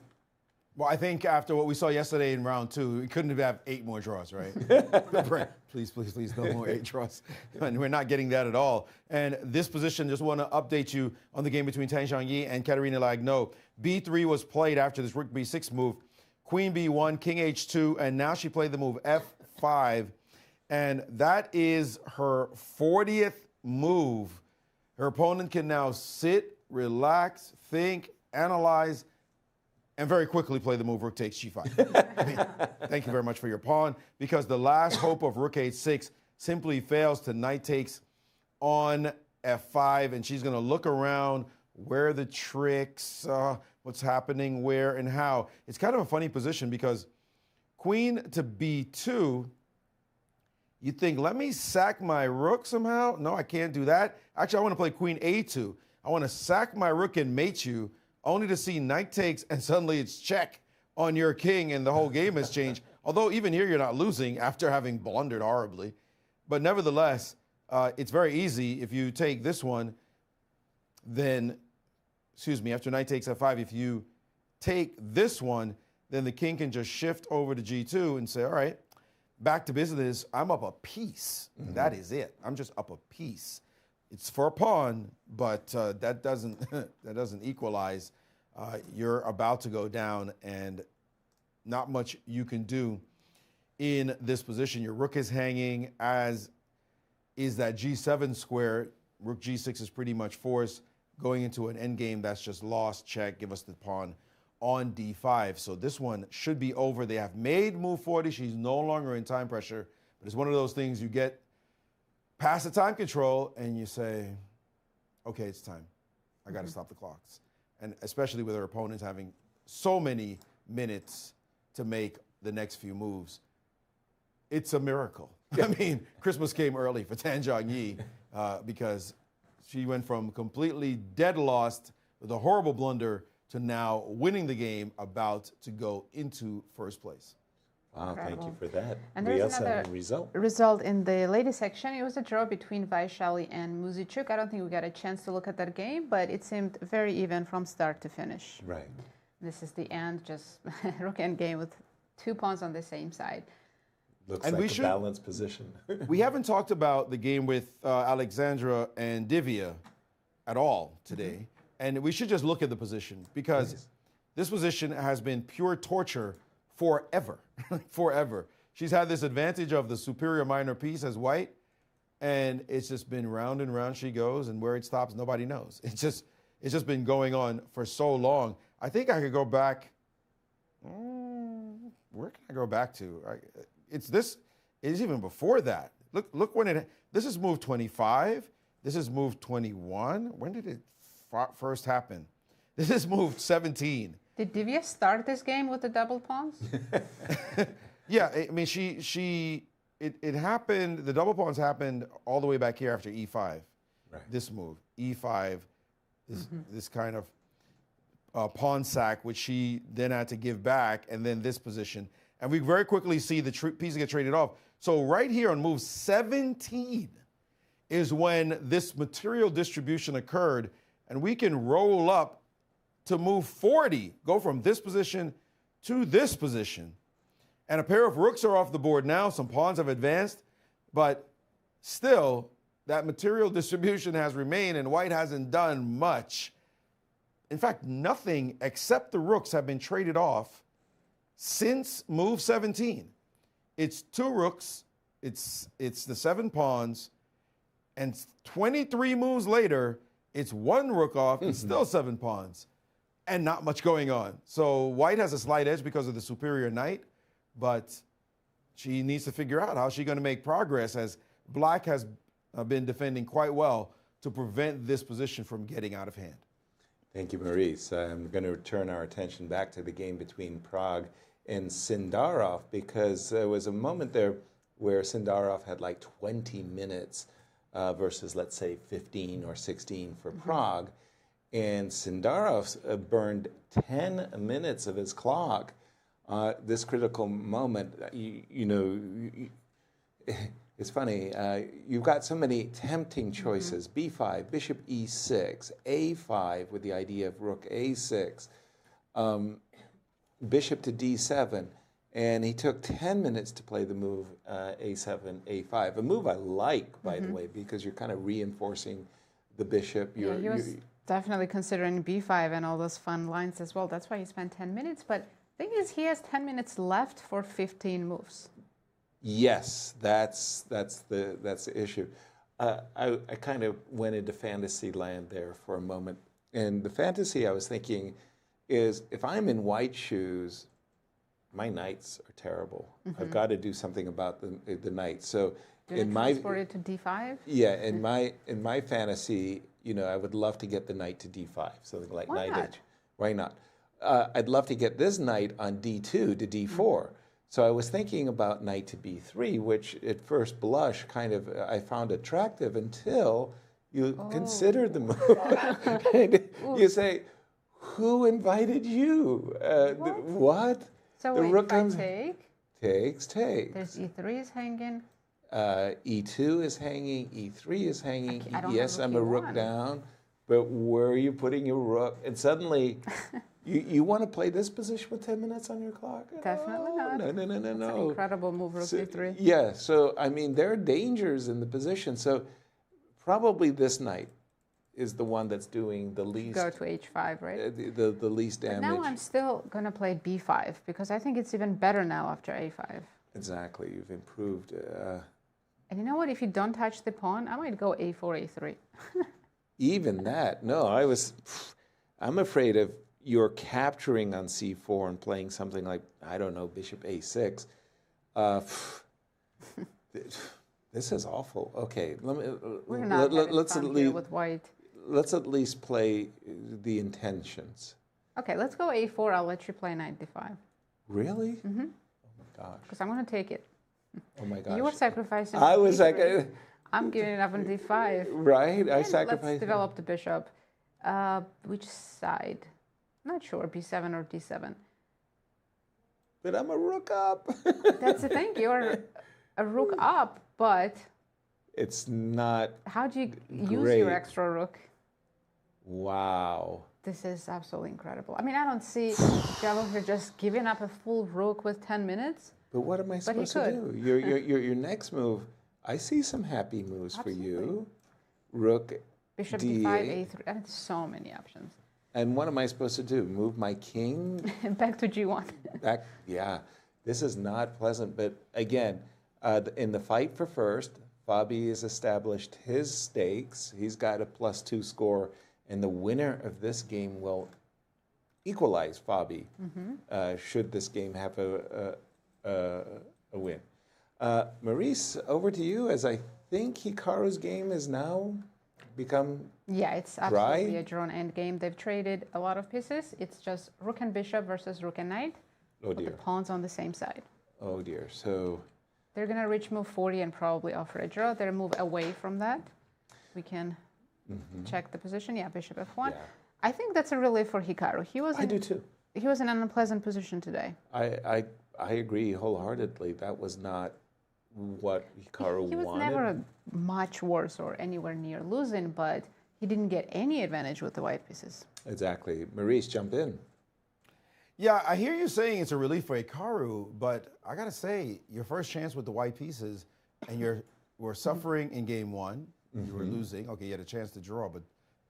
Well, I think after what we saw yesterday in round 2, we couldn't have 8 more draws, right? Please, no more 8 draws. And we're not getting that at all. And this position, just want to update you on the game between Tang Xiangyi and Kateryna Lagno. B3 was played after this rook b6 move. Queen b1, king h2, and now she played the move f5. And that is her 40th move. Her opponent can now sit, relax, think, analyze, and very quickly play the move rook takes g5. I mean, thank you very much for your pawn, because the last hope of rook h6 simply fails to knight takes on f5, and she's going to look around where the tricks, what's happening, where and how. It's kind of a funny position because queen to b2, you think, let me sack my rook somehow? No, I can't do that. Actually, I want to play queen a2. I want to sack my rook and mate you, only to see knight takes, and suddenly it's check on your king, and the whole game has changed. Although even here you're not losing after having blundered horribly. But nevertheless, it's very easy. If you take this one, then, after knight takes f5, if you take this one, then the king can just shift over to G2 and say, all right, back to business. I'm up a piece. That is it. I'm just up a piece. It's for a pawn, but that doesn't equalize. You're about to go down, and not much you can do in this position. Your rook is hanging, as is that G7 square. Rook G6 is pretty much forced, going into an endgame that's just lost. Check, give us the pawn on D5. So this one should be over. They have made move 40. She's no longer in time pressure, but it's one of those things you get past the time control and you say, okay, it's time. I got to stop the clocks. And especially with her opponents having so many minutes to make the next few moves. It's a miracle. I mean, Christmas came early for Tan Zhongyi because she went from completely dead lost with a horrible blunder to now winning the game, about to go into first place. Wow, Incredible. thank you for that. And We there's also another have a result. result in the ladies section. It was a draw between Vaishali and Muzichuk. I don't think we got a chance to look at that game, but it seemed very even from start to finish. Right. This is the end, just rook end game with 2 pawns on the same side. Looks And like we a should- balanced position. We haven't talked about the game with Alexandra and Divya at all today. And we should just look at the position, because this position has been pure torture forever, forever. She's had this advantage of the superior minor piece as white, and it's just been round and round she goes, and where it stops, nobody knows. It's just been going on for so long. I think I could go back. Where can I go back to? It's even before that. Look when this is move 25. This is move 21. When did it first happen? This is move 17. Did Divya start this game with the double pawns? Yeah, I mean, it happened, the double pawns happened all the way back here after E5. Right. This move, E5, this kind of pawn sack, which she then had to give back, and then this position. And we very quickly see the piece get traded off. So right here on move 17 is when this material distribution occurred, and we can roll up to move 40, go from this position to this position. And a pair of rooks are off the board now. Some pawns have advanced, but still, that material distribution has remained, and white hasn't done much. In fact, nothing except the rooks have been traded off since move 17. It's 2 rooks, it's the 7 pawns, and 23 moves later, it's 1 rook off, it's still 7 pawns, and not much going on. So white has a slight edge because of the superior knight, but she needs to figure out how she's going to make progress, as black has been defending quite well to prevent this position from getting out of hand. Thank you, Maurice. I'm going to turn our attention back to the game between Prague and Sindarov, because there was a moment there where Sindarov had like 20 minutes versus, let's say, 15 or 16 for Prague. And Sindarov burned 10 minutes of his clock. This critical moment, it's funny. You've got so many tempting choices. B5, bishop E6, A5 with the idea of rook A6, bishop to D7. And he took 10 minutes to play the move A7, A5. A move I like, by the way, because you're kind of reinforcing the bishop. He was definitely considering B5 and all those fun lines as well. That's why he spent 10 minutes. But the thing is, he has 10 minutes left for 15 moves. Yes, that's the issue. I kind of went into fantasy land there for a moment. And the fantasy I was thinking is, if I'm in white shoes, my knights are terrible. I've got to do something about the knights. So in my transport it to D5? Yeah, in my fantasy, I would love to get the knight to D5, something like Why knight not? H. Why not? I'd love to get this knight on D2 to D4. So I was thinking about knight to B3, which at first blush I found attractive until you consider the move. And you say, who invited you? What? So the wait, rook if I comes, take, takes. there's E3 is hanging. E2 is hanging, E3 is hanging. I don't Yes, have I'm a rook rook E1. down. But where are you putting your rook? And suddenly, you want to play this position with 10 minutes on your clock? Definitely not. No. That's an incredible move, rook d3. Yeah, so, I mean, there are dangers in the position. So probably this knight is the one that's doing the least. Go to h5, right? The least damage. But now I'm still going to play b5 because I think it's even better now after a5. Exactly, you've improved. And you know what? If you don't touch the pawn, I might go a4, a3. Even that, no, I'm afraid of you're capturing on c4 and playing something like, I don't know, bishop a6. This is awful. Okay, We're not let's fun at here least with white. let's at least play the intentions. Okay, let's go a4. I'll let you play knight d5. Really? Mm-hmm. Oh my gosh. Because I'm going to take it. Oh my gosh. You were sacrificing. I was d3. I'm giving it up on d5. Right, I And sacrificed. let's develop the bishop. Which side? Not sure. b7 or d7. But I'm a rook up. That's the thing. You're a rook up, but It's not. how do you use Great. your extra rook? Wow. This is absolutely incredible. I mean, I don't see Javokhir just giving up a full rook with 10 minutes. But what am I But he supposed to do? Your next move. I see some happy moves for you. Rook, Bishop d8. d5, a3. And so many options. And what am I supposed to do? Move my king Back to g1. back? Yeah, this is not pleasant. But again, in the fight for first, Fabi has established his stakes. He's got a +2 score, and the winner of this game will equalize Fabi. Should this game have a win? Maurice, over to you. As I think Hikaru's game is now become Yeah, it's dry. absolutely a drawn endgame. They've traded a lot of pieces. It's just rook and bishop versus rook and knight. Oh With the dear. pawns on the same side. Oh dear. So They're going to reach move 40 and probably offer a draw. They'll move away from that. We can check the position. Yeah, bishop f1. Yeah. I think that's a relief for Hikaru. I do too. He was in an unpleasant position today. I agree wholeheartedly. That was not what Hikaru He was wanted. never much worse or anywhere near losing, but he didn't get any advantage with the white pieces. Exactly. Maurice, jump in. Yeah, I hear you saying it's a relief for Hikaru, but I gotta say, your first chance with the white pieces, and you were suffering in game one. You were losing. Okay, you had a chance to draw, but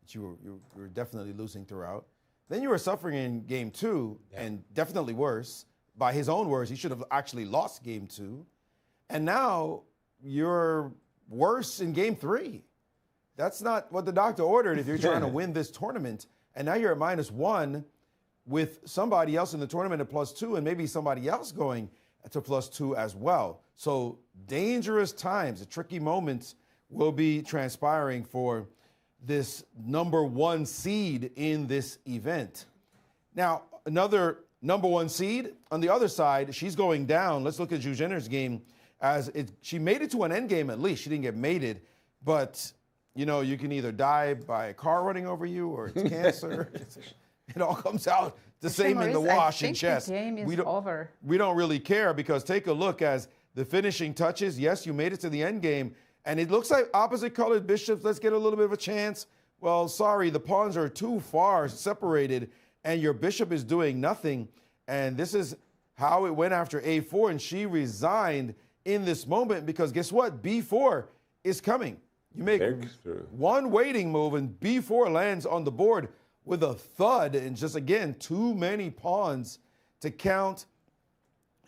you were definitely losing throughout. Then you were suffering in game two, and definitely worse. By his own words, he should have actually lost game two. And now you're worse in game three. That's not what the doctor ordered if you're trying to win this tournament. And now you're at -1 with somebody else in the tournament at +2 and maybe somebody else going to +2 as well. So dangerous times, the tricky moments will be transpiring for this #1 seed in this event. Now, another #1 seed on the other side, she's going down. Let's look at Zhu Zhenner's game. She made it to an end game at least. She didn't get mated, but you know, you can either die by a car running over you or it's cancer. It all comes out the same in the wash in chess. The game is over. We don't really care because take a look as the finishing touches. Yes, you made it to the end game, and it looks like opposite colored bishops. Let's get a little bit of a chance. Well, sorry, the pawns are too far separated, and your bishop is doing nothing. And this is how it went after a4, and she resigned in this moment because guess what? b4 is coming. You make one waiting move, and b4 lands on the board with a thud, and just again, too many pawns to count.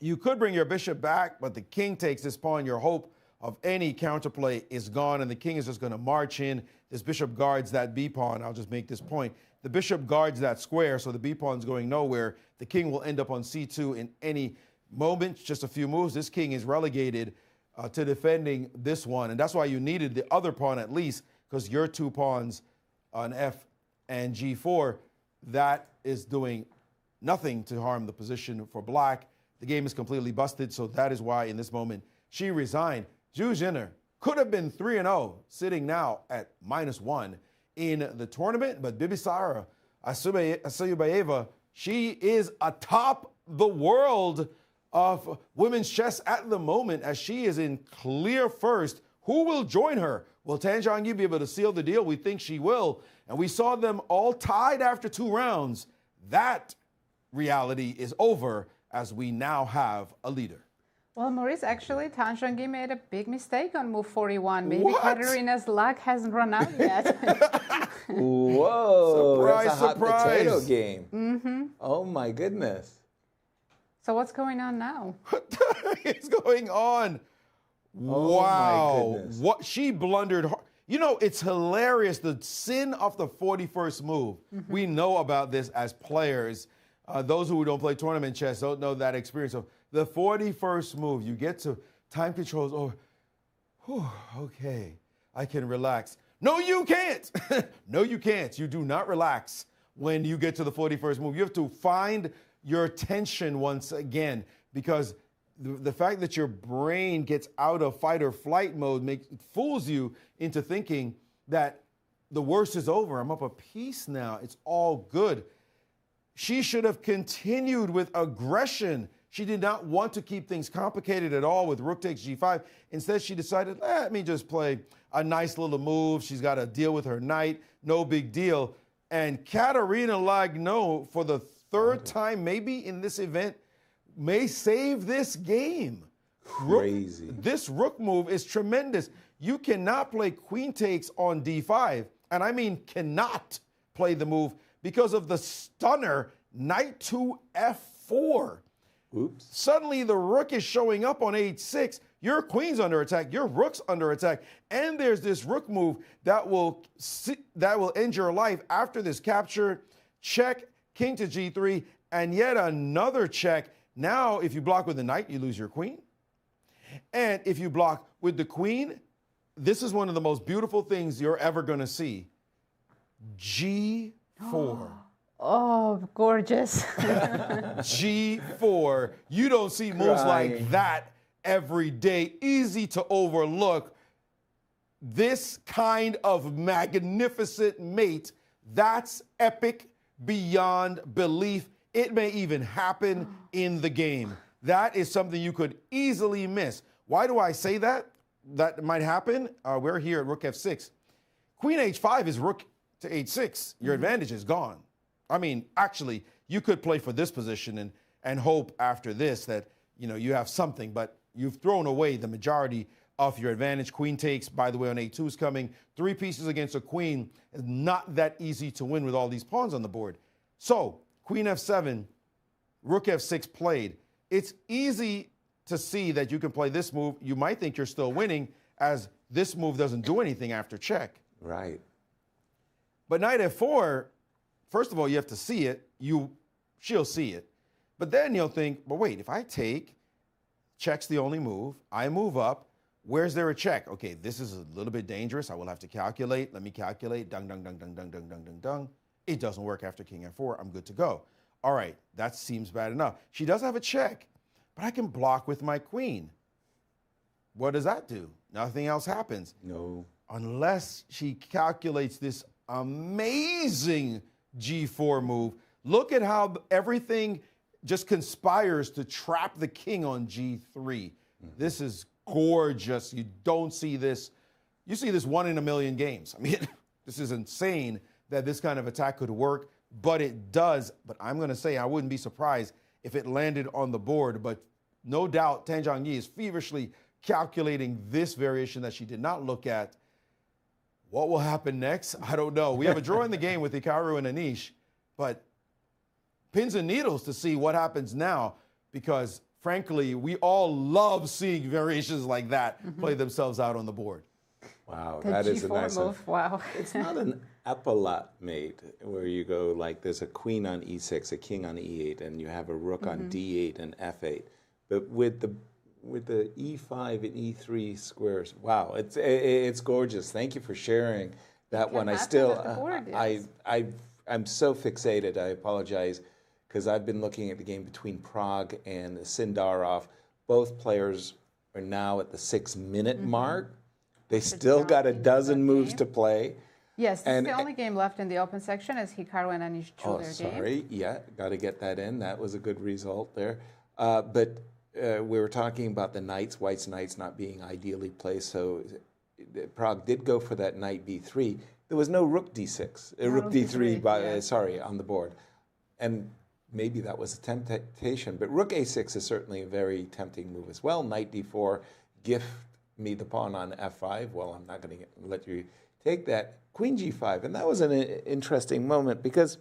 You could bring your bishop back, but the king takes this pawn. Your hope of any counterplay is gone, and the king is just going to march in. This bishop guards that b pawn. I'll just make this point. The bishop guards that square, so the b pawn's going nowhere. The king will end up on c2 in any moment, just a few moves. This king is relegated to defending this one, and that's why you needed the other pawn at least, because your two pawns on f and g4, that is doing nothing to harm the position for black. The game is completely busted, so that is why in this moment she resigned. Zhu Zhenner could have been 3-0, sitting now at -1 in the tournament, but Bibisara Asayubayeva, she is atop the world of women's chess at the moment as she is in clear first. Who will join her? Will Tan Zhongyi be able to seal the deal? We think she will. And we saw them all tied after 2 rounds. That reality is over as we now have a leader. Well, Maurice, actually, Tan Zhongyi made a big mistake on move 41. Maybe What? Kateryna's luck hasn't run out yet. Whoa, Surprise, that's a hot potato surprise. game. Mm-hmm. Oh my goodness. So what's going on now? What the heck is going on? Oh, Wow. my goodness. What she blundered. You know, it's hilarious. The sin of the 41st move. We know about this as players. Those who don't play tournament chess don't know that experience of the 41st move. You get to time controls. Oh, whew, okay, I can relax. No, you can't. No, you can't. You do not relax when you get to the 41st move. You have to find your tension once again, because the fact that your brain gets out of fight or flight mode fools you into thinking that the worst is over. I'm up a piece now. It's all good. She should have continued with aggression. She did not want to keep things complicated at all with rook takes g5. Instead, she decided, let me just play a nice little move. She's got to deal with her knight. No big deal. And Kateryna Lagno, for the 3rd time maybe in this event, may save this game. Crazy. This rook move is tremendous. You cannot play queen takes on d5. And I mean cannot play the move because of the stunner knight to f4. Oops. Suddenly the rook is showing up on h6. Your queen's under attack. Your rook's under attack. And there's this rook move that will end your life after this capture. Check, king to g3, and yet another check. Now, if you block with the knight, you lose your queen. And if you block with the queen, this is one of the most beautiful things you're ever going to see. G4. Oh, gorgeous. G4. You don't see moves like that every day. Easy to overlook. This kind of magnificent mate, that's epic beyond belief. It may even happen in the game. That is something you could easily miss. Why do I say that? That might happen. We're here at rook f6. Queen h5 is rook to h6. Your advantage is gone. I mean, actually, you could play for this position and hope after this that, you have something, but you've thrown away the majority of your advantage. Queen takes, by the way, on a2 is coming. 3 pieces against a queen is not that easy to win with all these pawns on the board. So, queen f7, rook f6 played. It's easy to see that you can play this move. You might think you're still winning, as this move doesn't do anything after check. Right. But knight f4, first of all, you have to see it. She'll see it. But then you'll think, but wait, if I take, check's the only move. I move up. Where's there a check? Okay, this is a little bit dangerous. I will have to calculate. Let me calculate. Dung, dung, dung, dung, dung, dung, dung, dung, dung. It doesn't work after king f4. I'm good to go. All right, that seems bad enough. She does have a check, but I can block with my queen. What does that do? Nothing else happens. No. Unless she calculates this amazing g4 move. Look at how everything just conspires to trap the king on g3. This is gorgeous. You don't see this. You see this 1 in a million games. I mean, this is insane that this kind of attack could work, but it does. But I'm going to say I wouldn't be surprised if it landed on the board. But no doubt Tan Zhongyi is feverishly calculating this variation that she did not look at. What will happen next? I don't know. We have a draw in the game with Hikaru and Anish, but pins and needles to see what happens now, because frankly, we all love seeing variations like that play themselves out on the board. Wow, The that is a G4 nice move. Wow. It's not an epaulette mate where you go like there's a queen on e6, a king on e8, and you have a rook on d8 and f8. But with the e5 and e3 squares, wow, it's gorgeous. Thank you for sharing that one. I still, board, yes. I'm so fixated. I apologize, because I've been looking at the game between Prague and Sindarov. Both players are now at the 6-minute mark. They still got a dozen moves to play. Yes, this is the only game left in the open section as Hikaru and Anish drew their game. Sorry. Yeah, got to get that in. That was a good result there. But we were talking about the knights, white's knights not being ideally placed. So Prague did go for that knight b3, there was no rook d6, rook d3, on the board. And maybe that was a temptation, but rook a6 is certainly a very tempting move as well. Knight d4, gift me the pawn on f5. Well, I'm not going to let you take that. Queen g5, and that was an interesting moment because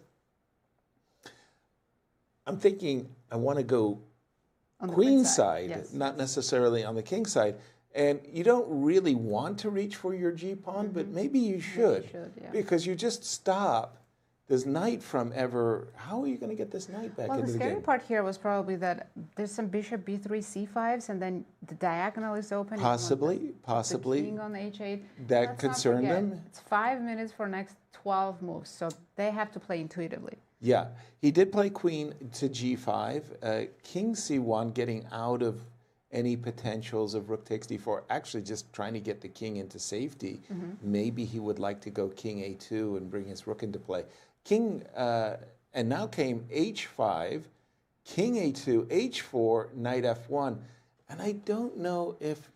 I'm thinking I want to go On the queen queen side, yes. not necessarily on the king side. And you don't really want to reach for your g-pawn, but maybe you should, yeah. because you just stop this knight from ever. How are you going to get this knight back Well, into the the scary game? part here was probably that there's some bishop b3 c5s, and then the diagonal is open. Possibly. The king on h8. That Let's not concerned forget, them? It's 5 minutes for next 12 moves, so they have to play intuitively. Yeah, he did play queen to g5, king c1, getting out of any potentials of rook takes d4, actually just trying to get the king into safety. Maybe he would like to go king a2 and bring his rook into play. King, and now came h5, king a2, h4, knight f1. And I don't know if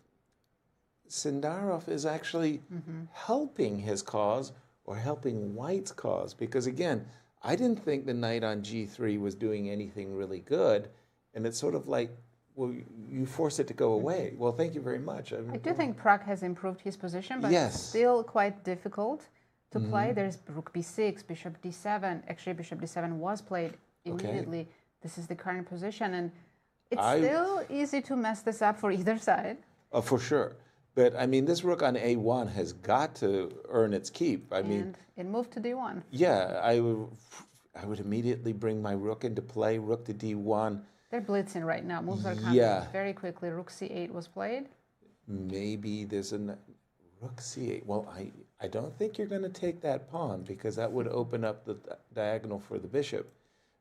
Sindarov is actually helping his cause or helping White's cause, because again, I didn't think the knight on g3 was doing anything really good, and it's sort of like, well, you force it to go away. Well, thank you very much. I do think Prague has improved his position, but Yes. it's still quite difficult to play. There's rook b6, bishop d7. Actually, bishop d7 was played immediately. This is the current position, and it's still easy to mess this up for either side. Oh, for sure. But, I mean, this rook on a1 has got to earn its keep. I mean, And it moved to d1. yeah, I would immediately bring my rook into play, rook to d1. They're blitzing right now. Moves are coming very quickly. Rook c8 was played. Maybe there's a rook c8. Well, I don't think you're going to take that pawn, because that would open up the diagonal for the bishop.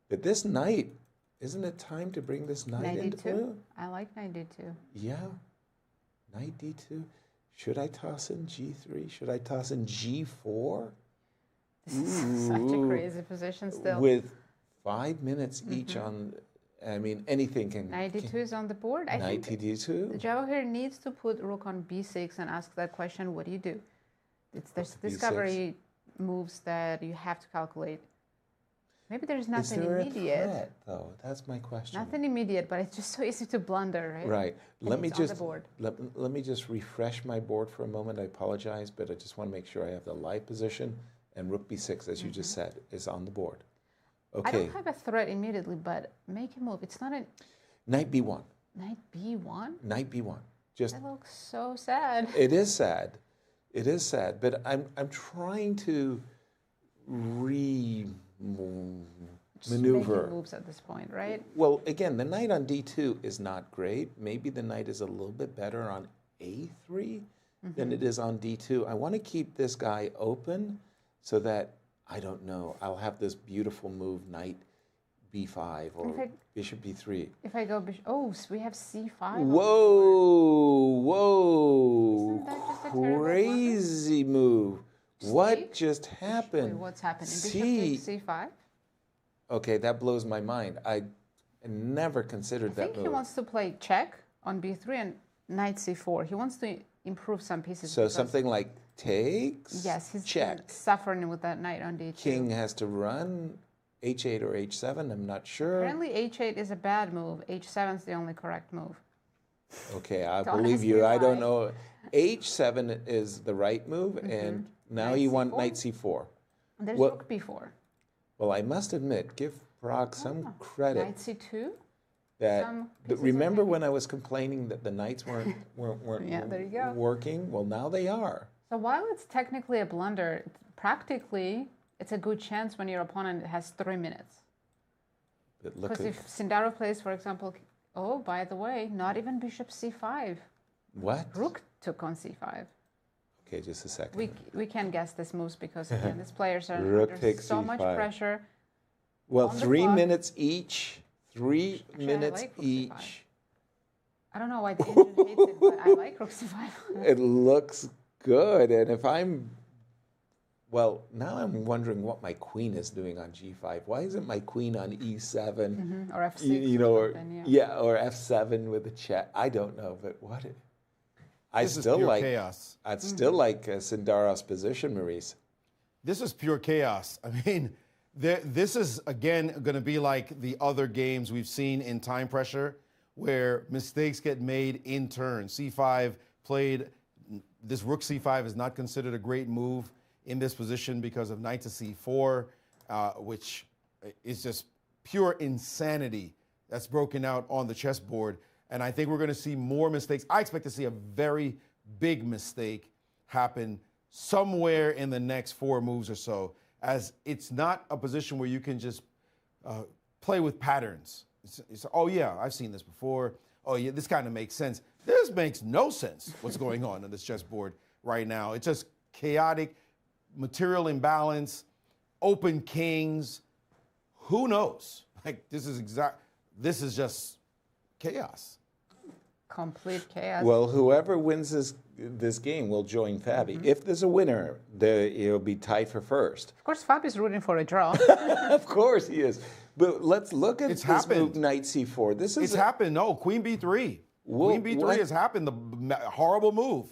But this knight, isn't it time to bring this knight into play? d2. I like knight d2. Yeah. Knight d2. Should I toss in g3? Should I toss in g4? This is such a crazy position still. With 5 minutes each on, I mean, anything can. Knight d2 is on the board. I Knight think d2. Javokhir needs to put rook on b6 and ask that question, what do you do? There's B6. discovery moves that you have to calculate. Maybe there's nothing Is there immediate. a threat, though? That's my question. Nothing immediate, but it's just so easy to blunder, right? Right. And Let me it's on the just board. let me just refresh my board for a moment. I apologize, but I just want to make sure I have the live position, and rook b6, as you just said, is on the board. I Okay. don't have a threat immediately, but make a move. It's not a Knight b1. knight b1. Knight b1. Just That looks so sad. it is sad. It is sad, but I'm trying to maneuver. Making moves at this point, right? Well, again, the knight on d2 is not great. Maybe the knight is a little bit better on a3 than it is on d2. I want to keep this guy open so that, I don't know, I'll have this beautiful move, knight b5 or bishop b3. If I go bishop, oh, so we have c5. Whoa, Isn't that just a terrible crazy move. What Snake? just happened? Wait, what's happening? Bishop See, takes c5. okay, that blows my mind. I never considered I that think move. he wants to play check on b3 and knight c4. He wants to improve some pieces. So because- something like takes? Yes, he's check. been suffering with that knight on d2. King has to run h8 or h7, I'm not sure. Apparently h8 is a bad move. h7 is the only correct move. Okay, I Don't believe ask you. me I don't why. know. h7 is the right move, and now Knight you want c4? knight c4. And there's Well- rook b4. Well, I must admit, give Prague some credit. Knight c2. That Some that pieces are remember hanging. when I was complaining that the knights weren't Yeah, there you go. working? Well, now they are. So while it's technically a blunder, practically it's a good chance when your opponent has 3 minutes. But look Because at if Sindarov plays, for example, oh, by the way, not even bishop c5. what? Rook took on c5. Okay, just a second. We can guess this moves because again, these players are Rook under takes so much c5. pressure. Well, on the 3 clock. minutes each. 3 Actually, I minutes like rook c5. each. I don't know why the engine hates it, but I like rook c5. It looks good, and if I'm well, now I'm wondering what my queen is doing on g5. Why isn't my queen on e7? Or f6. You know, or something, yeah, or f7 with a check. I don't know, but what? This is pure chaos. I'd still like Sindarov's position, Maurice. This is pure chaos. I mean, this is, again, going to be like the other games we've seen in time pressure where mistakes get made in turn. C5 played, this rook C5 is not considered a great move in this position because of knight to C4, which is just pure insanity that's broken out on the chessboard. And I think we're going to see more mistakes. I expect to see a very big mistake happen somewhere in the next 4 moves or so, as it's not a position where you can just play with patterns. It's, oh, yeah, I've seen this before. Oh, yeah, this kind of makes sense. This makes no sense, what's going on this chessboard right now. It's just chaotic, material imbalance, open kings. Who knows? Like, this is just chaos. Complete chaos. Well, whoever wins this game will join Fabi. If there's a winner, it'll be tied for first. Of course, Fabi's rooting for a draw. Of course he is. But let's look at this move, knight c4. It's happened. No, queen b3. Queen b3 has happened. The horrible move.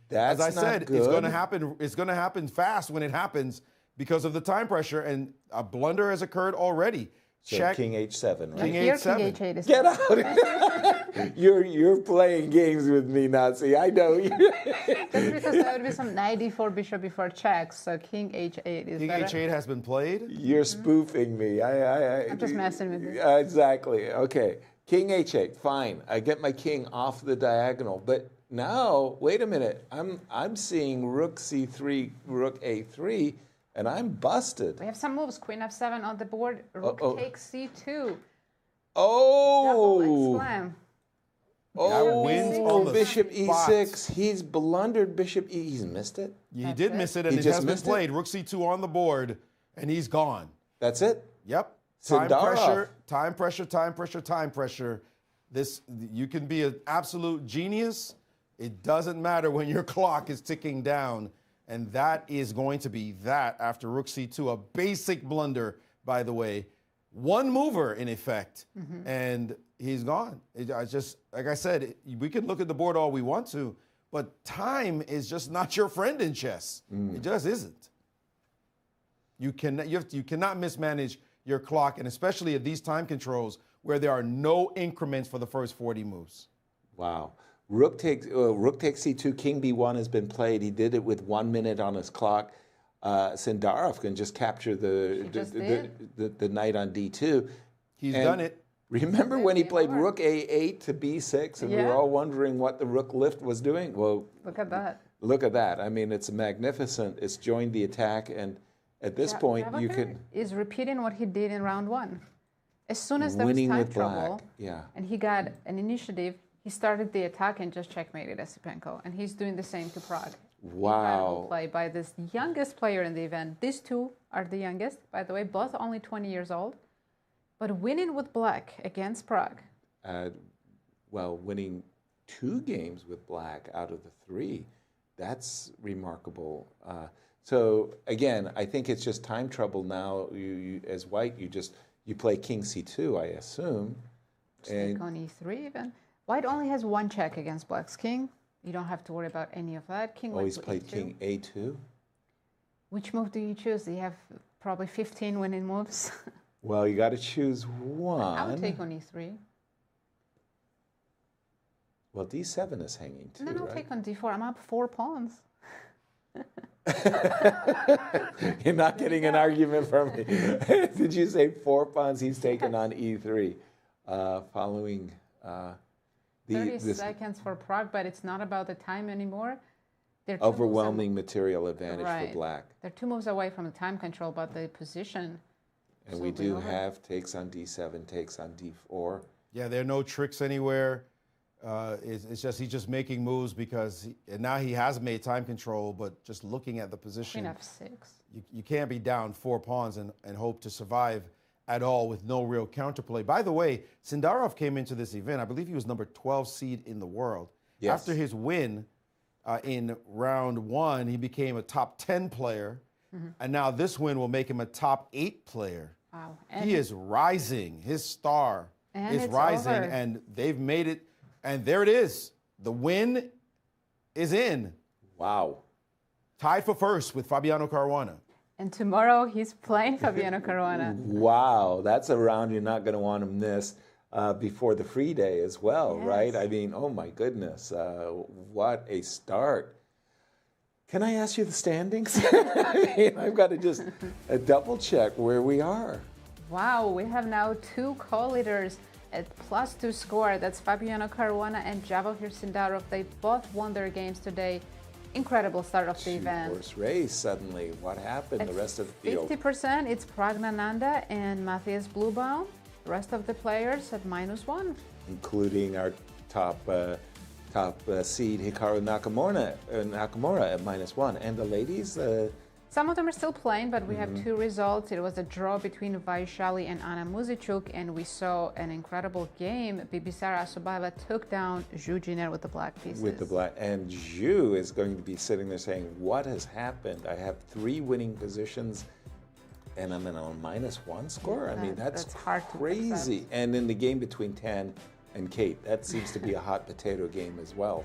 That's As I said, good. it's going to happen. It's going to happen fast when it happens because of the time pressure, and a blunder has occurred already. So Check. King h7, right? King Here, h7. King h8 is Get out! You're playing games with me, Nazi. I know you. That's because there would be some knight d4, bishop b4 checks. So King h8 is King better. h8 has been played. You're spoofing me. I'm just messing with you. Exactly. Okay. King h8. Fine. I get my king off the diagonal. But now, wait a minute. I'm seeing rook c3, rook a3. And I'm busted. We have some moves. Queen f7 on the board. Rook takes c2. Oh! Double exclam. Oh, wins on the bishop spot. e6. He's blundered bishop e. He's missed it. He did miss it, and He it just has been missed it? played. Rook c2 on the board, and he's gone. That's it. Yep. Time Sindarov. pressure, time pressure, time pressure, time pressure. You can be an absolute genius. It doesn't matter when your clock is ticking down. And that is going to be that after rook c2, a basic blunder, by the way. One mover, in effect, and he's gone. I just, like I said, we can look at the board all we want to, but time is just not your friend in chess. It just isn't. You cannot mismanage your clock, and especially at these time controls where there are no increments for the first 40 moves. Wow. Rook takes c2, king b1 has been played. He did it with 1 minute on his clock. Sindarov can just capture the knight on d2. He's done it. Remember when he played rook a8 to b6 and we were all wondering what the rook lift was doing? Well, look at that. Look at that. I mean, it's magnificent. It's joined the attack, and at this point, you could... is repeating what he did in round 1. As soon as there was winning time with trouble, black. and he got an initiative, he started the attack and just checkmated Esipenko. And he's doing the same to Prague. Wow. Incredible play by this youngest player in the event. These two are the youngest, by the way, both only 20 years old. But winning with black against Prague. Well, winning 2 games with black out of the 3, that's remarkable. So again, I think it's just time trouble now. You as white, you play king c2, I assume. Take on e3 even. White only has 1 check against black's king. You don't have to worry about any of that. King always went played e2. king a2. Which move do you choose? You have probably 15 winning moves. Well, you got to choose one. I would take on e3. Well, d7 is hanging too, And then I'll right? take on d4. I'm up 4 pawns. You're not getting an argument from me. Did you say 4 pawns? He's taken on e3, following 30 seconds for Prague, but it's not about the time anymore. They're overwhelming material advantage for black. They're 2 moves away from the time control, but the position. And we do have takes on d7, takes on d4. Yeah, there are no tricks anywhere. It's just he's just making moves because now he has made time control, but just looking at the position, Queen f6. You can't be down 4 pawns and hope to survive at all with no real counterplay. By the way, Sindarov came into this event, I believe he was number 12 seed in the world. Yes. After his win in round 1, he became a top 10 player, and now this win will make him a top 8 player. Wow. He is rising. His star is rising, and they've made it. And there it is. The win is in. Wow. Tied for first with Fabiano Caruana. And tomorrow he's playing Fabiano Caruana. Wow, that's a round you're not going to want to miss before the free day as well, Yes. right? I mean, oh my goodness, what a start. Can I ask you the standings? I mean, I've got to just double check where we are. Wow, we have now two co-leaders at +2 score. That's Fabiano Caruana and Javokhir Sindarov. They both won their games today. Incredible start of the event. Two-horse race suddenly. What happened? The rest of the field. 50%, it's Praggnanandhaa and Matthias Blübaum. The rest of the players at -1. Including our top seed Hikaru Nakamura at -1. And the ladies, Some of them are still playing, but we have two results. It was a draw between Vaishali and Anna Muzichuk, and we saw an incredible game. Bibisara Asobaeva took down Zhu Jiner with the black pieces. with the black, and Zhu is going to be sitting there saying, "What has happened? I have 3 winning positions, and I'm in a -1 score. I mean, that's hard to crazy." accept. And in the game between Tan and Kate, that seems to be a hot potato game as well.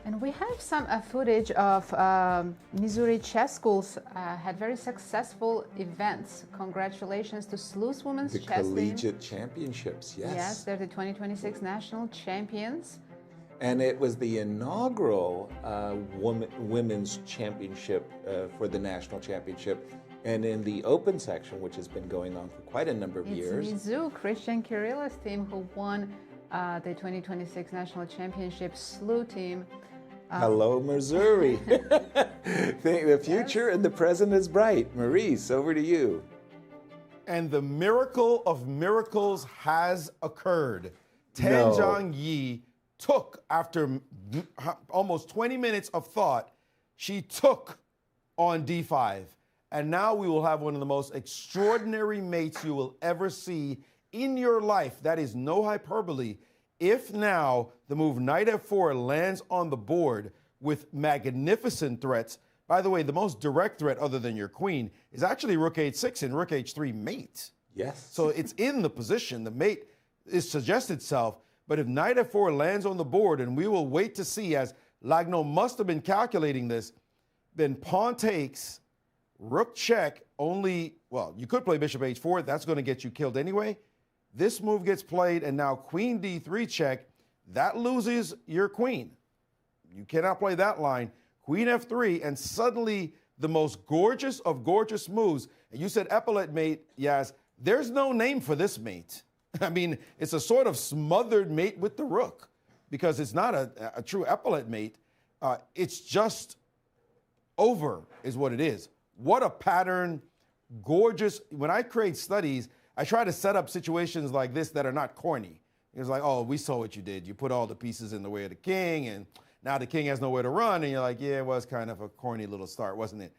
And we have some footage of Missouri chess schools had very successful events. Congratulations to Sluice Women's The Chess Team. collegiate championships, yes. Yes, they're the 2026 national champions. And it was the inaugural women's championship for the national championship. And in the open section, which has been going on for quite a number of years. It's Mizzou, Christian Kirilla's team, who won the 2026 national championship SLU team. Hello, Missouri. The future and the present is bright. Maurice, over to you. And the miracle of miracles has occurred. Tan Zhangyi took, after almost 20 minutes of thought, she took on D5. And now we will have one of the most extraordinary mates you will ever see in your life. That is no hyperbole. If now the move knight f4 lands on the board with magnificent threats, by the way, the most direct threat other than your queen is actually rook h6 and rook h3 mate. Yes. So it's in the position. The mate is suggests itself. But if knight f4 lands on the board, and we will wait to see, as Lagno must have been calculating this, then pawn takes, rook check, you could play bishop h4. That's going to get you killed anyway. This move gets played, and now queen d3 check. That loses your queen. You cannot play that line. Queen f3, and suddenly the most gorgeous of gorgeous moves. And you said epaulette mate, Yas. There's no name for this mate. I mean, it's a sort of smothered mate with the rook, because it's not a true epaulette mate. It's just over is what it is. What a pattern, gorgeous. When I create studies, I try to set up situations like this that are not corny. It's like, oh, we saw what you did. You put all the pieces in the way of the king, and now the king has nowhere to run. And you're like, yeah, it was kind of a corny little start, wasn't it?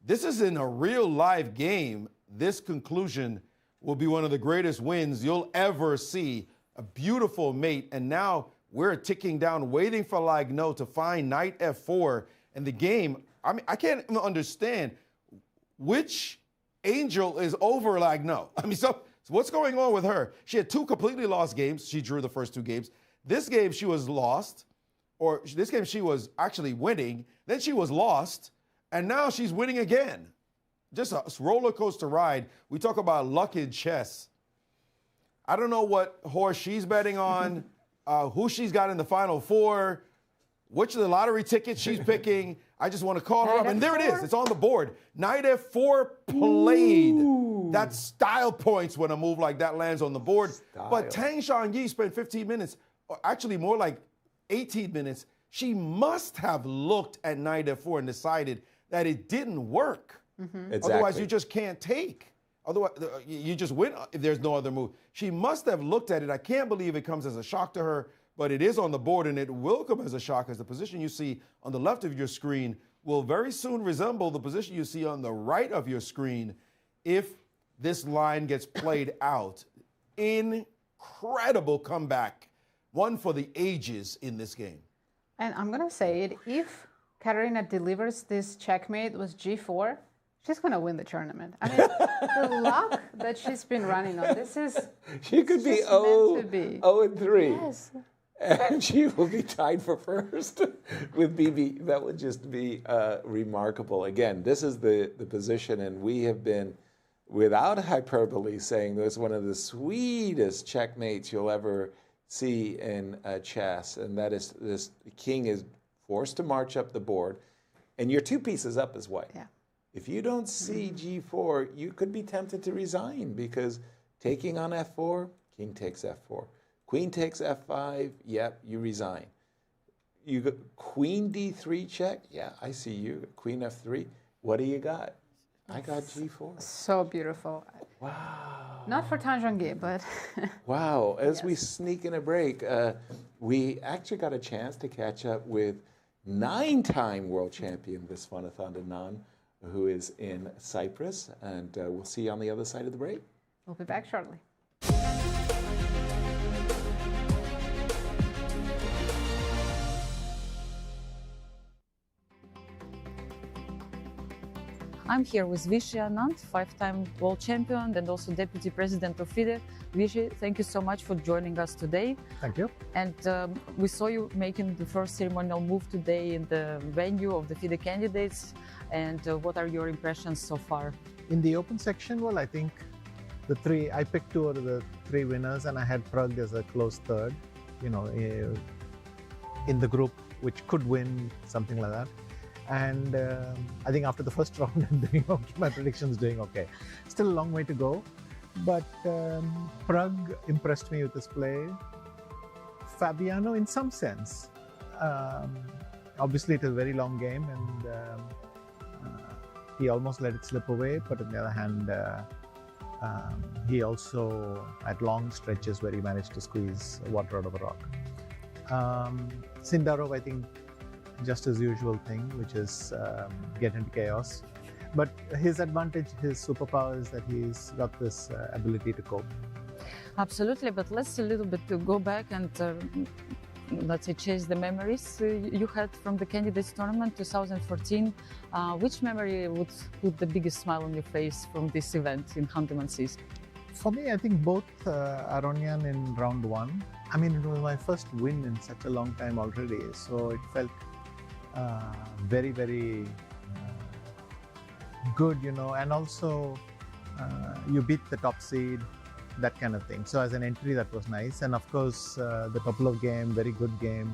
This is in a real live game. This conclusion will be one of the greatest wins you'll ever see. A beautiful mate. And now we're ticking down, waiting for Lagno to find knight f4. And the game, I mean, I can't even understand which angel is over Lagno. I mean, so what's going on with her? She had 2 completely lost games. She drew the first 2 games. This game she was lost, or this game she was actually winning. Then she was lost, and now she's winning again. Just a roller coaster ride. We talk about luck in chess. I don't know what horse she's betting on, who she's got in the final 4, which of the lottery tickets she's picking. I just want to call her up. And there it is. It's on the board. Knight f4 played. Ooh. That's style points when a move like that lands on the board. Style. But Tan Zhangyi spent 15 minutes, or actually more like 18 minutes. She must have looked at knight f4 and decided that it didn't work. Exactly. Otherwise, you just can't take. Otherwise, you just win if there's no other move. She must have looked at it. I can't believe it comes as a shock to her. But it is on the board, and it will come as a shock, as the position you see on the left of your screen will very soon resemble the position you see on the right of your screen if this line gets played out. Incredible comeback. One for the ages in this game. And I'm going to say it, if Kateryna delivers this checkmate with g4, she's going to win the tournament. I mean, the luck that she's been running on, this is... She could be 0-3. Yes. and she will be tied for first with BB. That would just be remarkable. Again, this is the position, and we have been, without hyperbole, saying this is one of the sweetest checkmates you'll ever see in chess, and that is this king is forced to march up the board, and you're 2 pieces up as white. Yeah. If you don't see G4, you could be tempted to resign, because taking on F4, king takes F4. Queen takes F5, yep, you resign. You got Queen D3 check, yeah, I see you. Queen F3, what do you got? I got G4. So beautiful. Wow. Not for Tanzhangi, but... Wow, as we sneak in a break, we actually got a chance to catch up with 9-time world champion Viswanathan Anand, who is in Cyprus, and we'll see you on the other side of the break. We'll be back shortly. I'm here with Vishy Anand, 5-time world champion and also deputy president of FIDE. Vishy, thank you so much for joining us today. Thank you. And we saw you making the first ceremonial move today in the venue of the FIDE candidates. And what are your impressions so far? In the open section, well, I think I picked 2 out of the 3 winners, and I had Prague as a close third, you know, in the group, which could win, something like that. And I think after the first round, I'm doing okay. My prediction is doing okay. Still a long way to go, but Prague impressed me with his play. Fabiano, in some sense, obviously it is a very long game, and he almost let it slip away. But on the other hand, he also had long stretches where he managed to squeeze water out of a rock. Sindarov, I think, just his usual thing, which is get into chaos. But his advantage, his superpower is that he's got this ability to cope. Absolutely, but let's a little bit go back and let's say chase the memories you had from the candidates tournament 2014. Which memory would put the biggest smile on your face from this event in Hanti-Mansisk? For me, I think both Aronian in round 1. I mean, it was my first win in such a long time already, so it felt very, very good, you know, and also you beat the top seed, that kind of thing. So as an entry, that was nice. And of course, the Topolov game, very good game.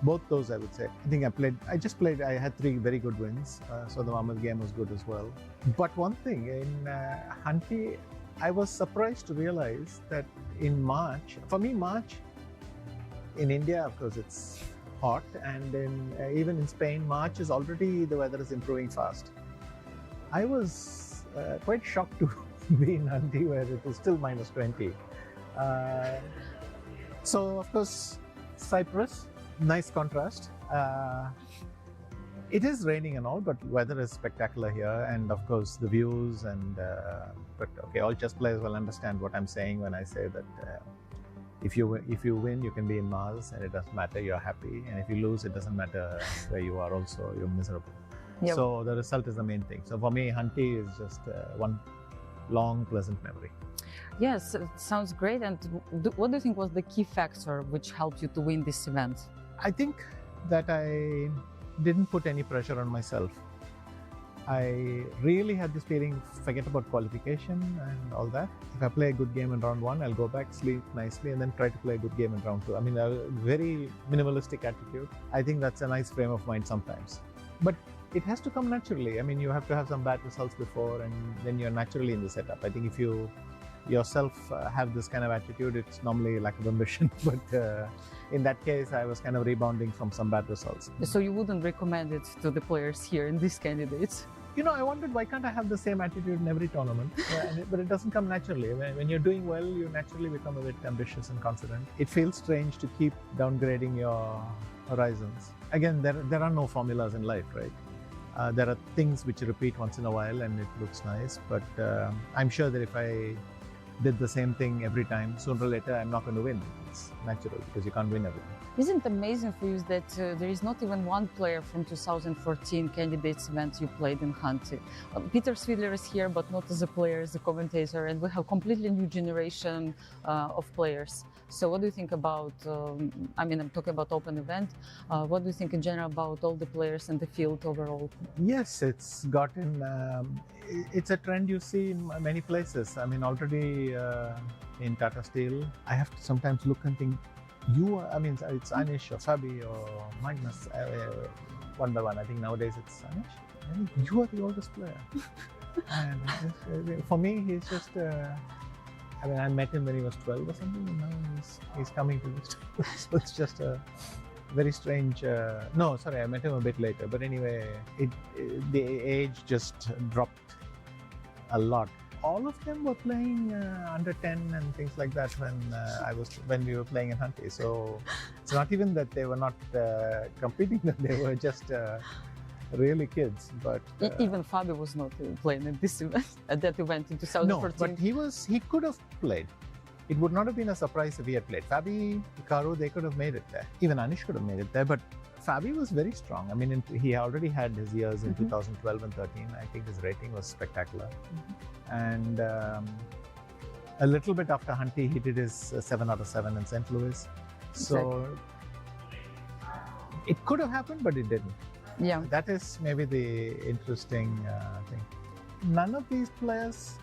Both those, I would say. I think I had 3 very good wins. So the Mammoth game was good as well. But one thing, in Hanti, I was surprised to realize that in March, for me, March, in India, of course, it's hot, and even in Spain, March is already, the weather is improving fast. I was quite shocked to be in Hanti where it was still minus 20. So of course, Cyprus, nice contrast. It is raining and all, but weather is spectacular here, and of course the views and but okay, all chess players will understand what I'm saying when I say that if you win, you can be in Mars and it doesn't matter, you're happy, and if you lose, it doesn't matter where you are, also you're miserable. Yep. So the result is the main thing. So for me, Hanti is just one long pleasant memory. Yes, it sounds great. And what do you think was the key factor which helped you to win this event? I think that I didn't put any pressure on myself. I really had this feeling, forget about qualification and all that. If I play a good game in round 1, I'll go back, sleep nicely, and then try to play a good game in round 2. I mean, a very minimalistic attitude. I think that's a nice frame of mind sometimes. But it has to come naturally. I mean, you have to have some bad results before, and then you're naturally in the setup. I think if you yourself have this kind of attitude, it's normally lack of ambition. But in that case, I was kind of rebounding from some bad results. So you wouldn't recommend it to the players here in these candidates? You know, I wondered, why can't I have the same attitude in every tournament? But it doesn't come naturally. When you're doing well, you naturally become a bit ambitious and confident. It feels strange to keep downgrading your horizons. Again, there are no formulas in life, right? There are things which repeat once in a while and it looks nice, but I'm sure that if I did the same thing every time, sooner or later I'm not going to win. It's natural because you can't win everything. Isn't it amazing for you that there is not even one player from 2014 candidates event you played in Hunty? Peter Svidler is here, but not as a player, as a commentator, and we have completely new generation of players. So what do you think about, I'm talking about open event, what do you think in general about all the players in the field overall? Yes, it's gotten, it's a trend you see in many places. I mean, already in Tata Steel, I have to sometimes look and think, it's Anish or Fabi or Magnus, one by one. I think nowadays it's Anish. I mean, you are the oldest player. And for me, he's just, I met him when he was 12 or something, and now he's coming to this. So it's just a very strange, no, sorry, I met him a bit later. But anyway, the age just dropped a lot. All of them were playing under 10 and things like that when we were playing in Hunty. So it's not even that they were not competing; they were just really kids. But even Fabi was not playing at this event, at that event in 2014. No, but he could have played. It would not have been a surprise if he had played. Fabi, Hikaru, they could have made it there. Even Anish could have made it there. But Fabi was very strong. I mean, he already had his years in 2012 and 13. I think his rating was spectacular. And a little bit after Hunty, he did his 7 out of 7 in St. Louis. So it could have happened, but it didn't. Yeah. That is maybe the interesting thing. None of these players,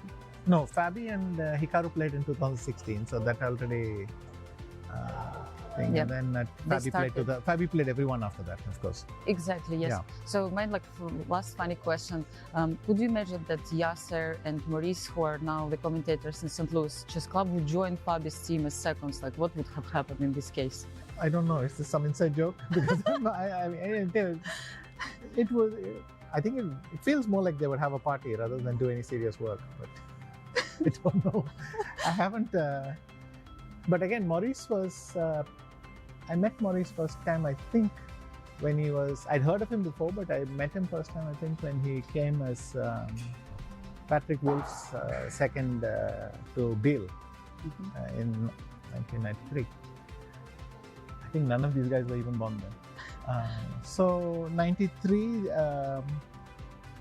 no, Fabi and Hikaru played in 2016, so that already thing. Yep. And then Fabi played everyone after that, of course. Exactly, yes. Yeah. So my last funny question, could you imagine that Yasser and Maurice, who are now the commentators in St. Louis Chess Club, would join Fabi's team as seconds? Like, what would have happened in this case? I don't know. Is this some inside joke? Because I think it feels more like they would have a party rather than do any serious work. But I don't know. I haven't. But again, Maurice was. I met Maurice first time, I think, when he was. I'd heard of him before, but I met him first time, I think, when he came as Patrick Wolf's second to Beal in 1993. I think none of these guys were even born then. So 93,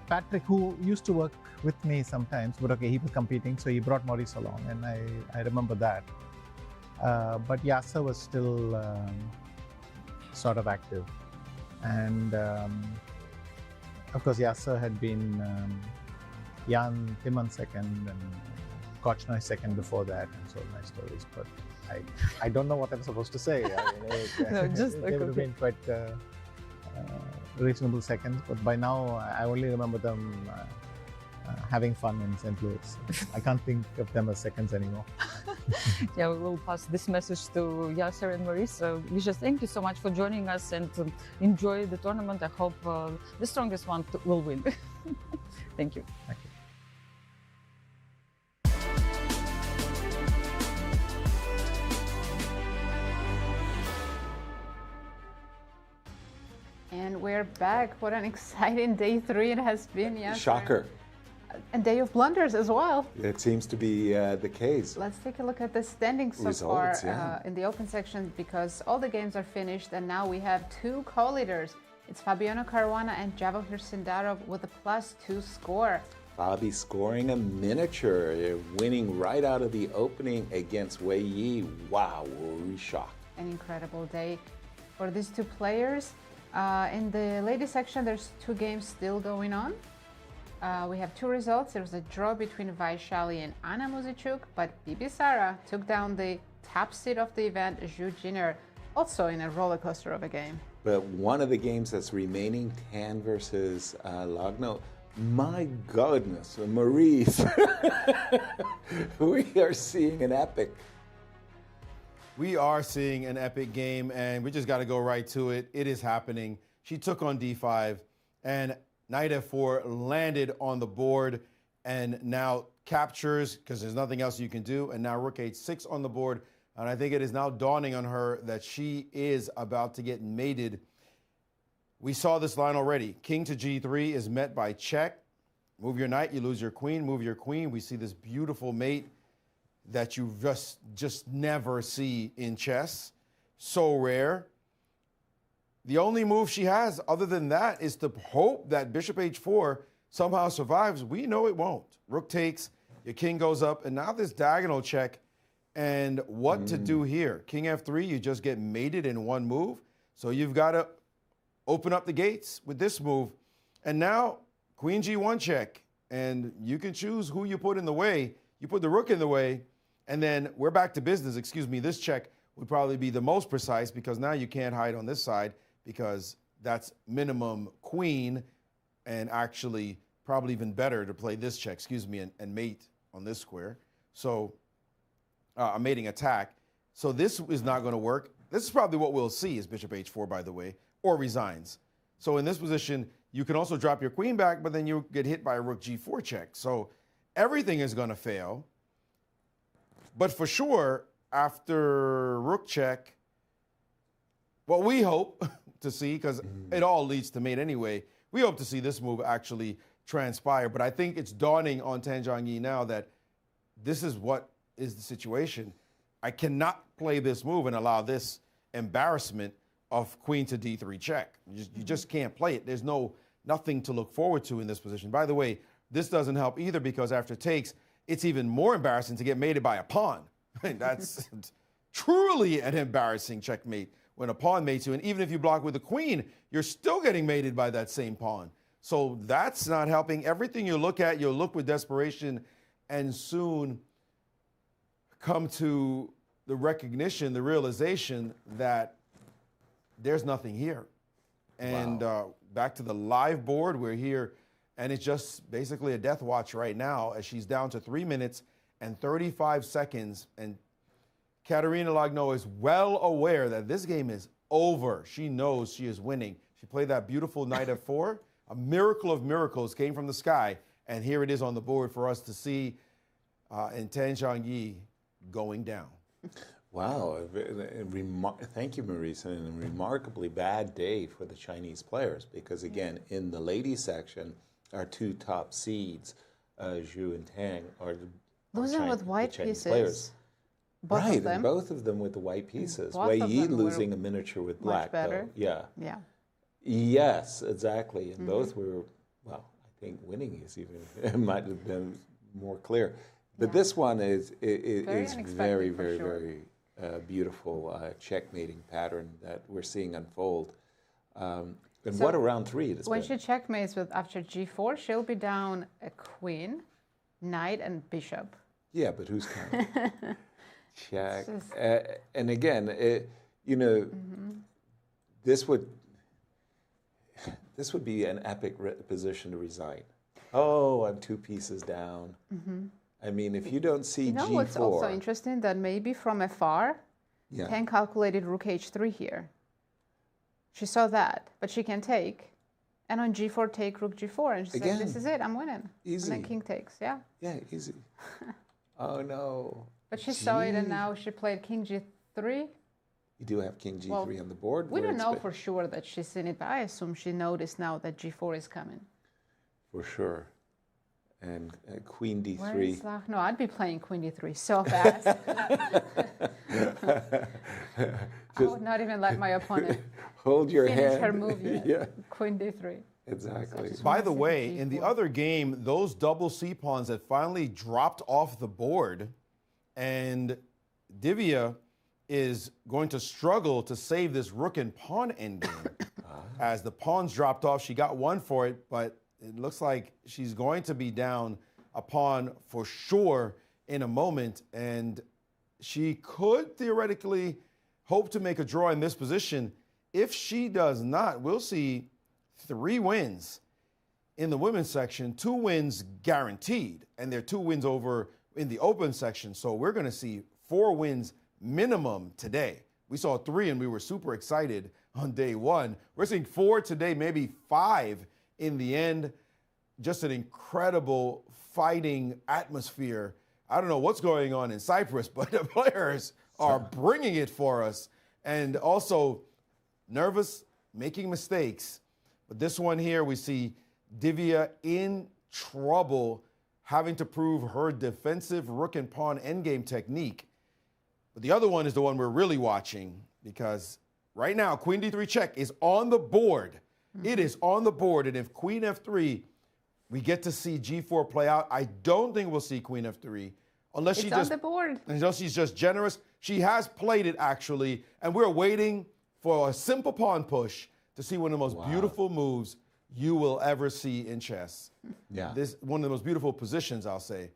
Patrick, who used to work with me sometimes, but okay, he was competing, so he brought Maurice along, and I remember that. But Yasser was still sort of active. And of course, Yasser had been Jan Timman second and Kochnoy second before that, and so nice stories. But I don't know what I'm supposed to say. I mean, No, just they would have been quite reasonable seconds, but by now I only remember them having fun in St. Louis. I can't think of them as seconds anymore. Yeah, we will pass this message to Yasser and Maurice. We just thank you so much for joining us and enjoy the tournament. I hope the strongest one will win. Thank you. Thank you. And we're back. What an exciting day 3 it has been. Yes. Shocker. And day of blunders as well. It seems to be the case. Let's take a look at the standings so Results, far in the open section, because all the games are finished and now we have 2 co-leaders. It's Fabiano Caruana and Javokhir Sindarov with a +2 score. Fabi scoring a miniature, winning right out of the opening against Wei Yi. Wow, were we shocked. An incredible day for these 2 players. In the ladies section, there's 2 games still going on. We have 2 results. There was a draw between Vaishali and Anna Muzichuk, but Bibi Sara took down the top seed of the event, Zhu Jiner, also in a roller coaster of a game. But one of the games that's remaining, Tan versus Lagno, my goodness, Maurice, we are seeing an epic. We are seeing an epic game, and we just got to go right to it. It is happening. She took on D5, and Knight F4 landed on the board, and now captures, because there's nothing else you can do, and now Rook H6 on the board, and I think it is now dawning on her that she is about to get mated. We saw this line already. King to G3 is met by check. Move your knight, you lose your queen. Move your queen. We see this beautiful mate. that you just never see in chess. So rare. The only move she has other than that is to hope that bishop h4 somehow survives. We know it won't. Rook takes, your king goes up, and now this diagonal check. And what to do here? King f3, you just get mated in one move. So you've got to open up the gates with this move. And now queen g1 check. And you can choose who you put in the way. You put the rook in the way, and then we're back to business. Excuse me, this check would probably be the most precise because now you can't hide on this side because that's minimum queen, and actually probably even better to play this check, excuse me, and mate on this square. So a mating attack. So this is not going to work. This is probably what we'll see is bishop h4, by the way, or resigns. So in this position, you can also drop your queen back, but then you get hit by a rook g4 check. So everything is going to fail. But for sure, after rook check, what we hope to see, because it all leads to mate anyway, we hope to see this move actually transpire. But I think it's dawning on Tan Zhangyi now that this is what is the situation. I cannot play this move and allow this embarrassment of queen to d3 check. You just can't play it. There's nothing to look forward to in this position. By the way, this doesn't help either because after takes, it's even more embarrassing to get mated by a pawn. That's truly an embarrassing checkmate when a pawn mates you. And even if you block with a queen, you're still getting mated by that same pawn. So that's not helping. Everything you look at, you'll look with desperation and soon come to the recognition, the realization that there's nothing here. And back to the live board, we're here, and it's just basically a death watch right now as she's down to 3 minutes and 35 seconds. And Kateryna Lagno is well aware that this game is over. She knows she is winning. She played that beautiful knight f4. A miracle of miracles came from the sky, and here it is on the board for us to see in Tan Zhangyi going down. Wow, thank you, Maurice. And a remarkably bad day for the Chinese players because, again, in the ladies section, our two top seeds, Zhu and Tang, are losing with white Chinese pieces. Players. Both right, of them. And both of them with the white pieces. Both Wei of Yi them losing a miniature with black, better. though. Yeah. Yeah. Yes, exactly. And both were, well, I think winning is even, might have been more clear. But this one is very, very, very beautiful checkmating pattern that we're seeing unfold. And So what a round three it has when been. she checkmates with after g4, she'll be down a queen, knight, and bishop. Yeah, but who's counting? Check. This And again, this would be an epic position to resign. Oh, I'm 2 pieces down. I mean, if you don't see G4... what's also interesting? That maybe from afar, Tang calculated rook h3 here. She saw that, but she can take. And on g4, take rook g4. And she's like, this is it, I'm winning. Easy. And then king takes, yeah. Yeah, easy. Oh, no. But she saw it, and now she played king g3. You do have king g3 on the board. We don't know for sure that she's seen it, but I assume she noticed now that g4 is coming. For sure. And queen d3. Where is Lagno? I'd be playing queen d3 so fast. I would not even let my opponent hold your finish hand. her move yet. Yeah. Queen d3. Exactly. By the way, in the other game, those double C pawns had finally dropped off the board, and Divya is going to struggle to save this rook and pawn endgame. As the pawns dropped off, she got one for it, but it looks like she's going to be down a pawn for sure in a moment, and she could theoretically hope to make a draw in this position. If she does not, we'll see 3 wins in the women's section, 2 wins guaranteed, and there are 2 wins over in the open section. So we're going to see 4 wins minimum today. We saw 3 and we were super excited on day 1. We're seeing 4 today, maybe 5 in the end. Just an incredible fighting atmosphere. I don't know what's going on in Cyprus, but the players are bringing it for us. And also nervous, making mistakes. But this one here, we see Divya in trouble, having to prove her defensive rook and pawn endgame technique. But the other one is the one we're really watching, because right now, queen d3 check is on the board. It is on the board, and if queen f3, we get to see g4 play out. I don't think we'll see queen f3 unless It's she on just the board. unless she's just generous. She has played it actually, and we're waiting for a simple pawn push to see one of the most beautiful moves you will ever see in chess. Yeah. This one of the most beautiful positions, I'll say.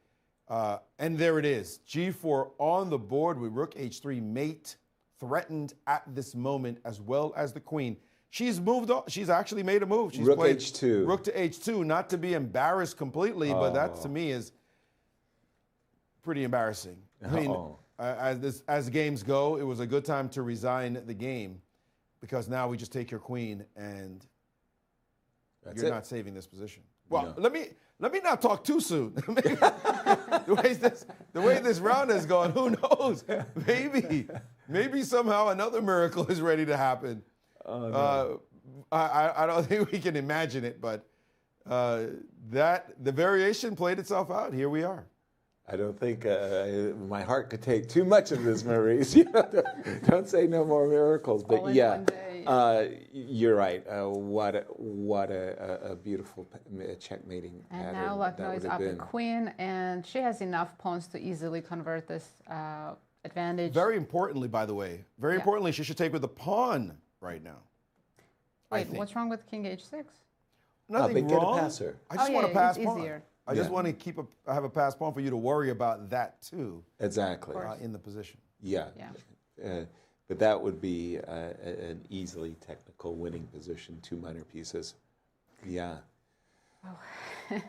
And there it is, g4 on the board with rook h3 mate threatened at this moment, as well as the queen. She's moved on. She's actually made a move. She's Rook played h2. Rook to h2, not to be embarrassed completely, but that to me is pretty embarrassing. I mean, as games go, it was a good time to resign the game, because now we just take your queen and you're not saving this position. Well, let me not talk too soon. the way this round has gone, who knows? Maybe somehow another miracle is ready to happen. Oh, no. I don't think we can imagine it, but that the variation played itself out. Here we are. I don't think my heart could take too much of this, Maurice. Don't say no more miracles. But All in yeah, one day. you're right. What a beautiful checkmating And pattern now that Lagno would is have up a been. queen, and she has enough pawns to easily convert this advantage. Very importantly, by the way, importantly, she should take with the pawn right now. Wait, what's wrong with king h6? Nothing get wrong. a passer. I just want to pass it's pawn. easier. I just want to have a pass pawn for you to worry about that too. Exactly. In the position. Yeah. But that would be an easily technical winning position, 2 minor pieces. Yeah.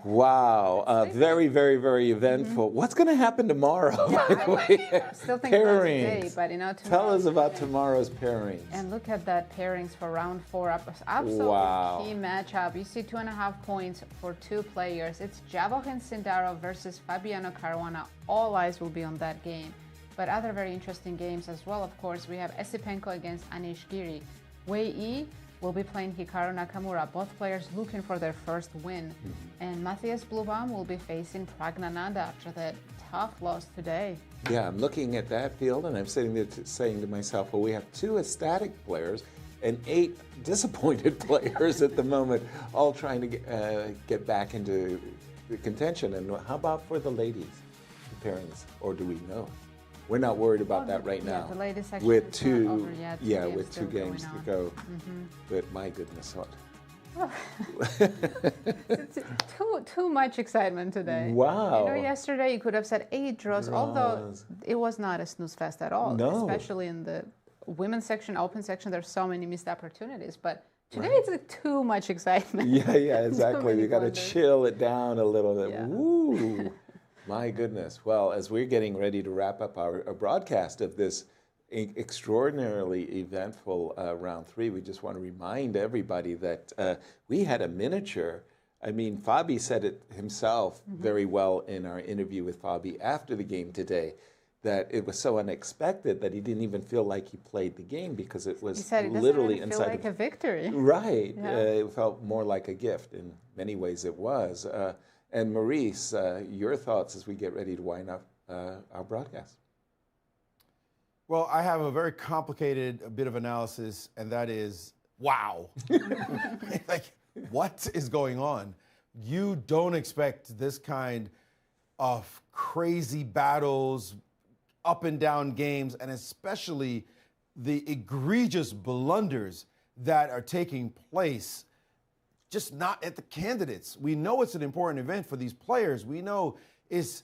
Wow. Very, very, very eventful. What's going to happen tomorrow, by the way? Still thinking about Pairings. today, but Tell us about today. tomorrow's pairings. And look at that pairings for round 4. Absolutely key matchup. You see 2.5 points for 2 players. It's Javokhir and Sindarov versus Fabiano Caruana. All eyes will be on that game. But other very interesting games as well, of course. We have Esipenko against Anish Giri. Wei Yi will be playing Hikaru Nakamura, both players looking for their first win. And Matthias Blübaum will be facing Praggnanandhaa after that tough loss today. Yeah, I'm looking at that field and I'm sitting there saying to myself, well, we have 2 ecstatic players and 8 disappointed players at the moment, all trying to get back into the contention. And how about for the ladies, the pairings, or do we know? We're not worried about that right now. The ladies section with is two, not over yet. with 2 games to go. But my goodness, what? It's too much excitement today. Wow. Yesterday you could have said 8 draws, although it was not a snooze fest at all. No. Especially in the women's section, open section, there's so many missed opportunities. But today it's too much excitement. Yeah, exactly. many We got to blunders. chill it down a little bit. Yeah. Woo! My goodness. Well, as we're getting ready to wrap up our broadcast of this extraordinarily eventful round 3, we just want to remind everybody that we had a miniature. I mean, Fabi said it himself very well in our interview with Fabi after the game today, that it was so unexpected that he didn't even feel like he played the game, because it was He said it doesn't literally even feel inside like a victory. Right. Yeah. It felt more like a gift. In many ways it was. And Maurice, your thoughts as we get ready to wind up our broadcast. Well, I have a very complicated bit of analysis, and that is, wow. Like, what is going on? You don't expect this kind of crazy battles, up and down games, and especially the egregious blunders that are taking place, just not at the candidates. We know it's an important event for these players. We know it's,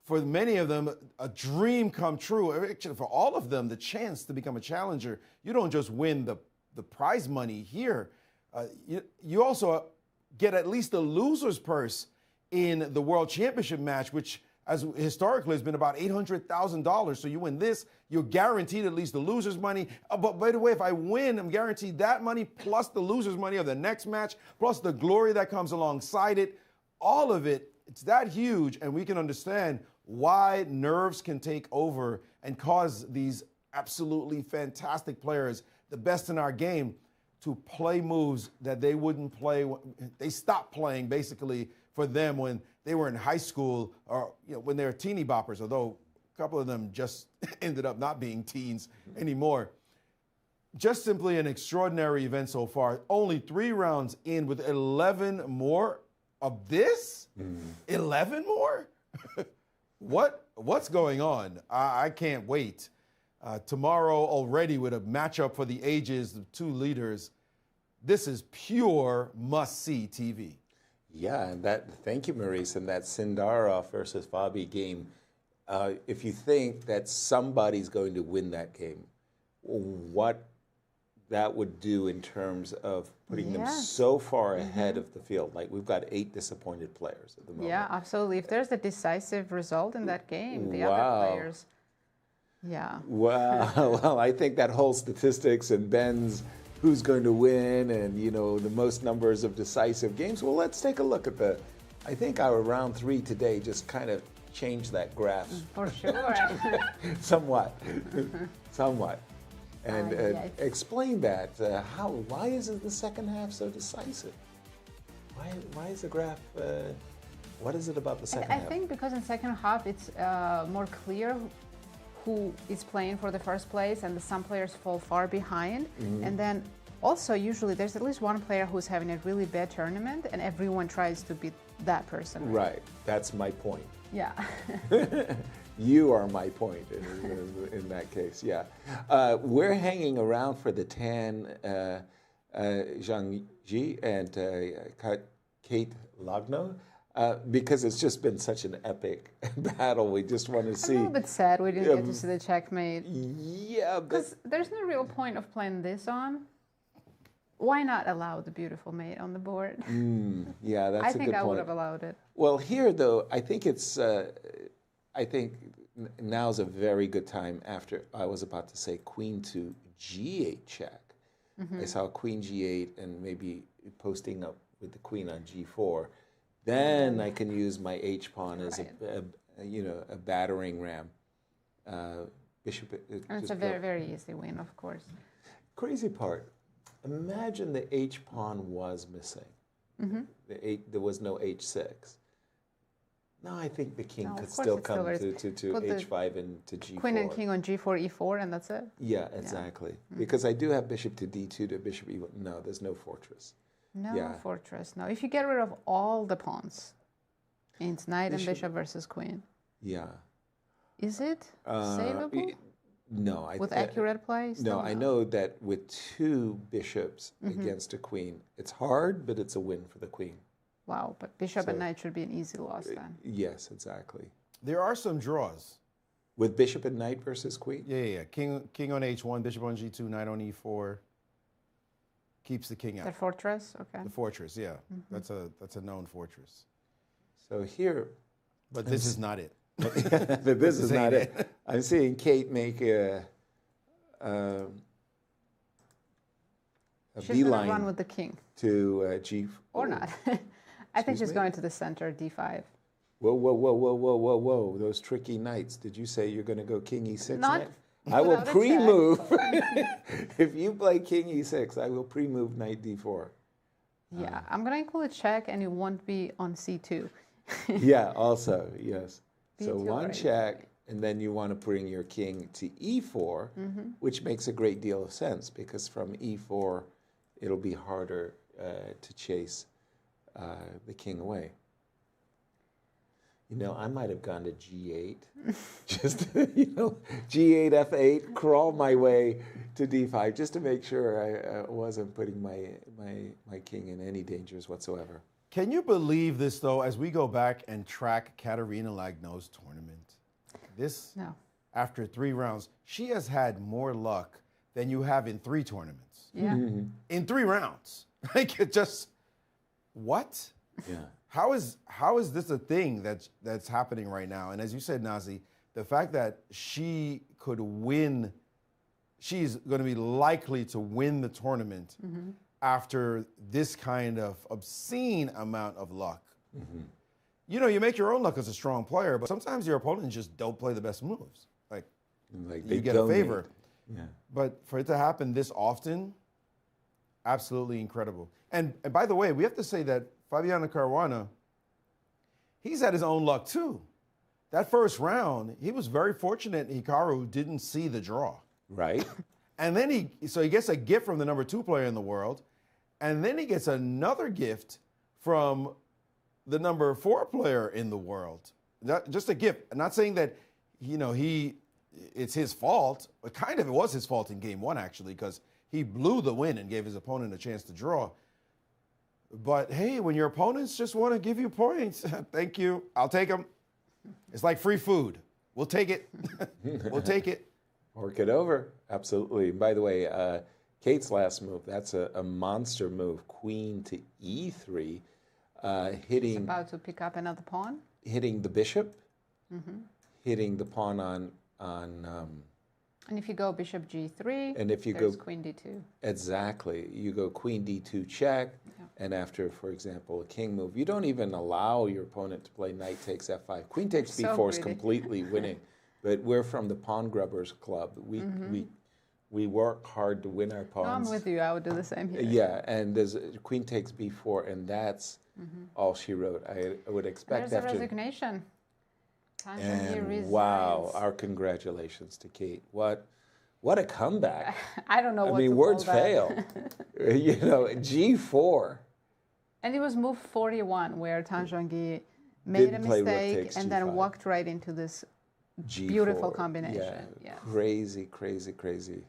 for many of them, a dream come true. Actually, for all of them, the chance to become a challenger. You don't just win the prize money here. You also get at least the loser's purse in the World Championship match, which as historically has been about $800,000. So you win this, you're guaranteed at least the loser's money. But by the way, if I win, I'm guaranteed that money plus the loser's money of the next match, plus the glory that comes alongside it. All of it, it's that huge, and we can understand why nerves can take over and cause these absolutely fantastic players, the best in our game, to play moves that they wouldn't play. They stopped playing basically for them when they were in high school or when they were teeny boppers, although a couple of them just ended up not being teens anymore. Just simply an extraordinary event so far. Only 3 rounds in with 11 more of this? 11 more? What's going on? I can't wait. Tomorrow already with a matchup for the ages of 2 leaders. This is pure must-see TV. Yeah, and thank you, Maurice, and that Sindarov versus Fabi game, if you think that somebody's going to win that game, what that would do in terms of putting them so far ahead of the field. Like, we've got 8 disappointed players at the moment. Yeah, absolutely. If there's a decisive result in that game, the other players... Yeah. Wow. Well, I think that whole statistics and Ben's who's going to win and, the most numbers of decisive games. Well, let's take a look at I think our round 3 today just kind of changed that graph. For sure. Somewhat. Somewhat. And explain that. Why isn't the second half so decisive? Why is the graph, what is it about the second half? I think because in second half it's more clear who is playing for the first place, and some players fall far behind. And then also usually there's at least one player who's having a really bad tournament and everyone tries to beat that person. Right. That's my point. Yeah. You are my point in that case, yeah. We're hanging around for the Tan Zhangji and Kateryna Lagno because it's just been such an epic battle. We just want to see. A little bit sad we didn't get to see the checkmate. Yeah, because there's no real point of playing this on. Why not allow the beautiful mate on the board? Yeah, that's a good point. I think I would have allowed it. Well, here though, I think it's. I think now's a very good time after I was about to say queen to g8 check. I saw queen g8 and maybe posting up with the queen on g4. Then I can use my h-pawn as a battering ram. Bishop. And it's a very, very easy win, of course. Crazy part. Imagine the h-pawn was missing. There was no h6. No, I think the king could still come to h5 and to g4. Queen and king on g4, e4, and that's it? Yeah, exactly. Because I do have bishop to d2 to bishop e1. No, there's no fortress. No fortress, no. If you get rid of all the pawns, it's knight and bishop versus queen. Yeah. Is it savable? No. With accurate play? No, I know that with 2 bishops against a queen, it's hard, but it's a win for the queen. Wow, but bishop and knight should be an easy loss then. Yes, exactly. There are some draws. With bishop and knight versus queen? Yeah. King on h1, bishop on g2, knight on e4. Keeps the king out. The fortress, okay. The fortress, yeah. That's a known fortress. So here... But this is not it. But this is not it. I'm seeing Kate make a she's beeline going to run with the king. To g4. Or not. I think she's going to the center, d5. Whoa. Those tricky knights. Did you say you're going to go king e6 Not knight? I will pre-move. If you play king e6, I will pre-move knight d4. Yeah, I'm going to include a check and it won't be on c2. Yeah, also, yes. So B2 one or check, and then you want to bring your king to e4, which makes a great deal of sense because from e4, it'll be harder to chase the king away. I might have gone to g8, just, g8, f8, crawl my way to d5, just to make sure I wasn't putting my king in any dangers whatsoever. Can you believe this, though, as we go back and track Kateryna Lagno's tournament? After 3 rounds, she has had more luck than you have in 3 tournaments. Yeah. In 3 rounds. Like, it just, what? Yeah. How is this a thing that's happening right now? And as you said, Nazi, the fact that she could win, she's going to be likely to win the tournament after this kind of obscene amount of luck. You make your own luck as a strong player, but sometimes your opponents just don't play the best moves. Like you get a favor. Yeah. But for it to happen this often, absolutely incredible. And by the way, we have to say that Fabiano Caruana he's had his own luck too. That first round, he was very fortunate Hikaru didn't see the draw. Right. And then he gets a gift from the number 2 player in the world, and then he gets another gift from the number 4 player in the world. Just a gift. I'm not saying that, it's his fault, but kind of it was his fault in game 1, actually, because he blew the win and gave his opponent a chance to draw. But hey, when your opponents just want to give you points, thank you, I'll take them. It's like free food. We'll take it. We'll take it. Work it over. Absolutely. By the way, Kate's last move, that's a monster move. Queen to e3, hitting... It's about to pick up another pawn. Hitting the bishop, hitting the pawn on and if you go bishop g3, and if you there's go queen d2. Exactly. You go queen d2 check, and after, for example, a king move, you don't even allow your opponent to play knight takes f5. Queen takes b4 is completely winning. But we're from the Pawn Grubbers Club. We work hard to win our pawns. No, I'm with you. I would do the same here. Yeah, and there's queen takes b4, and that's all she wrote. I would expect There's after... a resignation. And wow, our congratulations to Kate. What a comeback. I don't know what to call words that. fail. G4. And it was move 41 where Tan Zhongyi made a mistake and then walked right into this G4. Beautiful combination. Yeah. Crazy, crazy, crazy.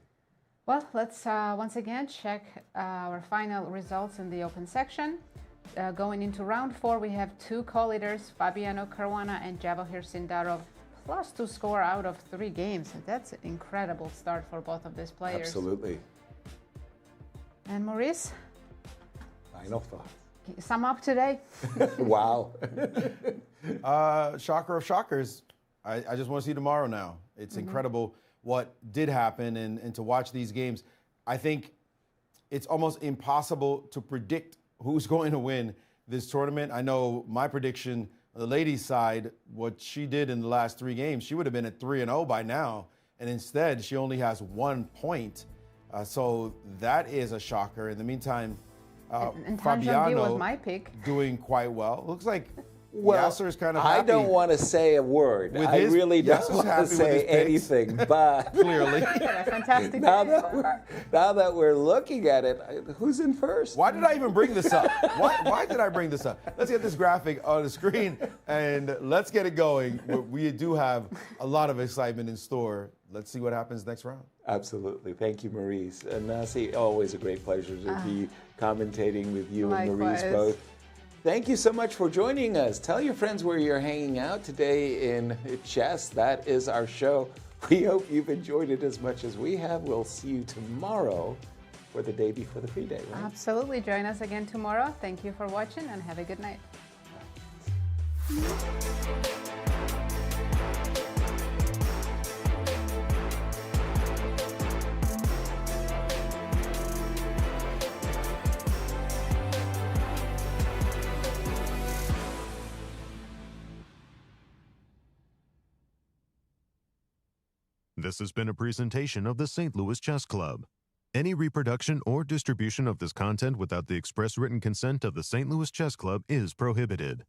Well, let's once again check our final results in the open section. Going into round 4, we have 2 co-leaders, Fabiano Caruana and Javokhir Sindarov, +2 score out of 3 games. That's an incredible start for both of these players. Absolutely. And Maurice? Final thoughts. Sum up today. Wow. Shocker of shockers. I just want to see tomorrow now. It's incredible what did happen, and to watch these games. I think it's almost impossible to predict who's going to win this tournament. I know my prediction, the ladies' side, what she did in the last 3 games, she would have been at 3-0 by now, and instead she only has 1 point. So that is a shocker. In the meantime, and Fabiano was my pick. Doing quite well. Looks like Yasser is kind of happy. I don't want to say a word. I really don't want to say anything, but clearly. Fantastic. Now that we're looking at it, who's in first? Why did I even bring this up? Why did I bring this up? Let's get this graphic on the screen and let's get it going. We do have a lot of excitement in store. Let's see what happens next round. Absolutely. Thank you, Maurice. And Nazi, always a great pleasure to be commentating with you and Maurice both. Thank you so much for joining us. Tell your friends where you're hanging out today in chess. That is our show. We hope you've enjoyed it as much as we have. We'll see you tomorrow for the day before the free day, right? Absolutely. Join us again tomorrow. Thank you for watching and have a good night. This has been a presentation of the St. Louis Chess Club. Any reproduction or distribution of this content without the express written consent of the St. Louis Chess Club is prohibited.